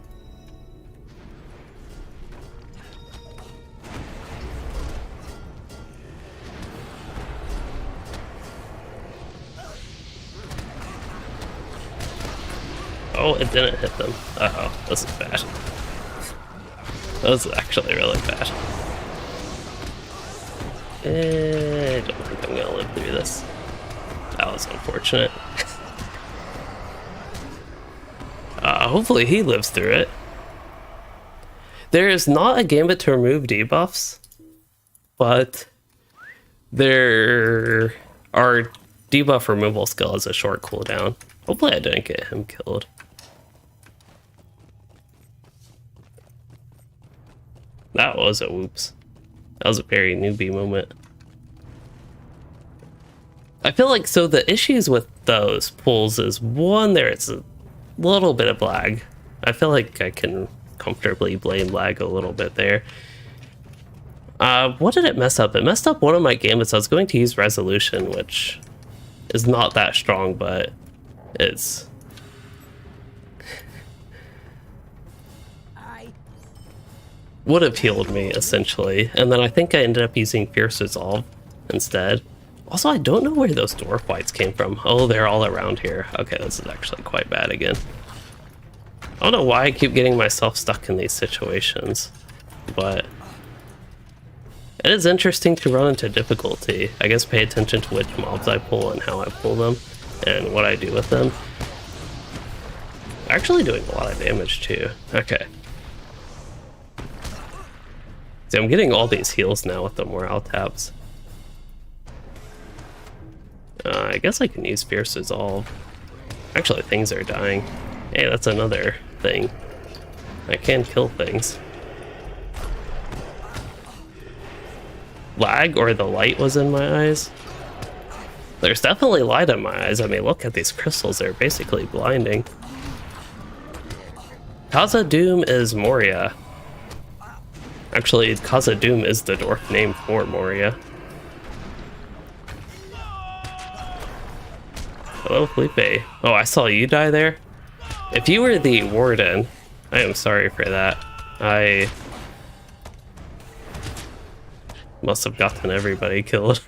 Oh, it didn't hit them. Uh-oh, this is bad. This is actually really bad. I don't think I'm gonna live through this. That was unfortunate. Hopefully he lives through it. There is not a gambit to remove debuffs, but there are debuff removal skill as a short cooldown. Hopefully I didn't get him killed. That was a whoops. That was a very newbie moment. I feel like, so the issues with those pulls is, one, there's a little bit of lag. I feel like I can comfortably blame lag a little bit there. What did it mess up? It messed up one of my gambits. I was going to use resolution, which is not that strong, but It's would have healed me, essentially. And then I think I ended up using Fierce Resolve instead. Also, I don't know where those dwarf whites came from. Oh, they're all around here. Okay, this is actually quite bad again. I don't know why I keep getting myself stuck in these situations, but it is interesting to run into difficulty. I guess pay attention to which mobs I pull and how I pull them and what I do with them. Actually doing a lot of damage too. Okay. See, I'm getting all these heals now with the morale taps. I guess I can use Fierce Resolve. Actually, things are dying. Hey, that's another thing. I can kill things. Lag or the light was in my eyes? There's definitely light in my eyes. I mean, look at these crystals. They're basically blinding. Khazad-dûm is Moria. Actually, Khazad-dûm is the dwarf name for Moria. Hello, Felipe. Oh, I saw you die there? If you were the warden, I am sorry for that. I must have gotten everybody killed.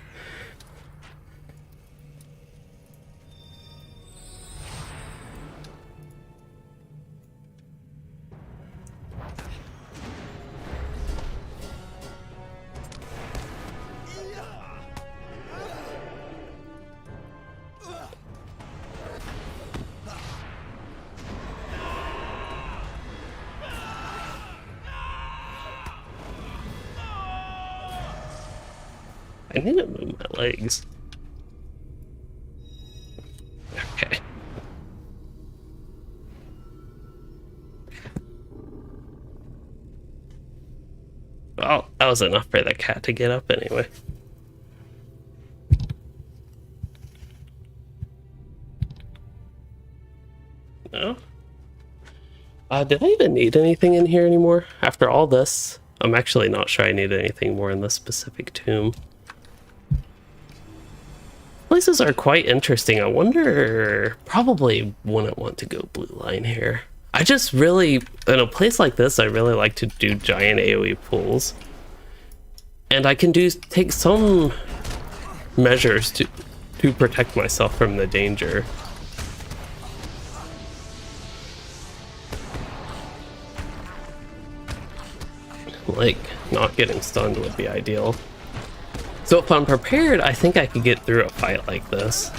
I need to move my legs. Okay. Well, that was enough for the cat to get up anyway. No? Did I even need anything in here anymore? After all this, I'm actually not sure I need anything more in this specific tomb. Places are quite interesting. I wonder, probably wouldn't want to go blue line here. I just really, in a place like this, I really like to do giant AoE pulls. And I can take some measures to protect myself from the danger. Like, not getting stunned would be ideal. So if I'm prepared, I think I could get through a fight like this.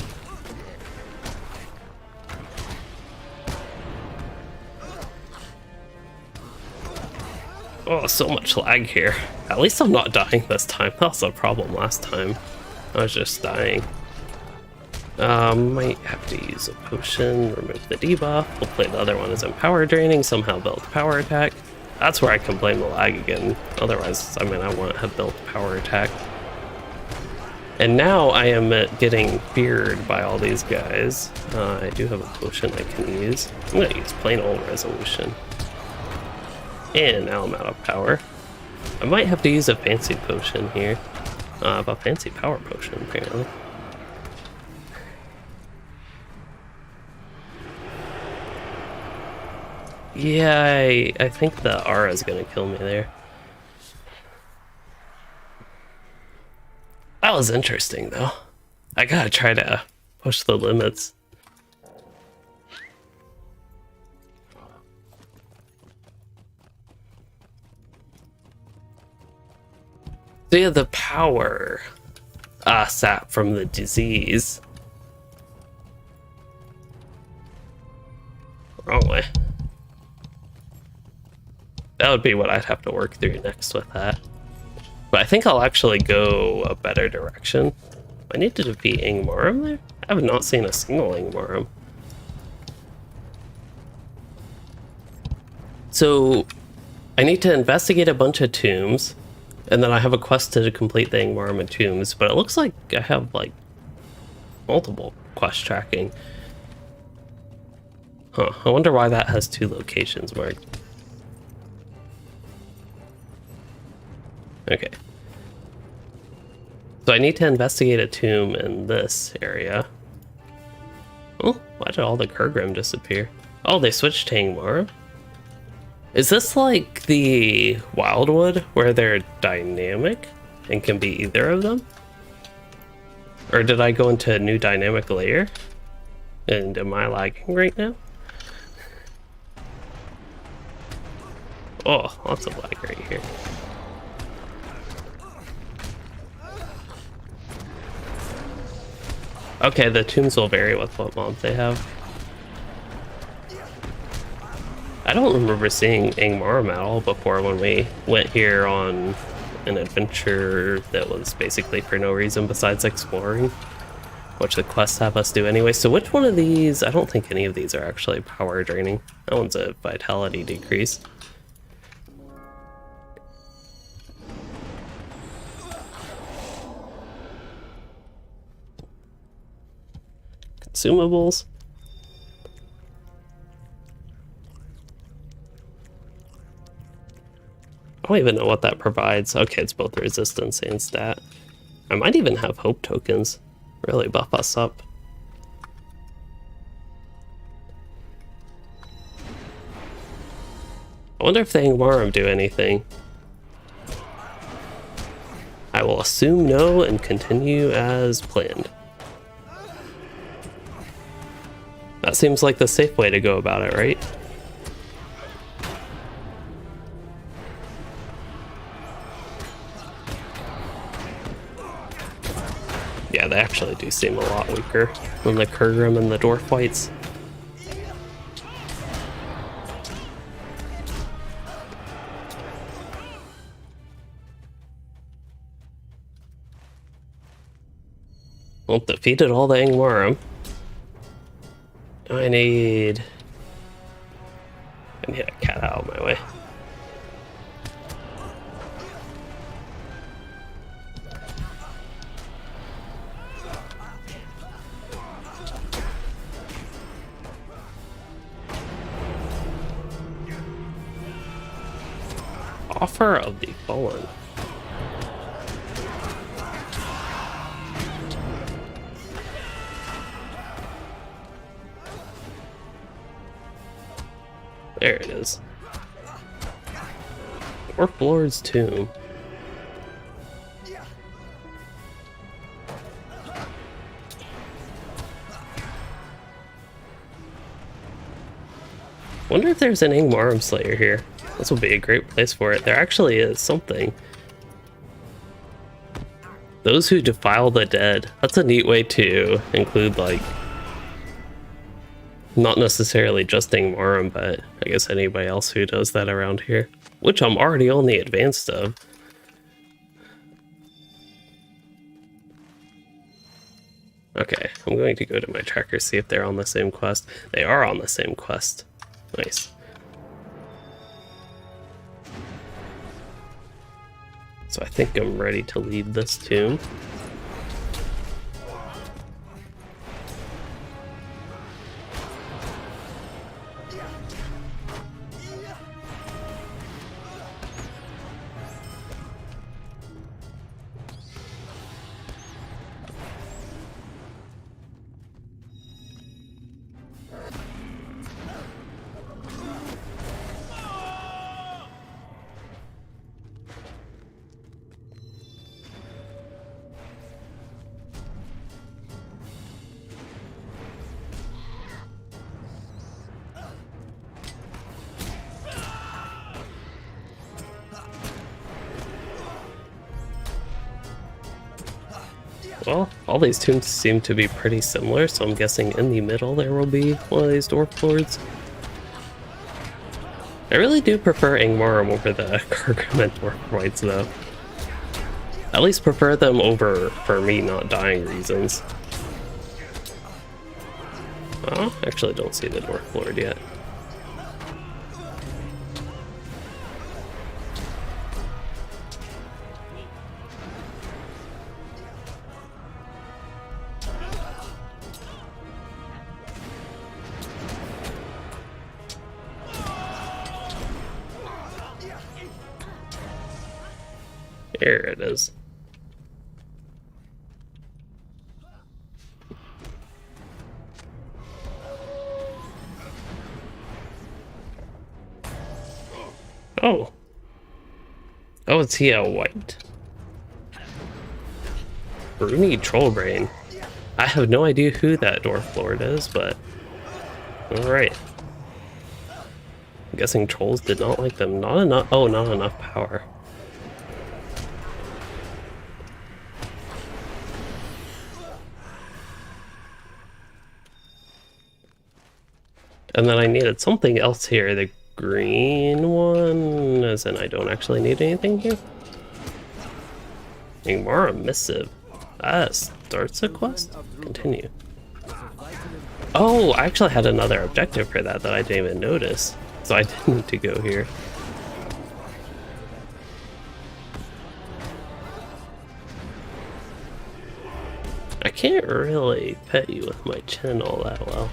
Oh, so much lag here. At least I'm not dying this time. That was a problem last time. I was just dying. Might have to use a potion, remove the debuff. Hopefully the other one isn't power draining, somehow build power attack. That's where I can blame the lag again. Otherwise, I mean, I wouldn't have built power attack. And now I am getting feared by all these guys. I do have a potion I can use. I'm going to use plain old resolution. And now I'm out of power. I might have to use a fancy potion here. A fancy power potion, apparently. Yeah, I think the aura is going to kill me there. That was interesting, though. I gotta try to push the limits. So yeah, the power sap from the disease. Wrong way. That would be what I'd have to work through next with that. But I think I'll actually go a better direction. I need to defeat Ingmarum there? I have not seen a single Ingmarum. So I need to investigate a bunch of tombs, and then I have a quest to complete the Ingmarum and tombs, but it looks like I have like multiple quest tracking. Huh, I wonder why that has 2 locations marked. Okay. So I need to investigate a tomb in this area. Oh, why did all the Kurgrim disappear? Oh, they switched to Angmar. Is this like the Wildwood, where they're dynamic and can be either of them? Or did I go into a new dynamic layer? And am I lagging right now? Oh, lots of lag right here. Okay, the tombs will vary with what mob they have. I don't remember seeing Angmarum at all before when we went here on an adventure that was basically for no reason besides exploring, which the quests have us do anyway. So which one of these? I don't think any of these are actually power draining. That one's a vitality decrease. Consumables. I don't even know what that provides. Okay, it's both resistance and stat. I might even have hope tokens. Really buff us up. I wonder if the Angmarum do anything. I will assume no and continue as planned. That seems like the safe way to go about it, right? Yeah, they actually do seem a lot weaker than the Kurgrim and the Dwarf Whites. Well, defeated all the Angmarum. I need a cat out of my way. Offer of the Fallen. There it is. Dwarf Lord's Tomb. Wonder if there's an Angmarum Slayer here. This will be a great place for it. There actually is something. Those who defile the dead. That's a neat way to include, like, not necessarily just Angmarum, but I guess anybody else who does that around here. Which I'm already on the advanced of. Okay, I'm going to go to my tracker, see if they're on the same quest. They are on the same quest. Nice. So I think I'm ready to leave this tomb. Well, all these tombs seem to be pretty similar, so I'm guessing in the middle there will be one of these Dwarf Lords. I really do prefer Angmarum over the Kurgrim and Dwarf Whites, though. At least prefer them over, for me, not dying reasons. Oh, actually don't see the Dwarf Lord yet. Here it is. Oh. Oh, it's he a white? Bruni Trollbrain. I have no idea who that Dwarf Lord is, but... Alright. I'm guessing trolls did not like them. Not enough... Oh, not enough power. And then I needed something else here. The green one, as in I don't actually need anything here. Igmara Missive. Ah, starts a quest? Continue. Oh, I actually had another objective for that I didn't even notice. So I didn't need to go here. I can't really pet you with my chin all that well.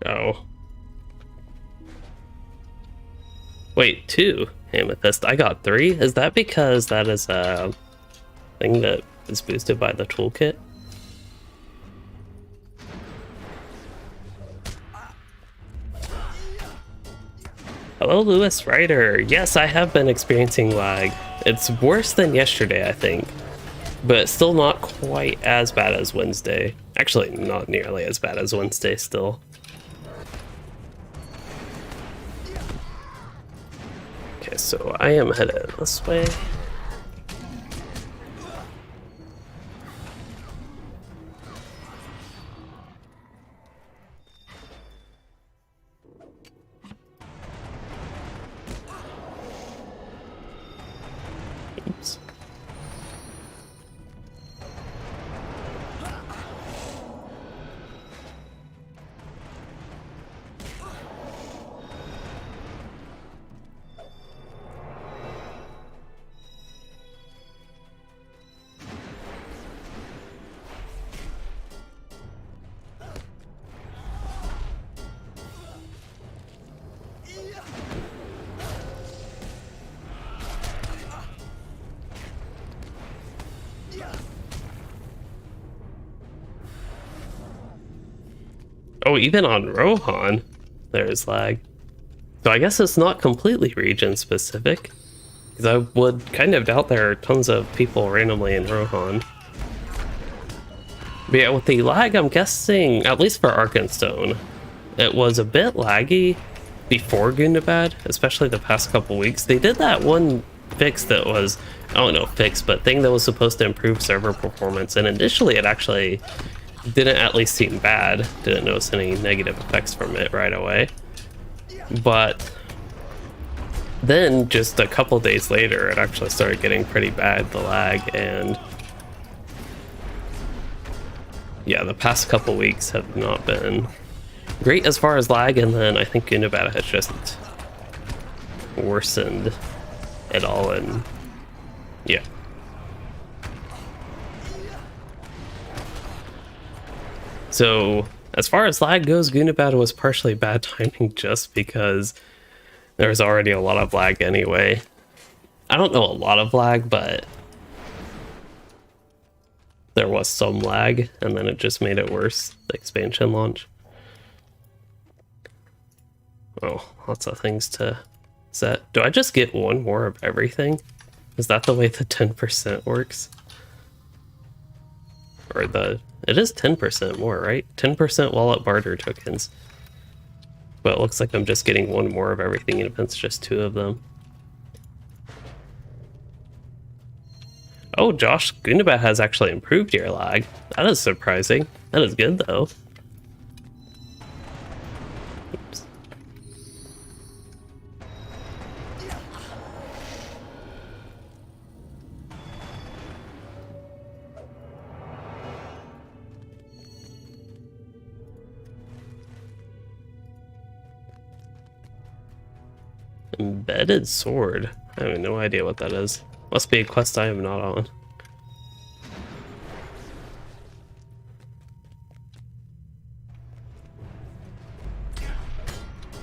Oh. Wait, 2 amethyst. I got 3? Is that because that is a thing that is boosted by the toolkit? Hello, Lewis Ryder. Yes, I have been experiencing lag. It's worse than yesterday, I think. But still not quite as bad as Wednesday. Actually, not nearly as bad as Wednesday still. Okay, so I am headed this way. Oops. Oh, even on Rohan, there's lag. So I guess it's not completely region specific. Because I would kind of doubt there are tons of people randomly in Rohan. But yeah, with the lag, I'm guessing, at least for Arkenstone, it was a bit laggy before Gundabad, especially the past couple weeks. They did that one fix that was, I don't know, fix, but thing that was supposed to improve server performance. And initially it actually didn't at least seem bad. Didn't notice any negative effects from it right away. But then just a couple days later, it actually started getting pretty bad, the lag, and yeah, the past couple weeks have not been great as far as lag, and then I think Gundabad has just worsened it all, and yeah. So, as far as lag goes, Gundabad was partially bad timing just because there was already a lot of lag anyway. I don't know a lot of lag, but there was some lag, and then it just made it worse, the expansion launch. Oh, lots of things to set. Do I just get one more of everything? Is that the way the 10% works? Or it is 10% more, right? 10% wallet barter tokens. But it looks like I'm just getting one more of everything, even if it's just 2 of them. Oh, Josh, Gundabad has actually improved your lag. That is surprising. That is good, though. Oops. Embedded sword. I have no idea what that is. Must be a quest I am not on.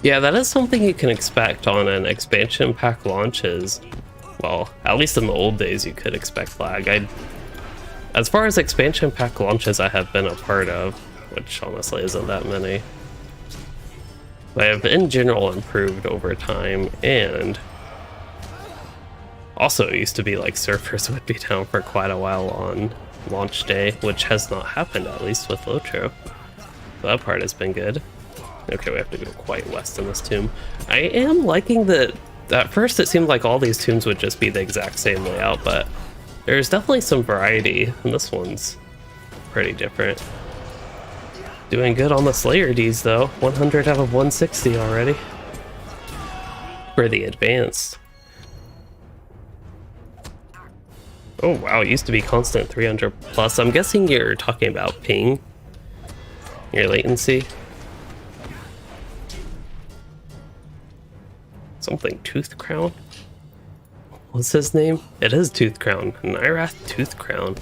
Yeah, that is something you can expect on an expansion pack launches. Well, at least in the old days you could expect lag. As far as expansion pack launches I have been a part of, which honestly isn't that many, they have in general improved over time, and also it used to be like servers would be down for quite a while on launch day, which has not happened, at least with LOTRO. So that part has been good. Okay, we have to go quite west in this tomb. I am liking that. At first it seemed like all these tombs would just be the exact same layout, but there's definitely some variety, and this one's pretty different. Doing good on the Slayer Ds though, 100 out of 160 already. For the advanced. Oh wow, it used to be constant 300 plus. I'm guessing you're talking about ping, your latency. Something Tooth Crown? What's his name? It is Tooth Crown. Nyrath Tooth Crown.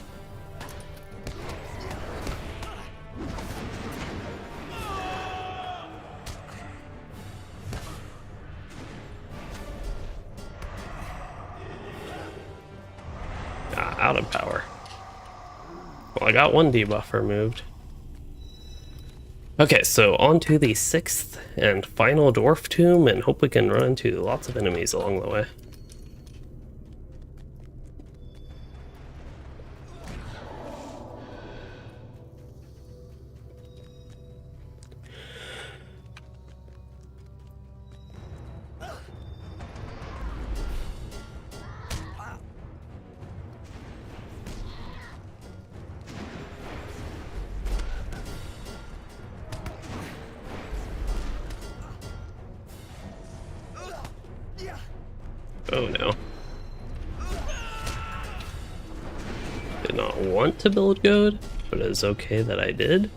Out of power. Well, I got one debuff removed. Okay, so on to the 6th and final dwarf tomb, and hope we can run into lots of enemies along the way. Oh no. Did not want to build goad, but it is okay that I did.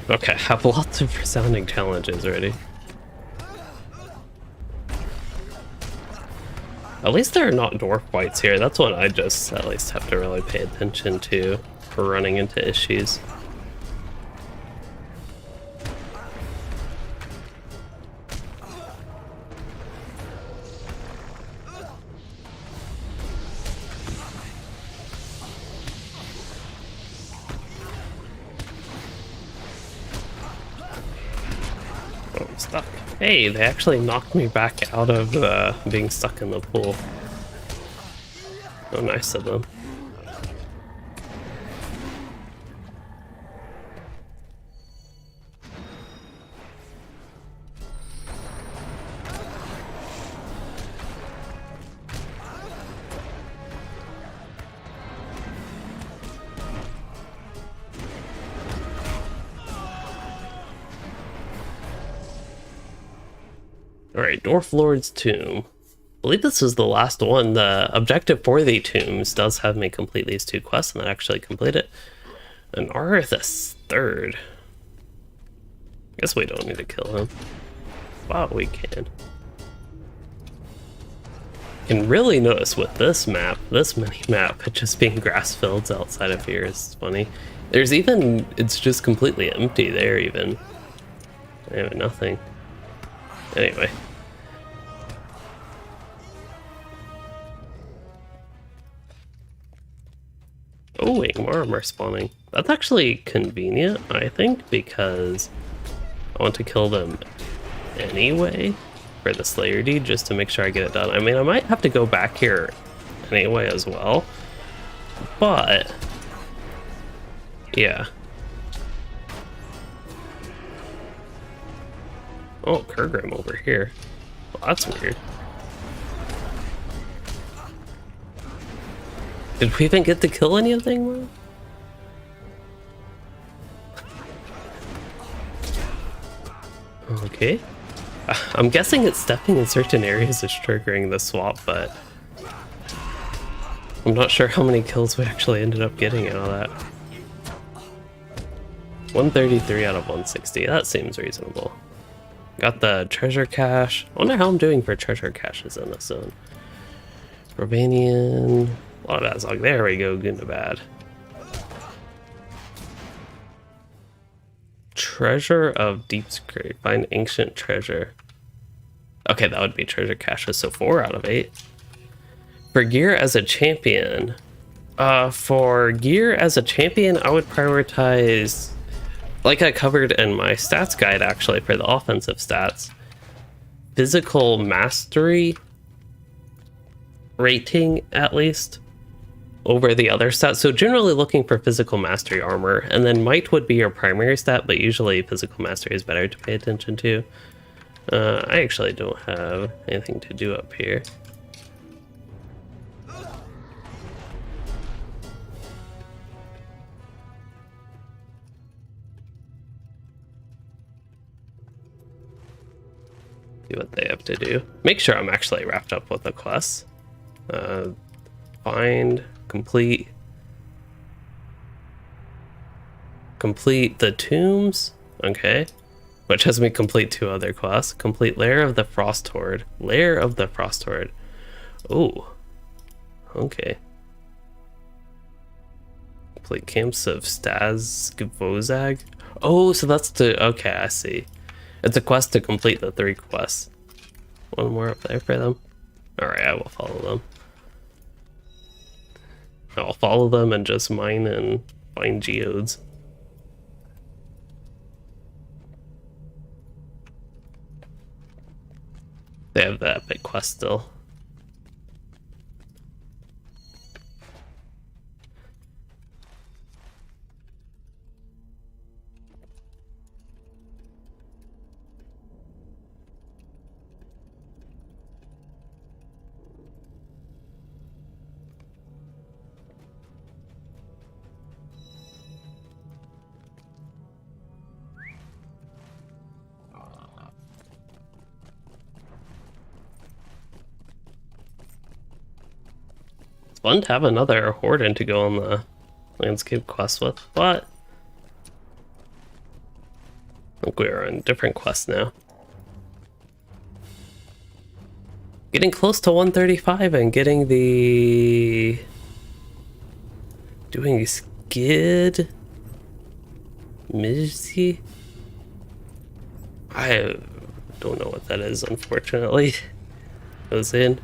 Okay, I have lots of resounding challenges ready. At least there are not dwarf fights here. That's one I just at least have to really pay attention to for running into issues. Oh, I'm stuck. Hey, they actually knocked me back out of being stuck in the pool. Oh, nice of them. Alright, Dwarf Lord's Tomb. I believe this is the last one. The objective for the tombs does have me complete these 2 quests, and I actually complete it. And Arthas third. Guess we don't need to kill him. But we can. You can really notice with this map, this mini-map, it just being grass fields outside of here is funny. There's even, it's just completely empty there even. I have nothing. Anyway. Oh, Ingmar are spawning. That's actually convenient, I think, because I want to kill them anyway for the Slayer deed, just to make sure I get it done. I mean, I might have to go back here anyway as well, but yeah. Oh, Kurgrim over here. Well, that's weird. Did we even get to kill anything? Okay. I'm guessing it's stepping in certain areas is triggering the swap, but I'm not sure how many kills we actually ended up getting out of that. 133 out of 160, that seems reasonable. Got the treasure cache. I wonder how I'm doing for treasure caches in this zone. Romanian. A lot of Azog. There we go, Gundabad. Treasure of Deep's Grave. Find ancient treasure. Okay, that would be treasure caches, so 4 out of 8. For gear as a champion. For gear as a champion, I would prioritize, like I covered in my stats guide actually for the offensive stats, physical mastery rating at least over the other stats. So generally looking for physical mastery armor, and then might would be your primary stat, but usually physical mastery is better to pay attention to. I actually don't have anything to do up here. See what they have to do. Make sure I'm actually wrapped up with the quests. Find, complete the tombs. Okay. Which has me complete 2 other quests. Complete Lair of the Frost Horde. Lair of the Frost Horde. Ooh. Okay. Complete Camps of Stazgvozag. Oh, so that's the... Okay, I see. It's a quest to complete the 3 quests. One more up there for them. Alright, I will follow them. I'll follow them and just mine and find geodes. They have the epic quest still. Fun to have another Horden to go on the landscape quest with, but I think we are on different quests now. Getting close to 135 and getting the... doing skid... Mizzy? I don't know what that is, unfortunately. I was in.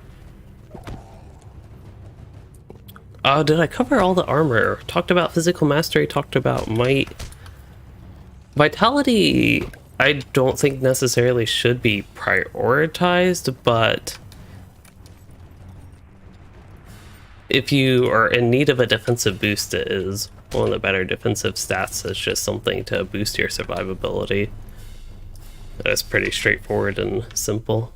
Did I cover all the armor? Talked about physical mastery, talked about might. Vitality, I don't think necessarily should be prioritized, but if you are in need of a defensive boost, it is one of the better defensive stats. It's just something to boost your survivability. That's pretty straightforward and simple.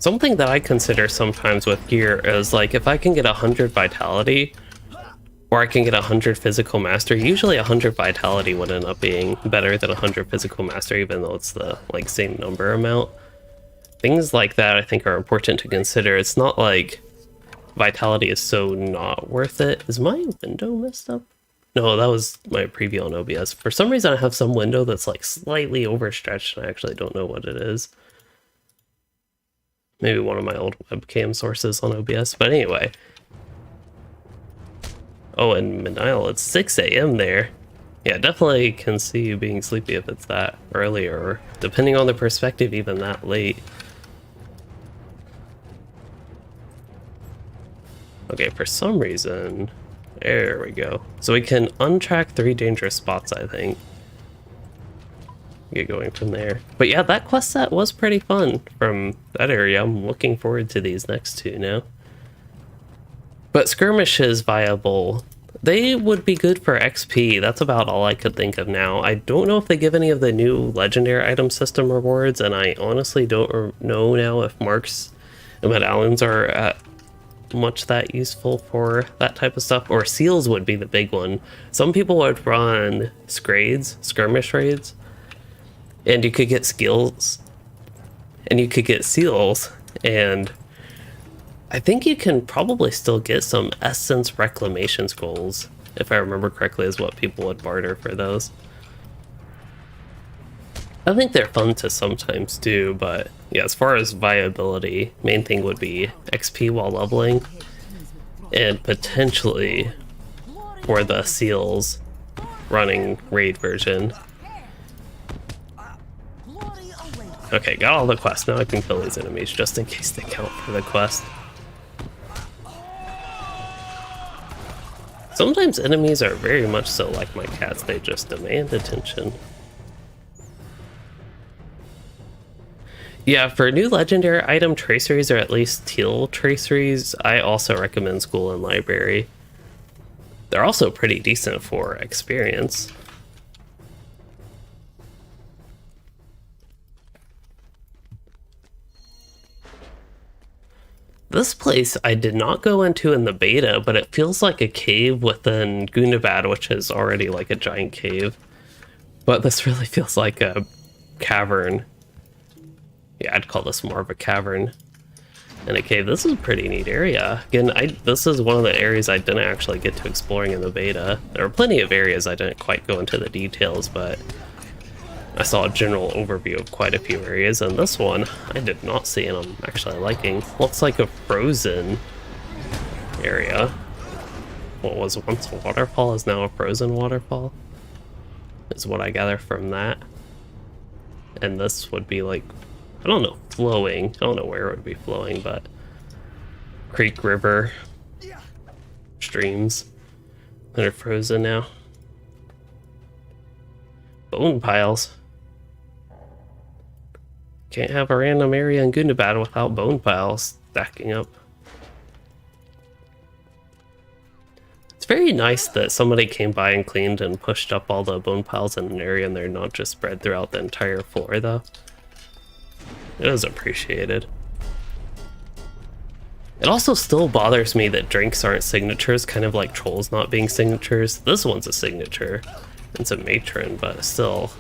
Something that I consider sometimes with gear is like if I can get 100 vitality or I can get 100 physical mastery, usually 100 vitality would end up being better than 100 physical mastery, even though it's the like same number amount. Things like that I think are important to consider. It's not like vitality is so not worth it. Is my window messed up? No, that was my preview on OBS. For some reason I have some window that's like slightly overstretched and I actually don't know what it is. Maybe one of my old webcam sources on OBS, but anyway. Oh, and Manile, it's 6 a.m. there. Yeah, definitely can see you being sleepy if it's that early, or depending on the perspective, even that late. Okay, for some reason, there we go. So we can untrack 3 dangerous spots, I think. Get going from there. But yeah, that quest set was pretty fun from that area. I'm looking forward to these next 2 now. But skirmish is viable. They would be good for XP. That's about all I could think of now. I don't know if they give any of the new legendary item system rewards, and I honestly don't know now if marks and medallions are much that useful for that type of stuff, or seals would be the big one. Some people would run skirmish raids, and you could get skills, and you could get seals, and I think you can probably still get some essence reclamation scrolls, if I remember correctly, is what people would barter for those. I think they're fun to sometimes do, but yeah, as far as viability, main thing would be XP while leveling, and potentially for the seals running raid version. Okay, got all the quests. Now I can kill these enemies just in case they count for the quest. Sometimes enemies are very much so like my cats, they just demand attention. Yeah, for new legendary item traceries, or at least teal traceries, I also recommend School and Library. They're also pretty decent for experience. This place I did not go into in the beta, but it feels like a cave within Gundabad, which is already like a giant cave. But this really feels like a cavern. Yeah, I'd call this more of a cavern than a cave. This is a pretty neat area. Again, this is one of the areas I didn't actually get to exploring in the beta. There were plenty of areas I didn't quite go into the details, but I saw a general overview of quite a few areas, and this one I did not see and I'm actually liking. Looks like a frozen area. What was once a waterfall is now a frozen waterfall, is what I gather from that. And this would be like, I don't know, flowing. I don't know where it would be flowing, but creek, river, streams that are frozen now. Bone piles. Can't have a random area in Gundabad without bone piles stacking up. It's very nice that somebody came by and cleaned and pushed up all the bone piles in an area and they're not just spread throughout the entire floor though. It is appreciated. It also still bothers me that drinks aren't signatures, kind of like trolls not being signatures. This one's a signature. It's a matron, but still.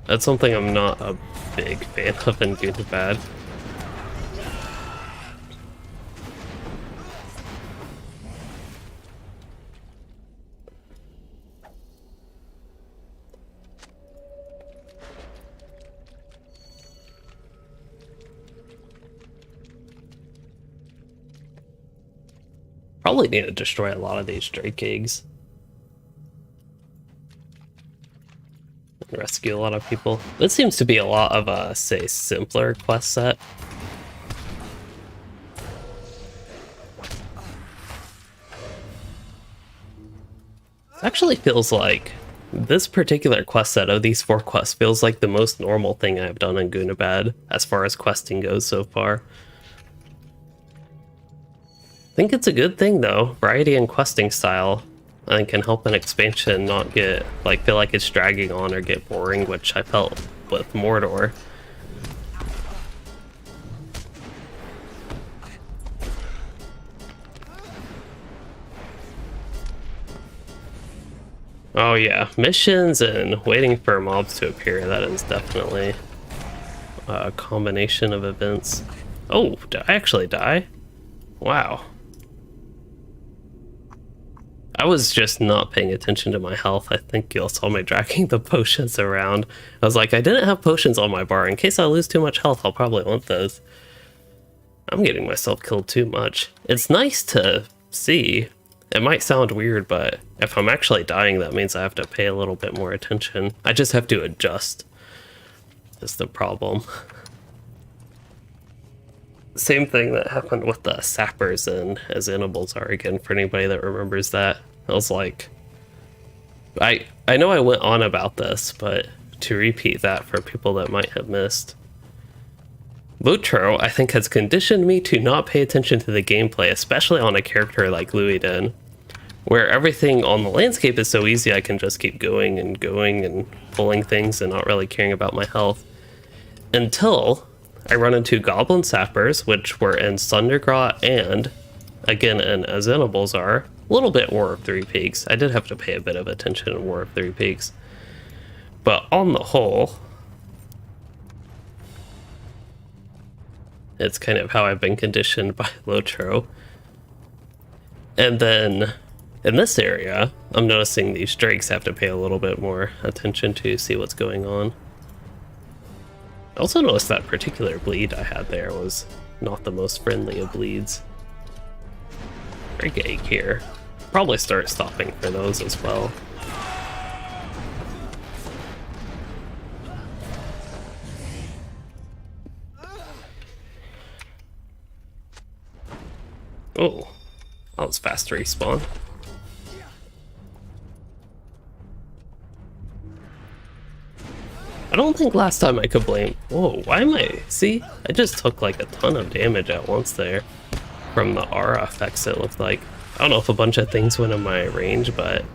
That's something I'm not a big fan of in Gundabad. Probably need to destroy a lot of these drake eggs. And rescue a lot of people. This seems to be a lot of a, say, simpler quest set. It actually feels like this particular quest set of these 4 quests feels like the most normal thing I've done in Gundabad as far as questing goes so far. I think it's a good thing though. Variety in questing style I think can help an expansion not get feel like it's dragging on or get boring, which I felt with Mordor. Oh yeah, missions and waiting for mobs to appear, that is definitely a combination of events. Oh, did I actually die? Wow. I was just not paying attention to my health. I think you all saw me dragging the potions around. I was like, I didn't have potions on my bar. In case I lose too much health, I'll probably want those. I'm getting myself killed too much. It's nice to see. It might sound weird, but if I'm actually dying, that means I have to pay a little bit more attention. I just have to adjust. That's the problem. Same thing that happened with the sappers and as animals are again, for anybody that remembers that. I was like, I know I went on about this, but to repeat that for people that might have missed. LOTRO, I think, has conditioned me to not pay attention to the gameplay, especially on a character like Louisden, where everything on the landscape is so easy I can just keep going and pulling things and not really caring about my health. Until I run into Goblin Sappers, which were in Sundergrot and, again, in Azenobalzar. A little bit War of Three Peaks. I did have to pay a bit of attention in War of Three Peaks. But on the whole, It's kind of how I've been conditioned by LOTRO. And then in this area, I'm noticing these drakes have to pay a little bit more attention to see what's going on. I also noticed that particular bleed I had there was not the most friendly of bleeds. Drake egg here. Probably start stopping for those as well. Oh, that was fast respawn. I don't think last time I could blame... Whoa, why am I... See? I just took like a ton of damage at once there. From the aura effects, it looked like. I don't know if a bunch of things went in my range, but...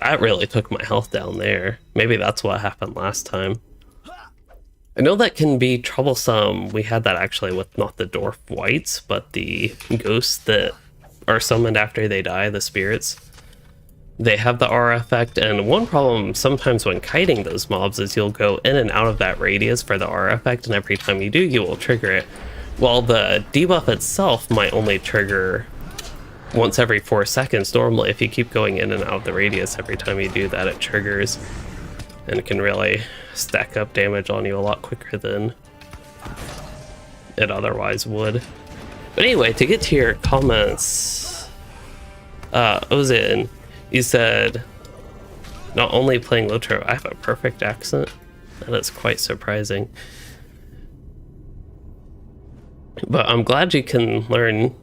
that really took my health down there. Maybe that's what happened last time. I know that can be troublesome. We had that actually with not the dwarf whites, but the ghosts that are summoned after they die, the spirits. They have the aura effect, and one problem sometimes when kiting those mobs is you'll go in and out of that radius for the aura effect, and every time you do, you will trigger it. While the debuff itself might only trigger once every 4 seconds normally. If you keep going in and out of the radius every time you do that, it triggers and can really stack up damage on you a lot quicker than it otherwise would. But anyway, to get to your comments, Ozin, you said, not only playing LOTRO, I have a perfect accent. That is quite surprising. But I'm glad you can learn.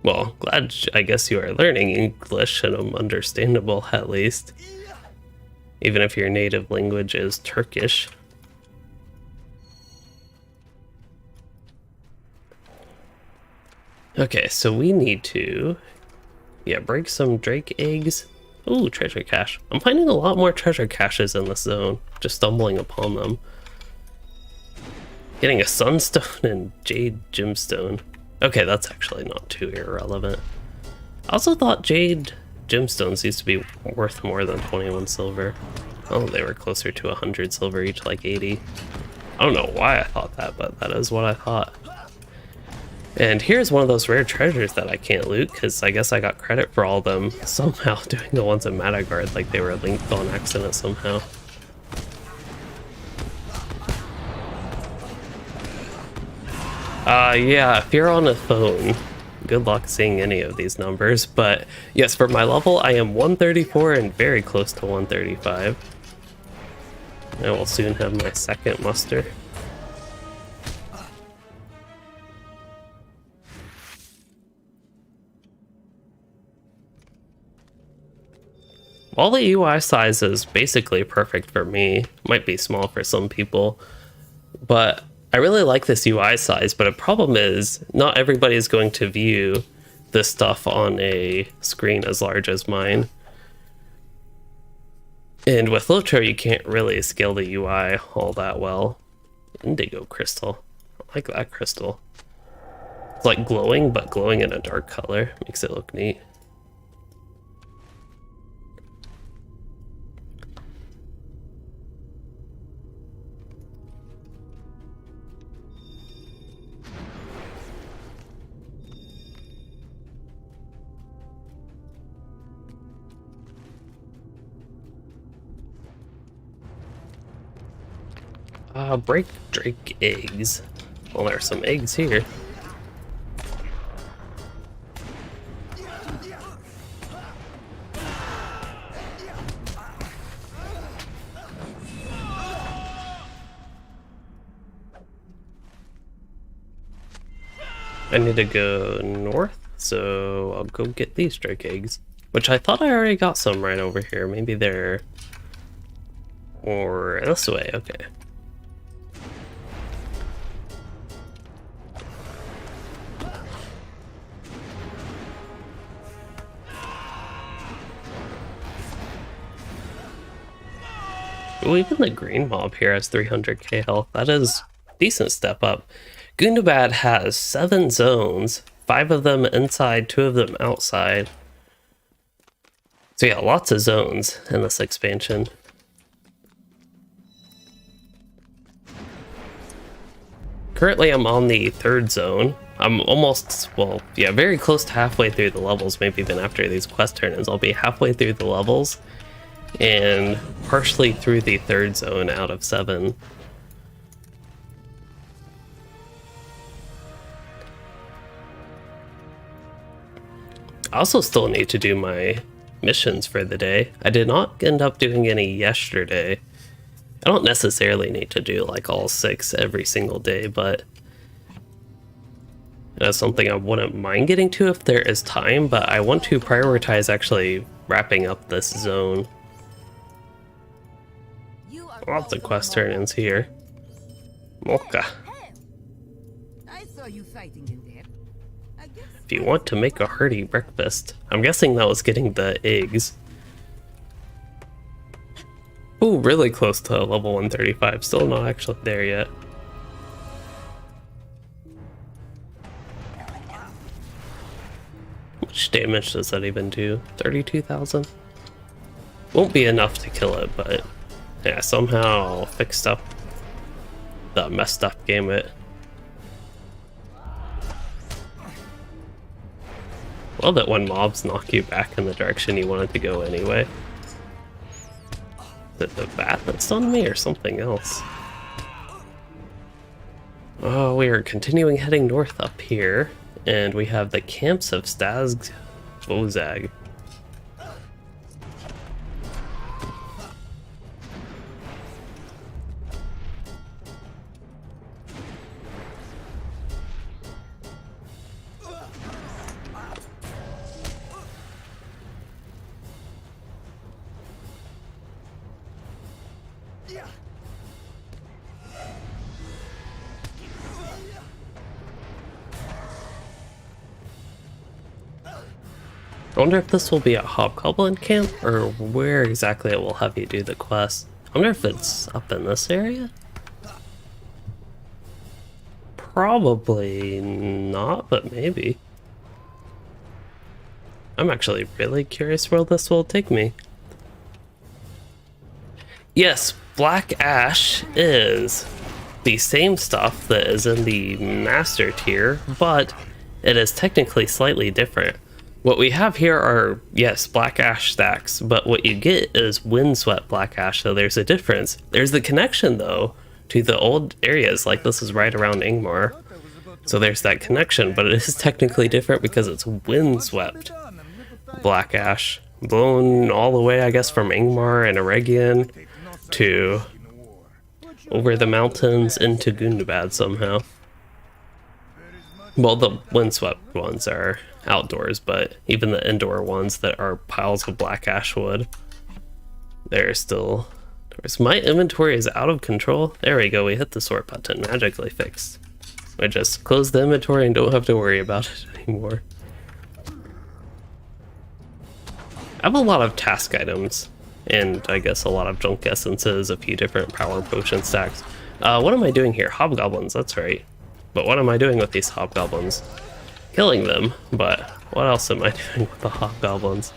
Well, glad I guess you are learning English, and I'm understandable at least. Even if your native language is Turkish. Okay, so we need to, break some drake eggs. Ooh, treasure cache. I'm finding a lot more treasure caches in this zone, just stumbling upon them. Getting a sunstone and jade gemstone. Okay, that's actually not too irrelevant. I also thought jade gemstones used to be worth more than 21 silver. Oh, they were closer to 100 silver each, like 80. I don't know why I thought that, but that is what I thought. And here's one of those rare treasures that I can't loot, because I guess I got credit for all of them somehow doing the ones in Madagard, like they were linked on accident somehow. Yeah, if you're on a phone, good luck seeing any of these numbers, but yes, for my level, I am 134 and very close to 135. I will soon have my second muster. While the UI size is basically perfect for me, might be small for some people, but I really like this UI size, but a problem is not everybody is going to view this stuff on a screen as large as mine. And with LOTRO, you can't really scale the UI all that well. Indigo crystal. I like that crystal. It's like glowing, but glowing in a dark color. Makes it look neat. Break drake eggs. Well, there are some eggs here. I need to go north, so I'll go get these drake eggs. Which I thought I already got some right over here. Maybe they're... or this way, okay. Ooh, even the green mob here has 300k health. That is a decent step up. Gundabad has 7 zones, 5 of them inside, 2 of them outside. So yeah, lots of zones in this expansion. Currently I'm on the 3rd zone. I'm almost, well, yeah, very close to halfway through the levels. Maybe even after these quest turn-ins, I'll be halfway through the levels and partially through the 3rd zone out of 7. I also still need to do my missions for the day. I did not end up doing any yesterday. I don't necessarily need to do like all 6 every single day, but that's something I wouldn't mind getting to if there is time, but I want to prioritize actually wrapping up this zone. Lots of quest turn-ins here. Mocha. I saw you fighting in there. I guess If you want to make a hearty breakfast. I'm guessing that was getting the eggs. Ooh, really close to level 135. Still not actually there yet. How much damage does that even do? 32,000? Won't be enough to kill it, but yeah, somehow fixed up the messed up gamut. Well, that when mobs knock you back in the direction you wanted to go anyway. Is it the bat that's done me or something else? Oh, we are continuing heading north up here, and we have the camps of Staz Bozag. I wonder if this will be a Hobgoblin camp, or where exactly it will have you do the quest. I wonder if it's up in this area? Probably not, but maybe. I'm actually really curious where this will take me. Yes, Black Ash is the same stuff that is in the Master tier, but it is technically slightly different. What we have here are, yes, Black Ash stacks, but what you get is Windswept Black Ash, so there's a difference. There's the connection, though, to the old areas, like this is right around Ingmar. So there's that connection, but it is technically different because it's Windswept Black Ash. Blown all the way, I guess, from Ingmar and Eregion to over the mountains into Gundabad somehow. Well, the Windswept ones are outdoors, but even the indoor ones that are piles of black ash wood, they're still doors. My inventory is out of control. There we go, we hit the sort button, magically fixed. I just close the inventory and don't have to worry about it anymore. I have a lot of task items, and I guess a lot of junk essences, a few different power potion stacks. What am I doing here? Hobgoblins, that's right. But what am I doing with these hobgoblins? Killing them, but what else am I doing with the hobgoblins?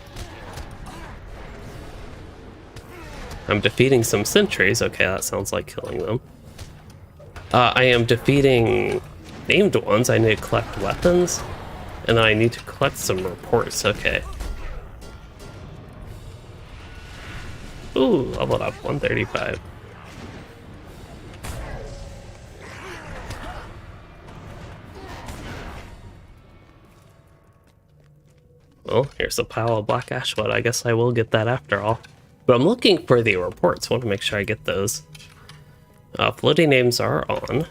I'm defeating some sentries. Okay, that sounds like killing them. I am defeating named ones. I need to collect weapons, and then I need to collect some reports. Okay. Ooh, leveled up 135. Well, here's a pile of black ash wood. I guess I will get that after all. But I'm looking for the reports. I want to make sure I get those. Floating names are on.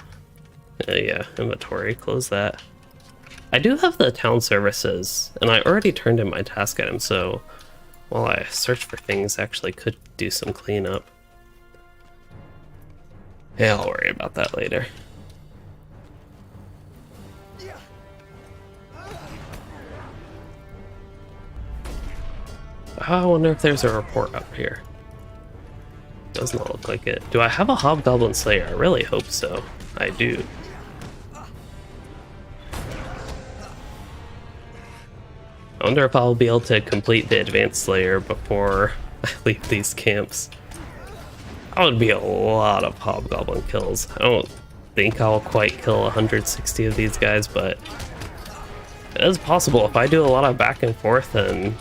Yeah, inventory. Close that. I do have the town services, and I already turned in my task item, so while I search for things, I actually could do some cleanup. Yeah, I'll worry about that later. I wonder if there's a report up here. Does not look like it. Do I have a Hobgoblin Slayer? I really hope so. I do. I wonder if I'll be able to complete the Advanced Slayer before I leave these camps. That would be a lot of Hobgoblin kills. I don't think I'll quite kill 160 of these guys, but it is possible. If I do a lot of back and forth and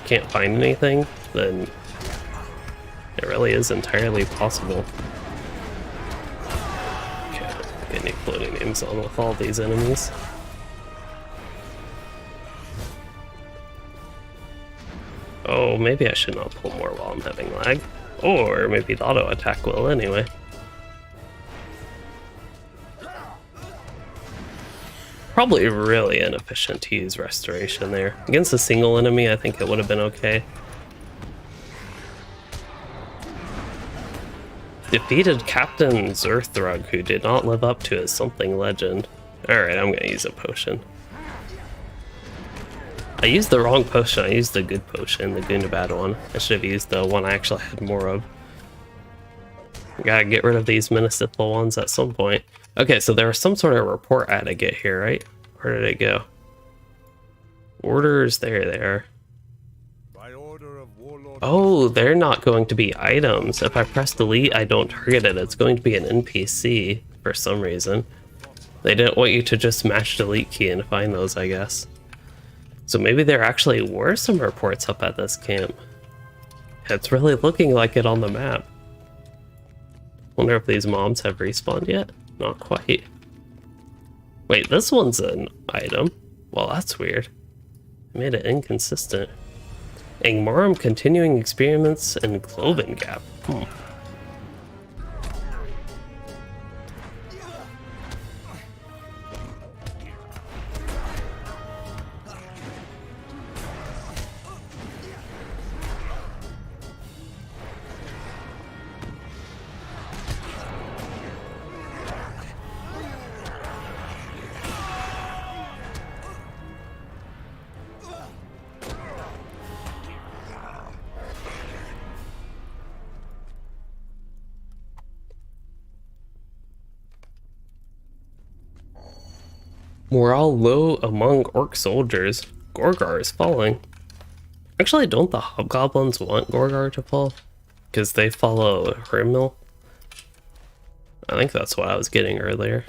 can't find anything, then it really is entirely possible. Okay, getting floating names on with all these enemies. Oh, maybe I should not pull more while I'm having lag. Or maybe the auto attack will anyway. Probably really inefficient to use restoration there. Against a single enemy, I think it would have been okay. Defeated Captain Zerthrug, who did not live up to his something legend. Alright, I'm gonna use a potion. I used the wrong potion. I used the good potion, the Gundabad one. I should have used the one I actually had more of. Gotta get rid of these municipal ones at some point. Okay, so there was some sort of report I had to get here, right? Where did it go? Orders, there they are. By order of Warlord. Oh, they're not going to be items. If I press delete, I don't target it. It's going to be an NPC for some reason. They didn't want you to just mash delete key and find those, I guess. So maybe there actually were some reports up at this camp. It's really looking like it on the map. Wonder if these mobs have respawned yet? Not quite. Wait, this one's an item? Well, that's weird. I made it inconsistent. Angmarum continuing experiments in Cloven Gap. Morale low among orc soldiers. Gorgar is falling. Actually, don't the hobgoblins want Gorgar to fall? Because they follow Hrimnil? I think that's what I was getting earlier.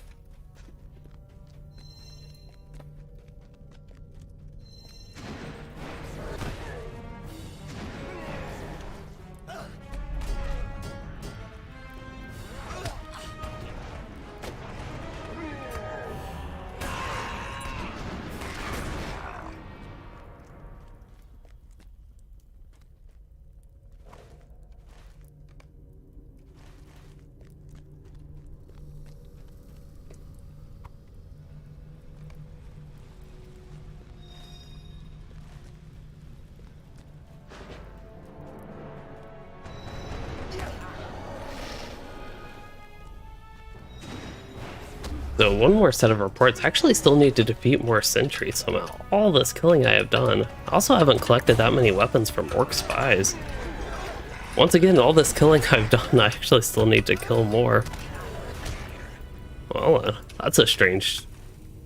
So one more set of reports. I actually still need to defeat more sentries somehow. All this killing I have done. I also haven't collected that many weapons from orc spies. Once again, all this killing I've done, I actually still need to kill more. Well, that's a strange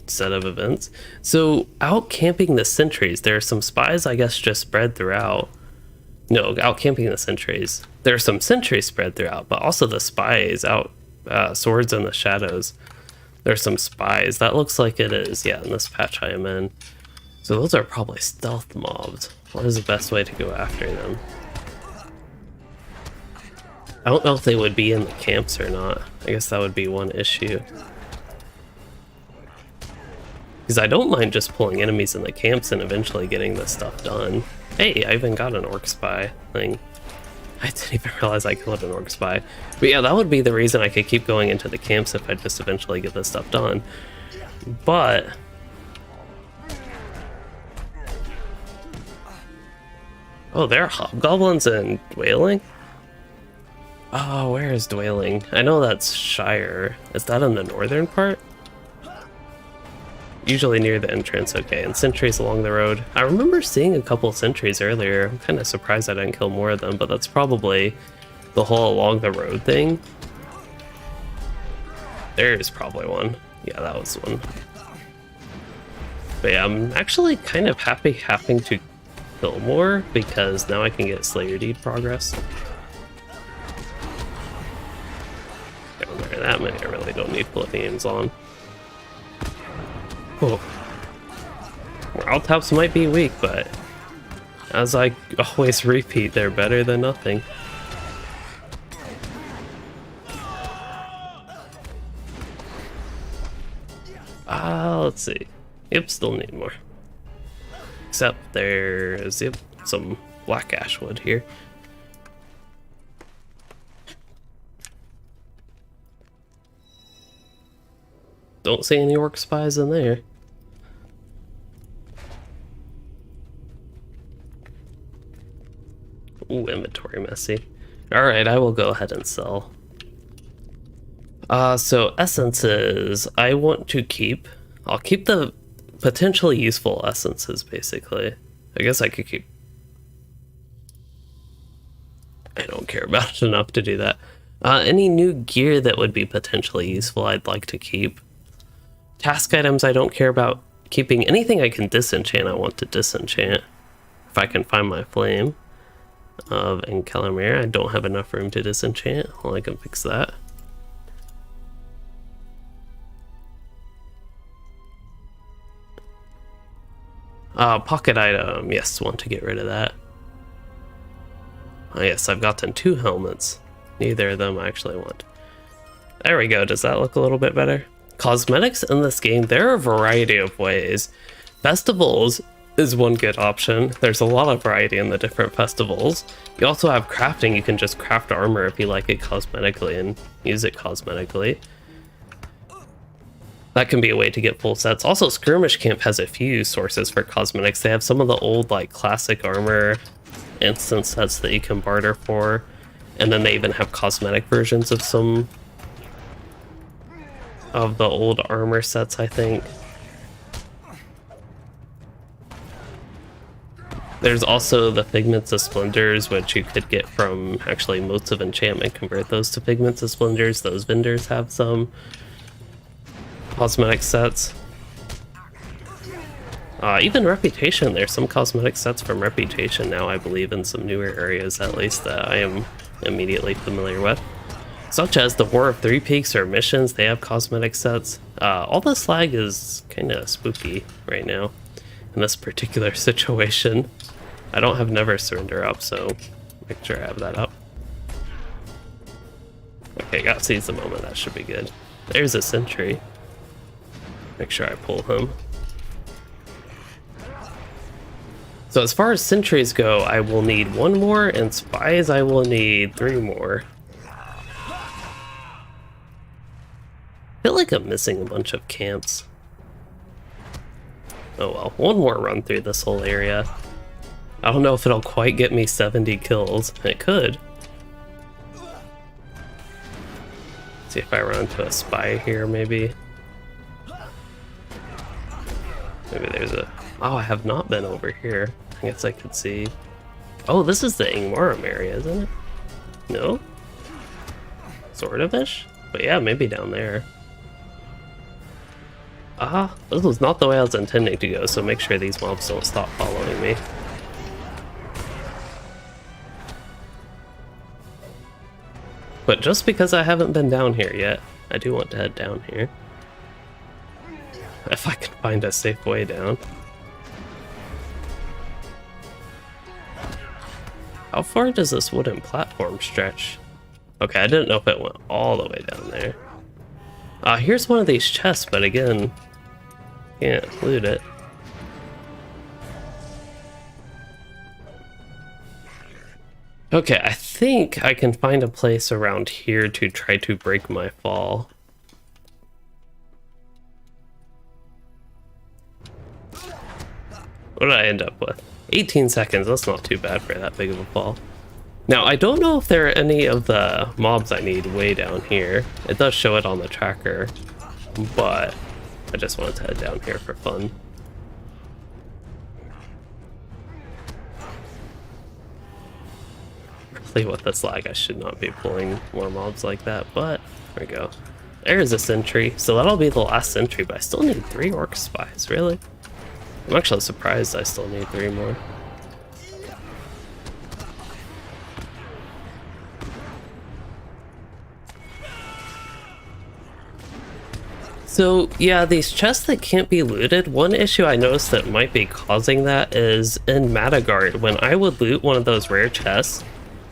set of events. So out camping the sentries, there are some spies I guess just spread throughout. No, out camping the sentries. There are some sentries spread throughout, but also the spies out, swords in the shadows. There's some spies. That looks like it is, yeah, in this patch I am in. So those are probably stealth mobs. What is the best way to go after them? I don't know if they would be in the camps or not. I guess that would be one issue. Because I don't mind just pulling enemies in the camps and eventually getting this stuff done. Hey, I even got an orc spy thing. I didn't even realize I killed an orc spy. But yeah, that would be the reason I could keep going into the camps if I just eventually get this stuff done. But... oh, there are hobgoblins and Dwailing? Oh, where is Dwailing? I know that's Shire. Is that in the northern part? Usually near the entrance, okay, and sentries along the road. I remember seeing a couple sentries earlier. I'm kind of surprised I didn't kill more of them, but that's probably the whole along the road thing. There's probably one. Yeah, that was one. But yeah, I'm actually kind of happy having to kill more, because now I can get Slayer Deed progress. that many I really don't need Philippians on. Oh. Morale taps might be weak, but as I always repeat, they're better than nothing. Let's see. Yep, still need more. Except there's, yep, some black ash wood here. Don't see any orc spies in there. Ooh, inventory messy. Alright, I will go ahead and sell. So essences, I want to keep. I'll keep the potentially useful essences, basically. I guess I could keep... I don't care about it enough to do that. Any new gear that would be potentially useful, I'd like to keep. Task items, I don't care about keeping. Anything I can disenchant, I want to disenchant. If I can find my flame of Encalamere, I don't have enough room to disenchant. Well, I can fix that. Pocket item, yes, want to get rid of that. Oh yes, I've gotten 2 helmets. Neither of them I actually want. There we go, does that look a little bit better? Cosmetics in this game, there are a variety of ways. Festivals is one good option. There's a lot of variety in the different festivals. You also have crafting, you can just craft armor if you like it cosmetically and use it cosmetically. That can be a way to get full sets. Also, Skirmish Camp has a few sources for cosmetics. They have some of the old, like, classic armor instant sets that you can barter for. And then they even have cosmetic versions of some of the old armor sets, I think. There's also the Figments of Splendors, which you could get from, actually, Motes of Enchantment. Convert those to Figments of Splendors. Those vendors have some cosmetic sets. Even Reputation, there's some cosmetic sets from Reputation now, I believe, in some newer areas at least, that I am immediately familiar with. Such as the War of Three Peaks or missions, they have cosmetic sets. All the slag is kind of spooky right now in this particular situation. I don't have Never Surrender up, so make sure I have that up. Okay, got Seize the Moment, that should be good. There's a sentry. Make sure I pull him. So as far as sentries go, I will need 1 more, and spies I will need 3 more. I feel like I'm missing a bunch of camps. Oh well, 1 more run through this whole area. I don't know if it'll quite get me 70 kills. It could. See if I run into a spy here, maybe. Maybe there's a... Oh, I have not been over here. I guess I could see... Oh, this is the Ingmarum area, isn't it? No? Sort of-ish? But yeah, maybe down there. This was not the way I was intending to go, so make sure these mobs don't stop following me. But just because I haven't been down here yet, I do want to head down here. If I can find a safe way down. How far does this wooden platform stretch? Okay, I didn't know if it went all the way down there. Here's one of these chests, but again, can't loot it. Okay, I think I can find a place around here to try to break my fall. What did I end up with? 18 seconds, that's not too bad for that big of a fall. Now, I don't know if there are any of the mobs I need way down here. It does show it on the tracker, but I just wanted to head down here for fun. Really with this lag, I should not be pulling more mobs like that, but there we go. There's a sentry, so that'll be the last sentry, but I still need 3 orc spies, really? I'm actually surprised I still need 3 more. So yeah, these chests that can't be looted, one issue I noticed that might be causing that is in Madagard, when I would loot one of those rare chests,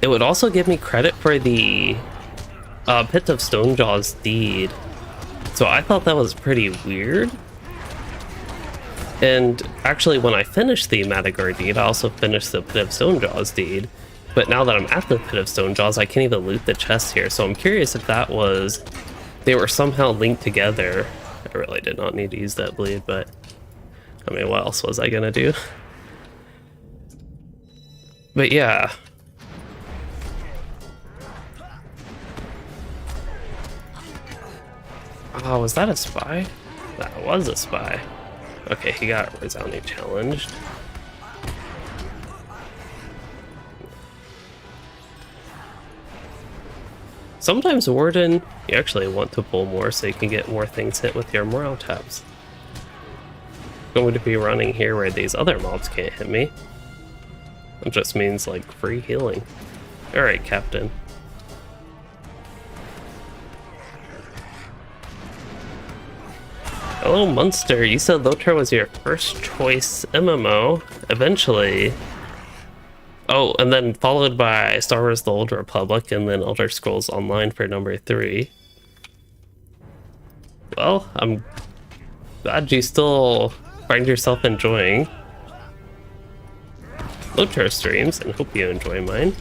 it would also give me credit for the Pit of Stonejaws deed. So I thought that was pretty weird. And actually when I finished the Madagard deed, I also finished the Pit of Stonejaws deed. But now that I'm at the Pit of Stonejaws, I can't even loot the chests here. So I'm curious if that was... they were somehow linked together. I really did not need to use that bleed, but... I mean, what else was I gonna do? But yeah. Oh, was that a spy? That was a spy. Okay, he got resounding challenged. Sometimes Warden, you actually want to pull more so you can get more things hit with your morale taps. I'm going to be running here where these other mobs can't hit me. It just means like free healing. Alright, Captain. Hello, Munster. You said LOTRO was your first choice MMO. Eventually. Oh, and then followed by Star Wars The Old Republic and then Elder Scrolls Online for number 3. Well, I'm glad you still find yourself enjoying LOTRO streams and hope you enjoy mine.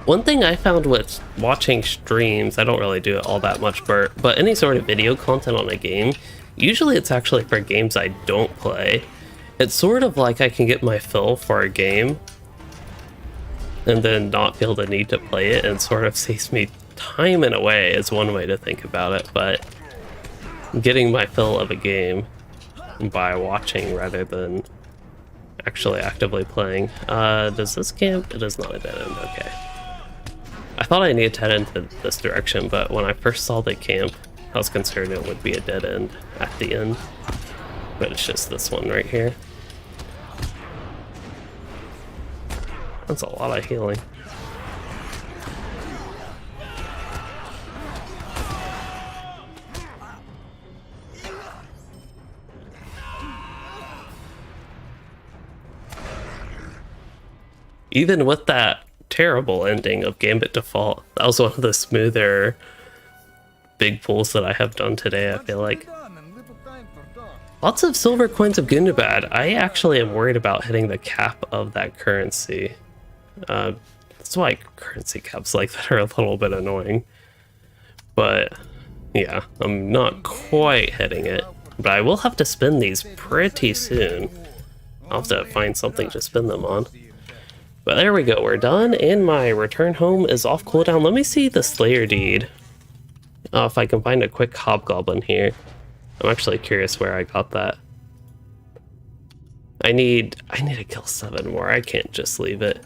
One thing I found with watching streams, I don't really do it all that much, but any sort of video content on a game, usually it's actually for games I don't play. It's sort of like I can get my fill for a game and then not feel the need to play it, and sort of saves me time in a way is one way to think about it, but getting my fill of a game by watching rather than actually actively playing. Does this camp? It is not a dead end, okay. I thought I needed to head into this direction, but when I first saw the camp, I was concerned it would be a dead end at the end. But it's just this one right here. That's a lot of healing. Even with that terrible ending of Gambit Default, that was one of the smoother big pulls that I have done today, I feel like. Lots of silver coins of Gundabad. I actually am worried about hitting the cap of that currency. That's why currency caps like that are a little bit annoying. But yeah, I'm not quite hitting it. But I will have to spend these pretty soon. I'll have to find something to spend them on. But there we go, we're done, and my return home is off cooldown. Let me see the Slayer deed. If I can find a quick hobgoblin here. I'm actually curious where I got that. I need to kill 7 more. I can't just leave it.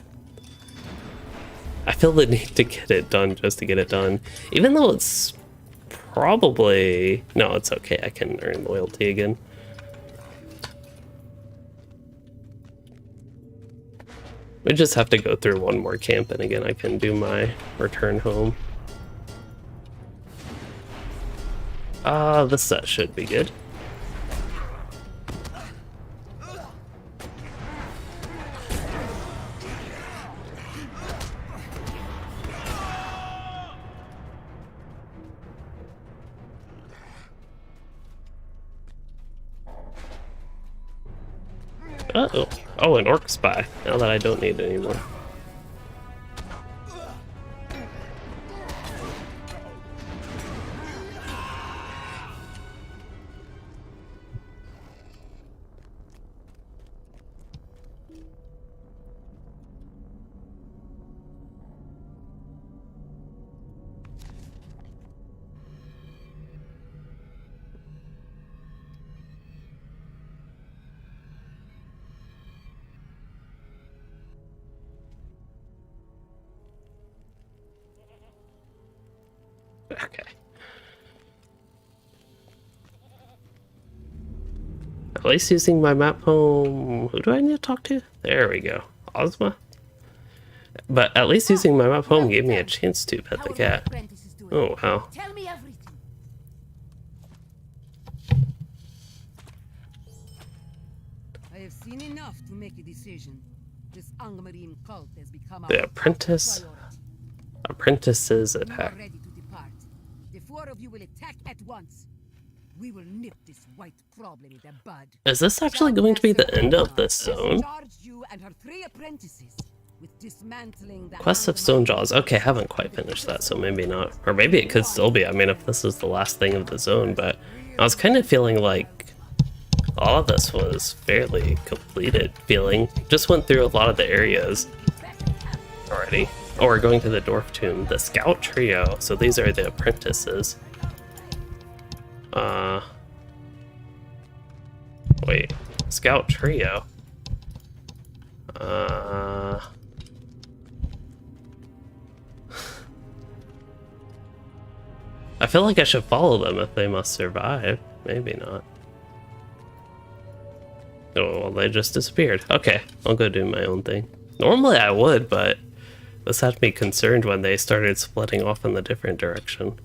I feel the need to get it done just to get it done. Even though it's probably... no, it's okay. I can earn loyalty again. We just have to go through one more camp, and again I can do my return home. This set should be good. Uh-oh. Oh, an orc spy. Now that I don't need it anymore. Okay. At least using my map home... who do I need to talk to? There we go. Ozma? But at least using my map home gave me a chance to pet the cat. Oh, wow. Tell me everything. been enough to make a decision. This Angmarine cult has become The our apprentice. top priority. Apprentices You are attack. ready to depart. The four of you will attack at once. We will nip this white problem in the bud. Is this actually going to be the end of this zone? Charged you and her 3 apprentices with dismantling the Quest of Stonejaws. Okay, haven't quite finished that, so maybe not. Or maybe it could still be. I mean, if this is the last thing of the zone, but I was kind of feeling like all of this was fairly completed feeling. Just went through a lot of the areas already. Oh, we're going to the Dwarf Tomb. The Scout Trio. So these are the apprentices. Wait. Scout Trio. I feel like I should follow them if they must survive. Maybe not. Oh, well, they just disappeared. Okay, I'll go do my own thing. Normally I would, but this had me concerned when they started splitting off in the different direction.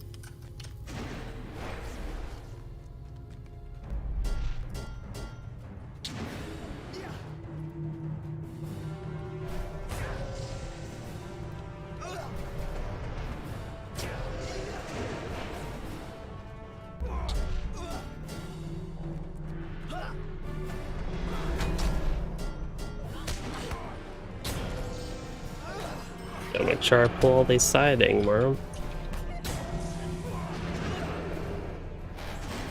Gotta make sure I pull all these siding, worm.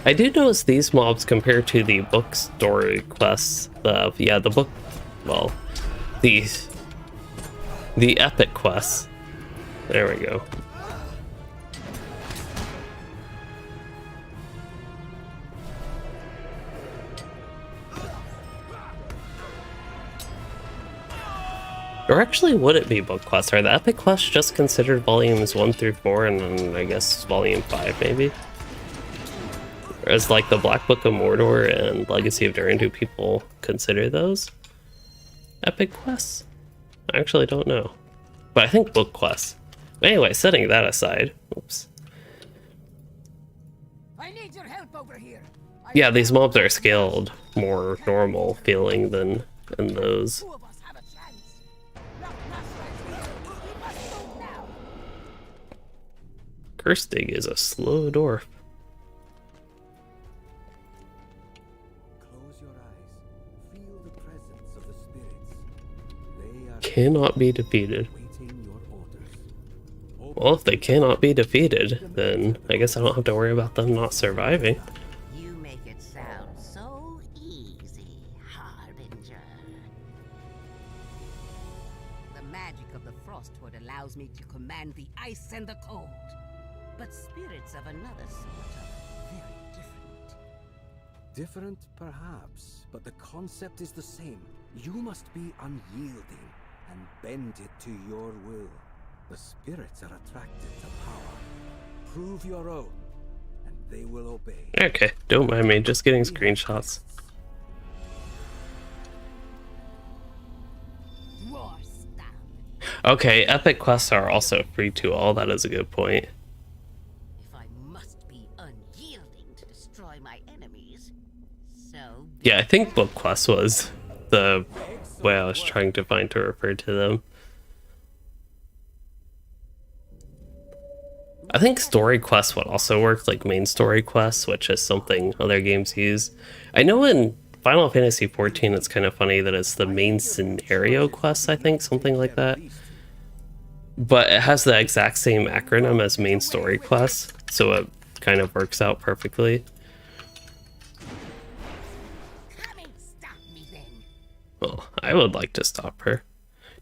I do notice these mobs compared to the book story quests. The book, well, the epic quests. There we go. Or actually, would it be book quests? Are the epic quests just considered volumes 1 through 4 and then I guess volume 5 maybe? Or is like the Black Book of Mordor and Legacy of Durin, do people consider those epic quests? I actually don't know. But I think book quests. But anyway, setting that aside. Oops. I need your help over here. Yeah, these mobs are scaled more normal feeling than in those. Two of us have a chance. Not right here. We must move now. Kirstig is a slow dwarf. Close your eyes. Feel the presence of the spirits. They are Cannot be defeated. waiting your orders. Well, if they cannot be defeated, then I guess I don't have to worry about them not surviving. You make it sound so easy, Harbinger. The magic of the Frostwood allows me to command the ice and the cold. But spirits of another sort are very different. Different, perhaps, but the concept is the same. You must be unyielding and bend it to your will. The spirits are attracted to power. Prove your own, and they will obey. Okay, don't mind me, just getting screenshots. Roar stab. Okay, epic quests are also free to all, that is a good point. If I must be unyielding to destroy my enemies, so Yeah, I think book quest was the way I was trying to find to refer to them. I think story quests would also work, like main story quests, which is something other games use. I know in Final Fantasy XIV it's kind of funny that it's the main scenario quests, I think, something like that. But it has the exact same acronym as main story quests, so it kind of works out perfectly. Come and stop me then. Well, I would like to stop her.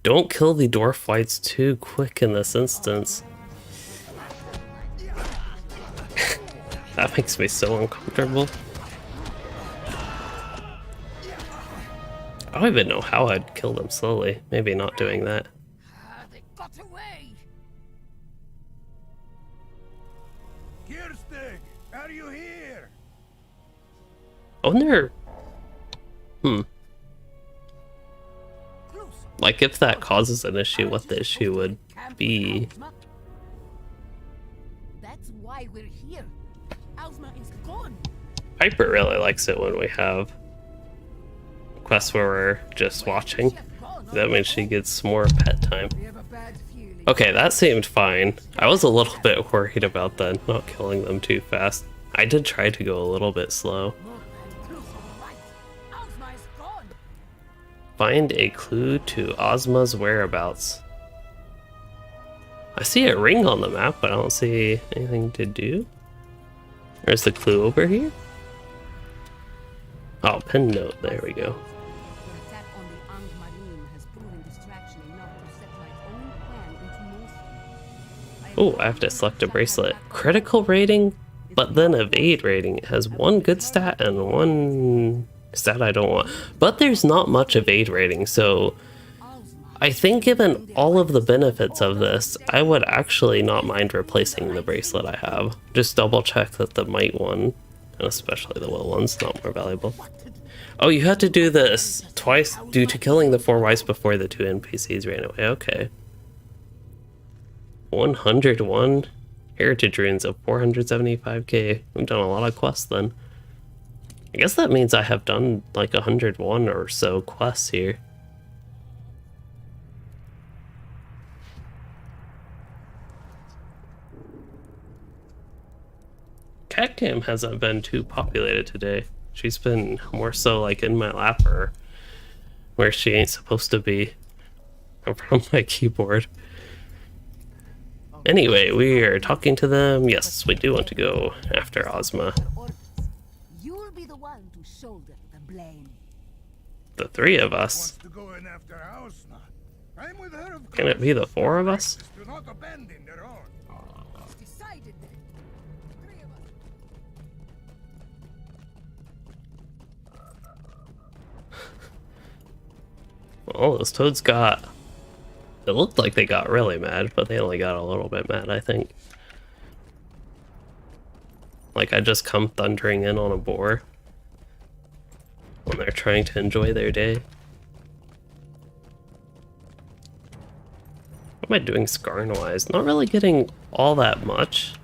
Don't kill the dwarf whites too quick in this instance. That makes me so uncomfortable. I don't even know how I'd kill them slowly. Maybe not doing that. They got away. Kirstig, are you here? I wonder... Close. Like, if that causes an issue, what the issue would be. That's why we're here. Ozma is gone. Piper really likes it when we have quests where we're just watching. That means she gets more pet time. Okay, that seemed fine. I was a little bit worried about that, not killing them too fast. I did try to go a little bit slow. Find a clue to Ozma's whereabouts. I see a ring on the map, but I don't see anything to do. There's the clue over here. Oh, pin note. There we go. Oh, I have to select a bracelet. Critical rating, but then evade rating. It has one good stat and one stat I don't want. But there's not much evade rating, so I think given all of the benefits of this, I would actually not mind replacing the bracelet I have. Just double check that the might one, and especially the will one's not more valuable. Oh, you had to do this twice due to killing the 4 wives before the 2 NPCs ran away. Okay. 101 heritage runes of 475k. I've done a lot of quests then. I guess that means I have done like 101 or so quests here. Catcam hasn't been too populated today. She's been more so like in my lap or where she ain't supposed to be from my keyboard. Anyway, we are talking to them. Yes, we do want to go after Ozma. You'll be the one to shoulder the blame. The 3 of us. To go in after Ozma. I'm with her, of Can it be the 4 of us? Do not abandon their own. It's decided then. 3 of us. Well, those toads got... It looked like they got really mad, but they only got a little bit mad, I think. Like I just come thundering in on a boar when they're trying to enjoy their day. What am I doing scarn-wise? Not really getting all that much.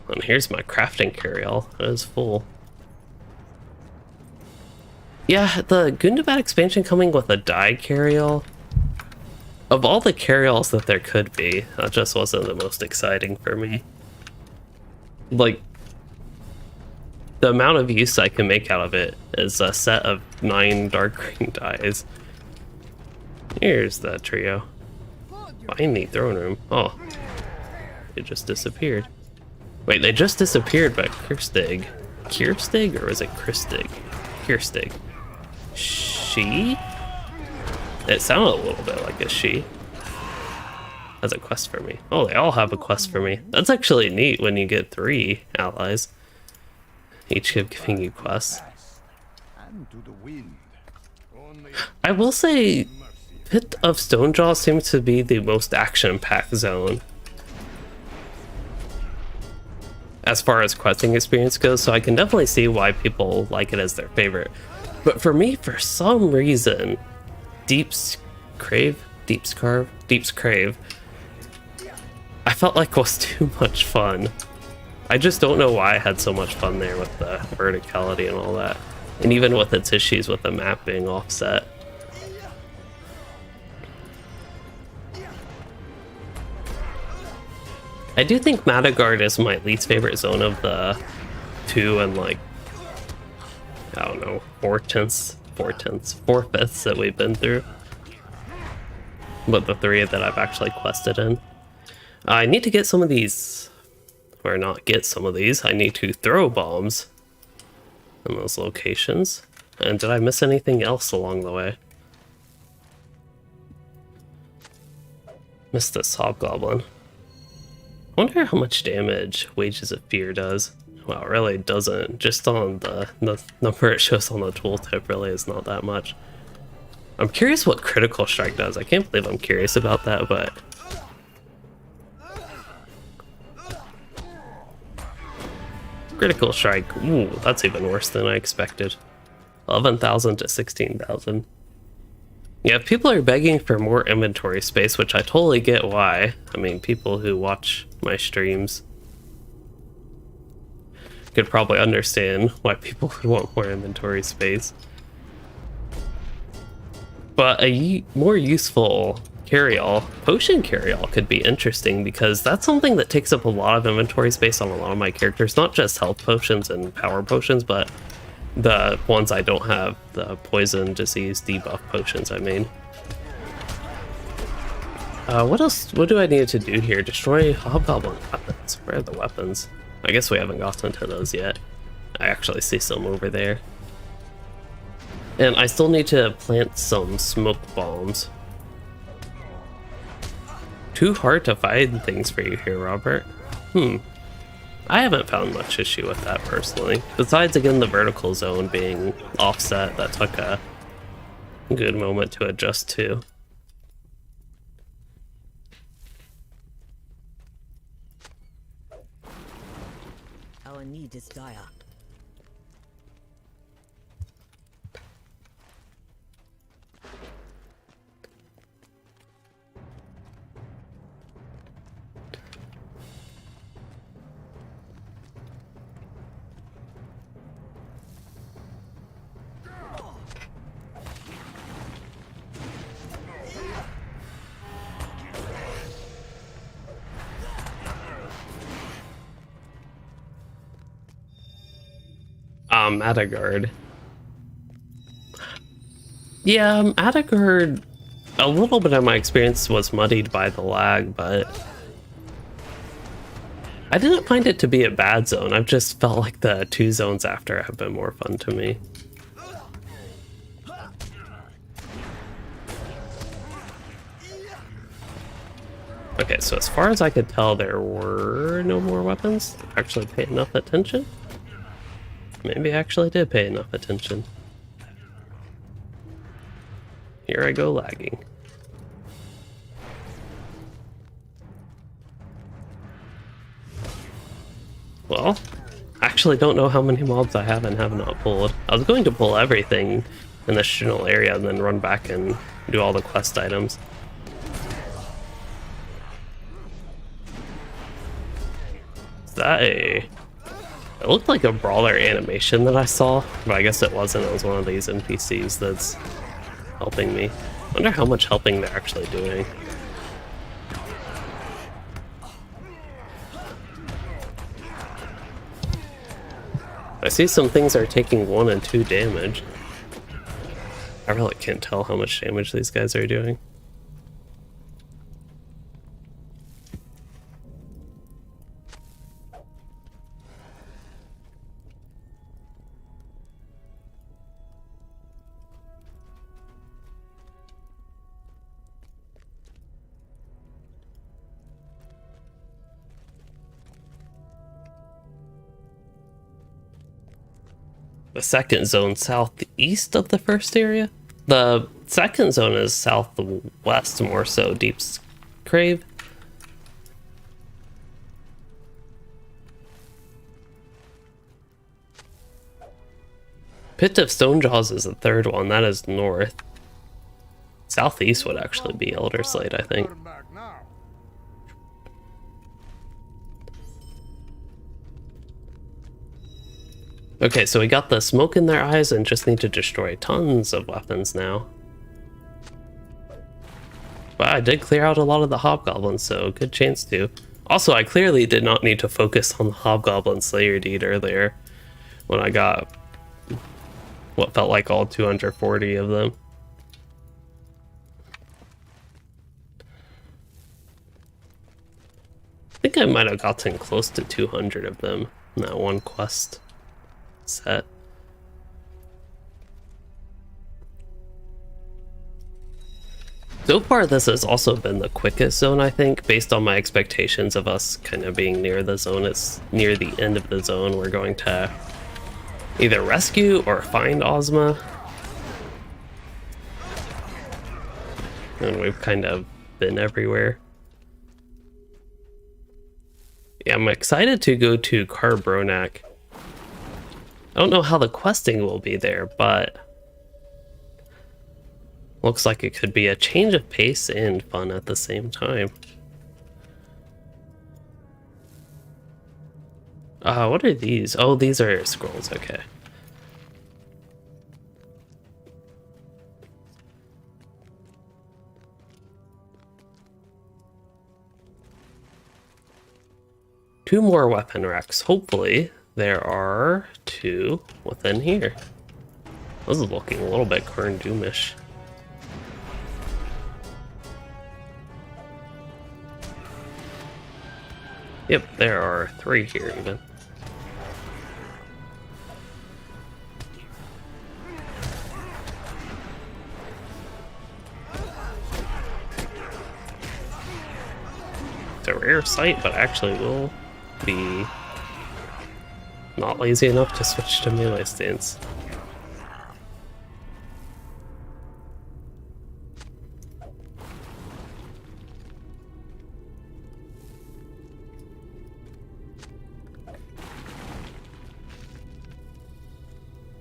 And here's my crafting carryall. It is full. Yeah, the Gundabad expansion coming with a die carryall. Of all the carryalls that there could be, that just wasn't the most exciting for me. Like, the amount of use I can make out of it is a set of 9 dark green dies. Here's that trio. Find the throne room. Oh, it just disappeared. Wait, they just disappeared, but Kirstig. Kirstig, or was it Kristig? Kirstig. She? It sounded a little bit like a she. Has a quest for me. Oh, they all have a quest for me. That's actually neat when you get 3 allies. Each giving you quests. And to the wind. I will say, Pit of Stonejaws seems to be the most action-packed zone as far as questing experience goes, so I can definitely see why people like it as their favorite. But for me, for some reason, Deep's Crave, I felt like was too much fun. I just don't know why I had so much fun there with the verticality and all that. And even with its issues with the map being offset. I do think Madagard is my least favorite zone of the 2 and like, I don't know, 4/5 that we've been through. But the 3 that I've actually quested in. I need to get some of these, or not get some of these, I need to throw bombs in those locations. And did I miss anything else along the way? Missed this hobgoblin. I wonder how much damage Wages of Fear does. Well, it really doesn't. Just on the number it shows on the tooltip really is not that much. I'm curious what Critical Strike does. I can't believe I'm curious about that, but... Critical Strike, ooh, that's even worse than I expected. 11,000 to 16,000. Yeah, people are begging for more inventory space, which I totally get why. I mean, people who watch my streams could probably understand why people would want more inventory space. But a more useful carry-all, potion carry-all, could be interesting because that's something that takes up a lot of inventory space on a lot of my characters. Not just health potions and power potions, but the ones I don't have, the poison, disease, debuff potions, I mean. What else? What do I need to do here? Destroy hobgoblin weapons. Where are the weapons? I guess we haven't gotten to those yet. I actually see some over there. And I still need to plant some smoke bombs. Too hard to find things for you here, Robert. I haven't found much issue with that personally. Besides, again, the vertical zone being offset, that took a good moment to adjust to. Our need is dire. Atagard. Yeah, Atagard, a little bit of my experience was muddied by the lag, but I didn't find it to be a bad zone. I've just felt like the 2 zones after have been more fun to me. Okay, so as far as I could tell, there were no more weapons. Actually pay enough attention? Maybe I actually did pay enough attention. Here I go lagging. Well, I actually don't know how many mobs I have and have not pulled. I was going to pull everything in the general area and then run back and do all the quest items. Is that a... It looked like a brawler animation that I saw, but I guess it wasn't. It was one of these NPCs that's helping me. I wonder how much helping they're actually doing. I see some things are taking 1 and 2 damage. I really can't tell how much damage these guys are doing. The second zone southeast of the first area? The second zone is southwest, more so, Deep Crave. Pit of Stonejaws is the third one, that is north. Southeast would actually be Elder Slate, I think. Okay, so we got the smoke in their eyes and just need to destroy tons of weapons now. But I did clear out a lot of the hobgoblins, so good chance to. Also, I clearly did not need to focus on the hobgoblin slayer deed earlier when I got what felt like all 240 of them. I think I might have gotten close to 200 of them in that one quest set. So far, this has also been the quickest zone, I think, based on my expectations of us kind of being near the zone. It's near the end of the zone. We're going to either rescue or find Ozma. And we've kind of been everywhere. Yeah, I'm excited to go to Carbronak. I don't know how the questing will be there, but looks like it could be a change of pace and fun at the same time. What are these? Oh, these are scrolls, okay. Two more weapon racks. Hopefully, there are two within here. This is looking a little bit Karn Doomish. Yep, there are three here even. It's a rare sight, but actually will be not lazy enough to switch to melee stance.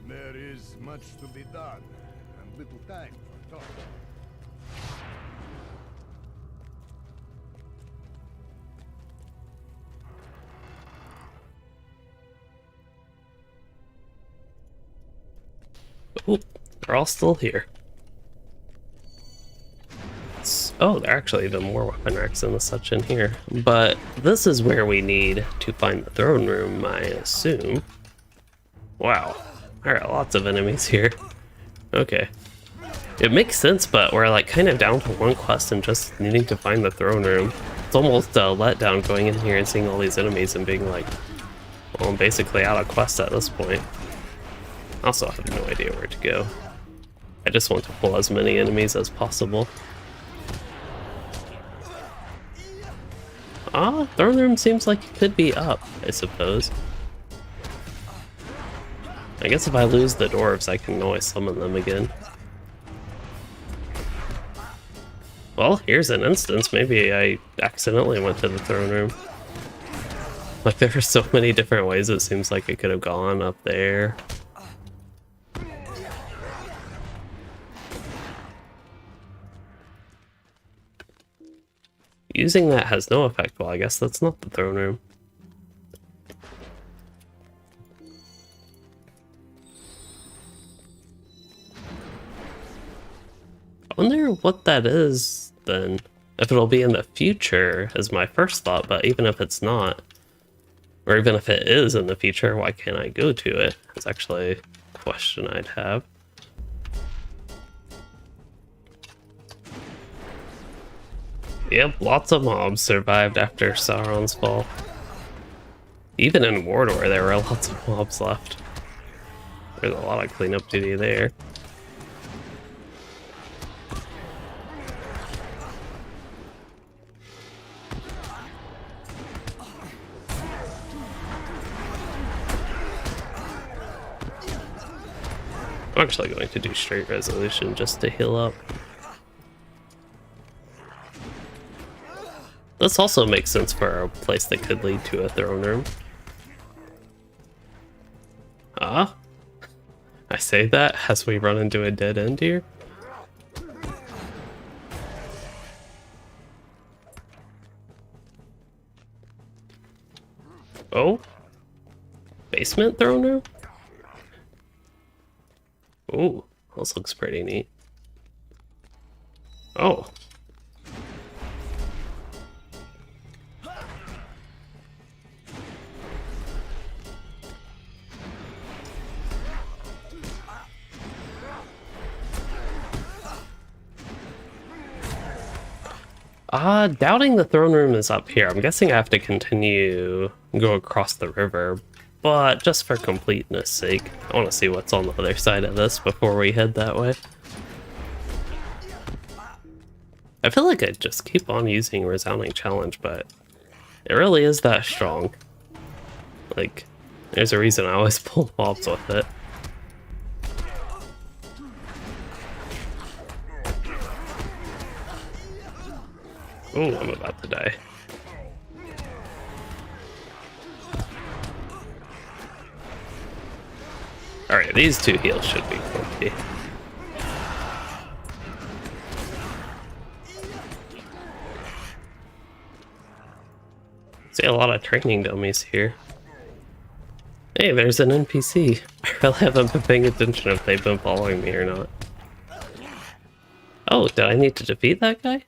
There is much to be done, and little time for talk. Oh, they're all still here. Oh, there are actually even more weapon racks and such in here. But this is where we need to find the throne room, I assume. Wow. Alright, lots of enemies here. Okay. It makes sense, but we're like kind of down to one quest and just needing to find the throne room. It's almost a letdown going in here and seeing all these enemies and being like, well, I'm basically out of quest at this point. I also have no idea where to go. I just want to pull as many enemies as possible. Throne room seems like it could be up, I suppose. I guess if I lose the dwarves, I can always summon them again. Well, here's an instance. Maybe I accidentally went to the throne room. Like, there are so many different ways it seems like it could have gone up there. Using that has no effect. Well, I guess that's not the throne room. I wonder what that is, then. If it'll be in the future, is my first thought, but even if it's not, or even if it is in the future, why can't I go to it? It's actually a question I'd have. Yep, lots of mobs survived after Sauron's fall. Even in Mordor, there were lots of mobs left. There's a lot of cleanup duty there. I'm actually going to do straight resolution just to heal up. This also makes sense for a place that could lead to a throne room. Ah? I say that as we run into a dead end here. Oh? Basement throne room? Ooh, this looks pretty neat. Oh. Doubting the throne room is up here. I'm guessing I have to continue, go across the river, but just for completeness sake, I want to see what's on the other side of this before we head that way. I feel like I just keep on using Resounding Challenge, but it really is that strong. Like, there's a reason I always pull mobs with it. Oh, I'm about to die. Alright, these two heals should be plenty. See a lot of training dummies here. Hey, there's an NPC. I really haven't been paying attention if they've been following me or not. Oh, did I need to defeat that guy?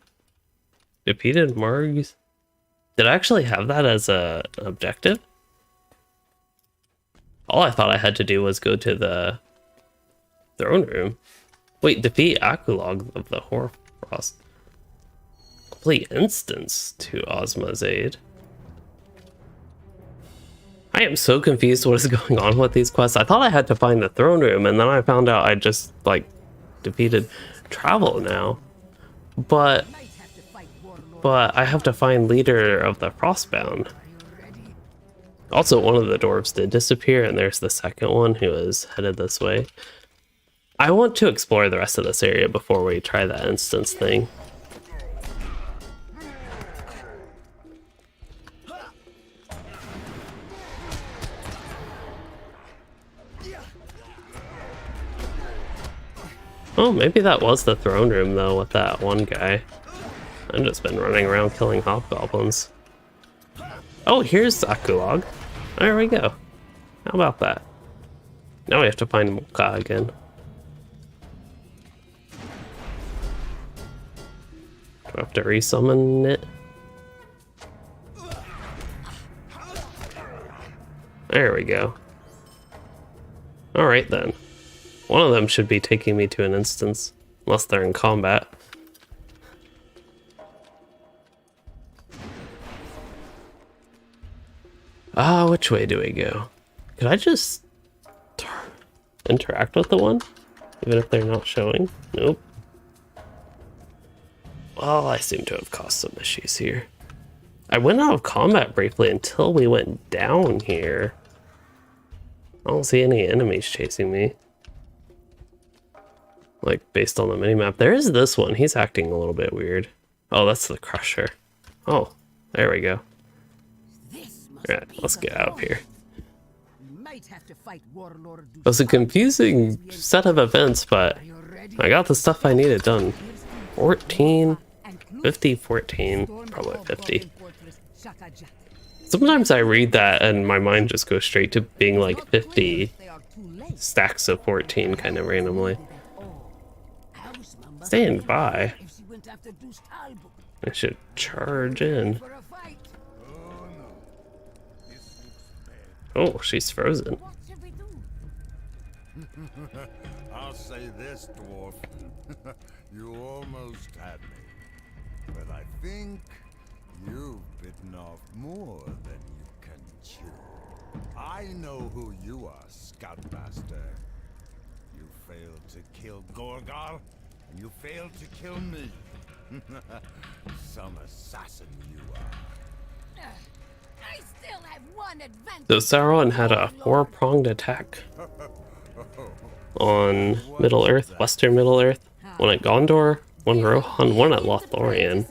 Defeated Margs? Did I actually have that as an objective? All I thought I had to do was go to the throne room. Wait, defeat Akulog of the Hoarfrost. Complete instance to Ozma's aid. I am so confused what is going on with these quests. I thought I had to find the throne room, and then I found out I just, like, defeated Travel now. But I have to find leader of the Frostbound. Also, one of the dwarves did disappear, and there's the second one who is headed this way. I want to explore the rest of this area before we try that instance thing. Oh, maybe that was the throne room, though, with that one guy. I've just been running around killing hobgoblins. Oh, here's Akulog. There we go. How about that? Now we have to find Mocha again. Do I have to resummon it? There we go. Alright then. One of them should be taking me to an instance, unless they're in combat. Which way do we go? Could I just interact with the one? Even if they're not showing? Nope. Well, I seem to have caused some issues here. I went out of combat briefly until we went down here. I don't see any enemies chasing me. Like, based on the minimap. There is this one. He's acting a little bit weird. Oh, that's the Crusher. Oh, there we go. Alright, let's get out of here. It was a confusing set of events, but I got the stuff I needed done. 14, 50, 14, probably 50. Sometimes I read that and my mind just goes straight to being like 50 stacks of 14 kind of randomly. Stand by. I should charge in. Oh, she's frozen. I'll say this, dwarf. You almost had me. But I think you've bitten off more than you can chew. I know who you are, Scoutmaster. You failed to kill Gorgal, and you failed to kill me. Some assassin you are. I still have one advantage. So Sauron had a 4-pronged attack on Middle Earth, Western Middle Earth, one at Gondor, one Rohan, one at Lothlorien.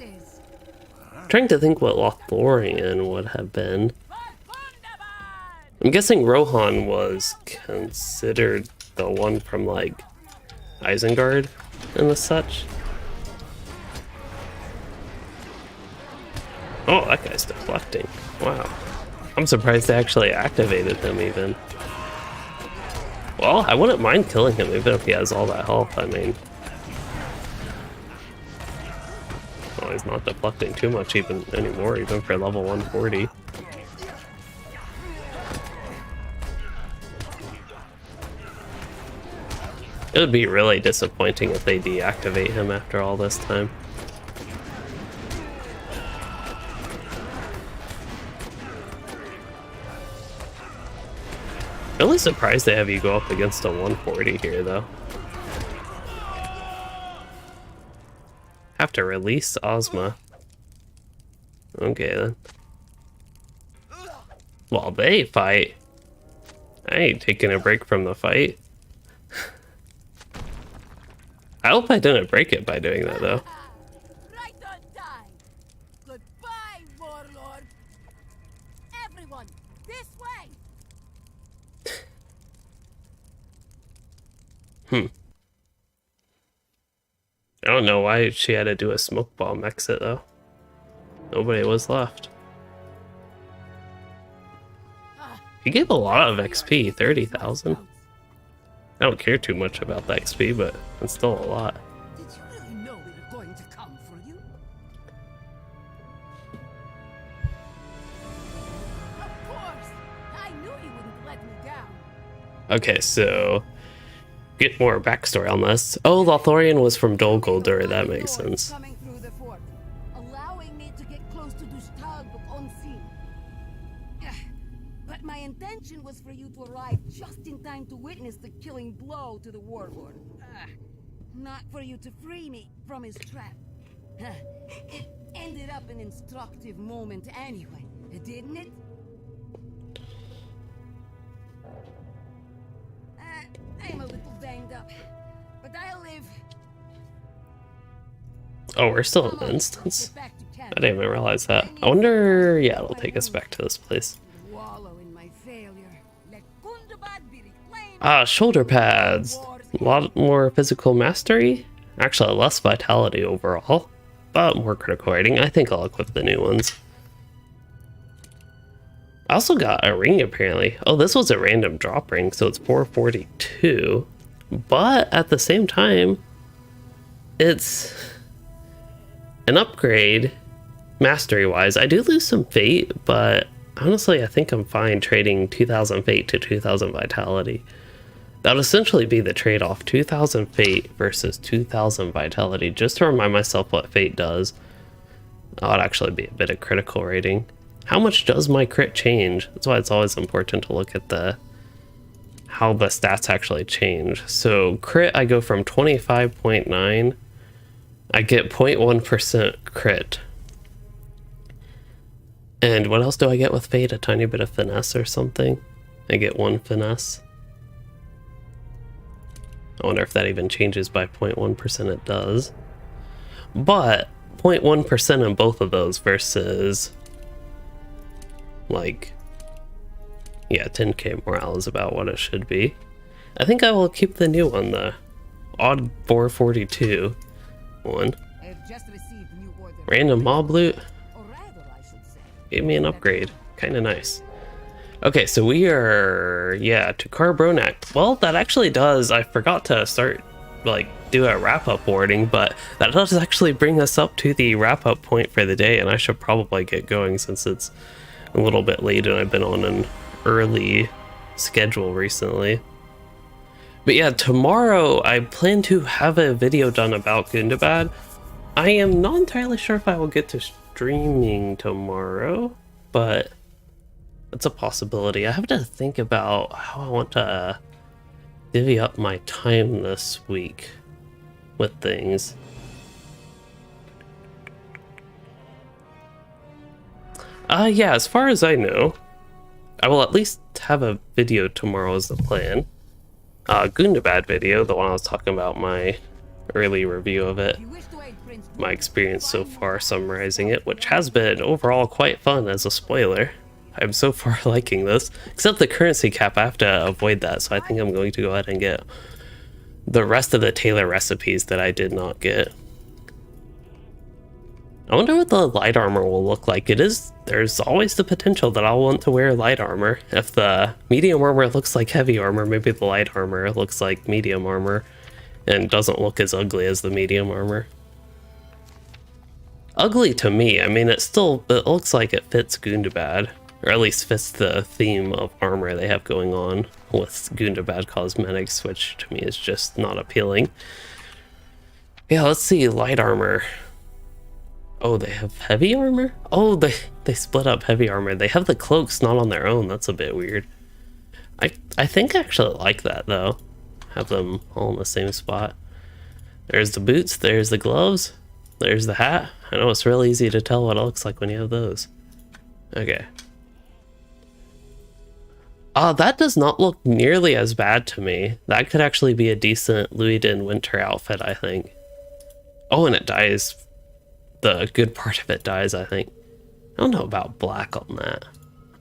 I'm trying to think what Lothlorien would have been. I'm guessing Rohan was considered the one from, like, Isengard and the such. Oh, that guy's deflecting. Wow. I'm surprised they actually activated him even. Well, I wouldn't mind killing him even if he has all that health, I mean. Oh, he's not deflecting too much even anymore, even for level 140. It would be really disappointing if they deactivate him after all this time. Really surprised they have you go up against a 140 here, though. Have to release Ozma. Okay, then. While they fight. I ain't taking a break from the fight. I hope I didn't break it by doing that, though. Right on time. Goodbye, warlord. Everyone, this way. I don't know why she had to do a smoke bomb exit, though. Nobody was left. He gave a lot of XP, 30,000. I don't care too much about the XP, but it's still a lot. Did you really know we were going to come for you? Of course! I knew you wouldn't let me down. Okay, so get more backstory on this. Oh, Lothorian was from Dol Guldur, that makes sense. Coming through the fort, allowing me to get close to Dustag unseen. But my intention was for you to arrive just in time to witness the killing blow to the warlord. Not for you to free me from his trap. It ended up an instructive moment anyway, didn't it? I'm a little banged up, but I'll live. Oh, we're still in the instance. I didn't even realize that. I wonder... yeah, it'll take us back to this place. Wallow in my failure. Let Gundabad be reclaimed. Ah, shoulder pads. A lot more physical mastery. Actually, less vitality overall, but more critical rating. I think I'll equip the new ones. I also got a ring apparently. Oh, this was a random drop ring, so it's 442. But at the same time, it's an upgrade mastery wise. I do lose some fate, but honestly, I think I'm fine trading 2000 fate to 2000 vitality. That would essentially be the trade-off, 2000 fate versus 2000 vitality, just to remind myself what fate does. That would actually be a bit of critical rating. How much does my crit change? That's why it's always important to look at how the stats actually change. So crit, I go from 25.9, I get 0.1% crit. And what else do I get with fate? A tiny bit of finesse or something? I get 1 finesse. I wonder if that even changes by 0.1%. It does. But 0.1% in both of those versus... like, yeah, 10k morale is about what it should be. I think I will keep the new one, the odd 442 one. I've just received new order. Random mob loot Or rather, I should say. gave me an upgrade. Kind of nice. Okay, so we are, yeah, to Carbronak. Well, that actually does, I forgot to start, like, do a wrap-up warding, but that does actually bring us up to the wrap-up point for the day, and I should probably get going since it's a little bit late and I've been on an early schedule recently. But yeah, tomorrow I plan to have a video done about Gundabad. I am not entirely sure if I will get to streaming tomorrow, but it's a possibility. I have to think about how I want to divvy up my time this week with things. Yeah, as far as I know, I will at least have a video tomorrow as the plan. Gundabad video, the one I was talking about, my early review of it, my experience so far summarizing it, which has been overall quite fun as a spoiler. I'm so far liking this, except the currency cap, I have to avoid that, so I think I'm going to go ahead and get the rest of the Taylor recipes that I did not get. I wonder what the light armor will look like. There's always the potential that I'll want to wear light armor. If the medium armor looks like heavy armor, maybe the light armor looks like medium armor and doesn't look as ugly as the medium armor. Ugly to me, I mean, it looks like it fits Gundabad, or at least fits the theme of armor they have going on with Gundabad cosmetics, which to me is just not appealing. Yeah, let's see, light armor. Oh, they have heavy armor? Oh, they split up heavy armor. They have the cloaks not on their own. That's a bit weird. I think I actually like that, though. Have them all in the same spot. There's the boots, there's the gloves, there's the hat. I know it's real easy to tell what it looks like when you have those. Okay. That does not look nearly as bad to me. That could actually be a decent Louisden winter outfit, I think. Oh, and it dyes. The good part of it dies, I think. I don't know about black on that.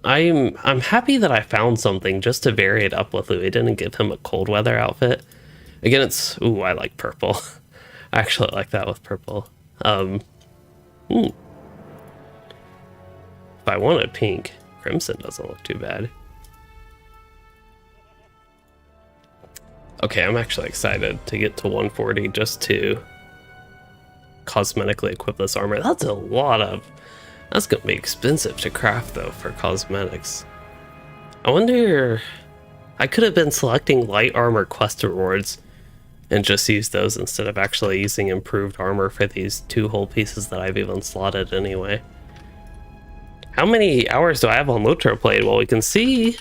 I'm happy that I found something just to vary it up with Louisden and give him a cold weather outfit. Again, it's... ooh, I like purple. I actually like that with purple. If I wanted pink, crimson doesn't look too bad. Okay, I'm actually excited to get to 140 just to cosmetically equip this armor. That's a lot of... That's gonna be expensive to craft though for cosmetics. I wonder... I could have been selecting light armor quest rewards and just use those instead of actually using improved armor for these 2 whole pieces that I've even slotted anyway. How many hours do I have on LOTRO played? Well, we can see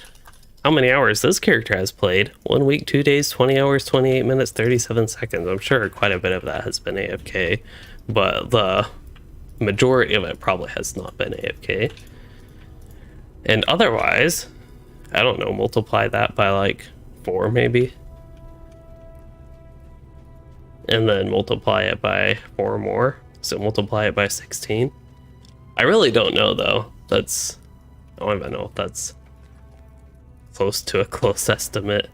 how many hours this character has played. 1 week, 2 days, 20 hours, 28 minutes, 37 seconds. I'm sure quite a bit of that has been AFK, but the majority of it probably has not been AFK. And otherwise, I don't know, multiply that by like 4 maybe. And then multiply it by 4 more. So multiply it by 16. I really don't know though. That's, I don't even know if that's close to a close estimate.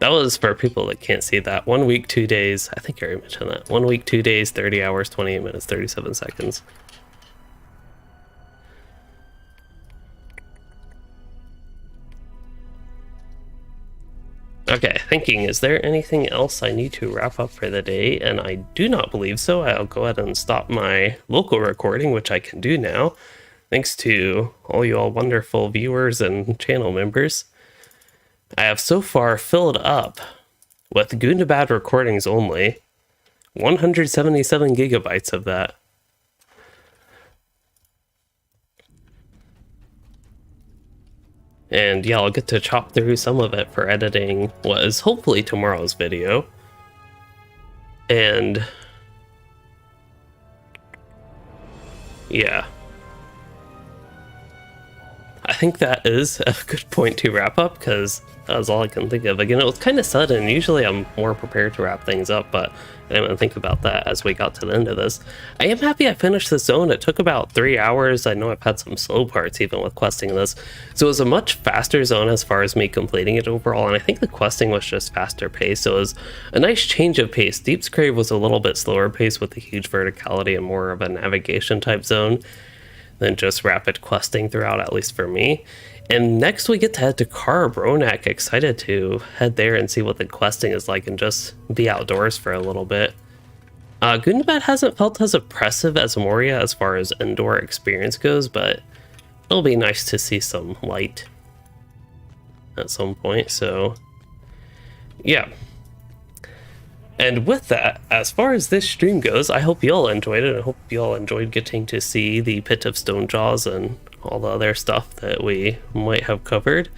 That was for people that can't see that. 1 week, 2 days. I think I already mentioned that. 1 week, 2 days, 30 hours, 28 minutes, 37 seconds. Okay, thinking, is there anything else I need to wrap up for the day? And I do not believe so. I'll go ahead and stop my local recording, which I can do now. Thanks to all you all wonderful viewers and channel members. I have so far filled up with Gundabad recordings only. 177 gigabytes of that. And yeah, I'll get to chop through some of it for editing what is hopefully tomorrow's video. And yeah, I think that is a good point to wrap up, because that was all I can think of. Again, it was kind of sudden. Usually I'm more prepared to wrap things up, but I didn't think about that as we got to the end of this. I am happy I finished this zone. It took about 3 hours. I know I've had some slow parts even with questing this. So it was a much faster zone as far as me completing it overall, and I think the questing was just faster paced. So it was a nice change of pace. Deep's Crave was a little bit slower paced with the huge verticality and more of a navigation type zone than just rapid questing throughout, at least for me. And next we get to head to Kara Bronak. Excited to head there and see what the questing is like and just be outdoors for a little bit. Gundabad hasn't felt as oppressive as Moria as far as indoor experience goes, but it'll be nice to see some light at some point, so yeah. And with that, as far as this stream goes, I hope you all enjoyed it. I hope you all enjoyed getting to see the Pit of Stonejaws and all the other stuff that we might have covered.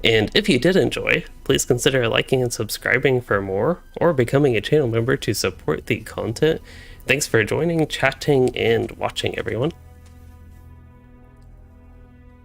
And if you did enjoy, please consider liking and subscribing for more, or becoming a channel member to support the content. Thanks for joining, chatting, and watching, everyone.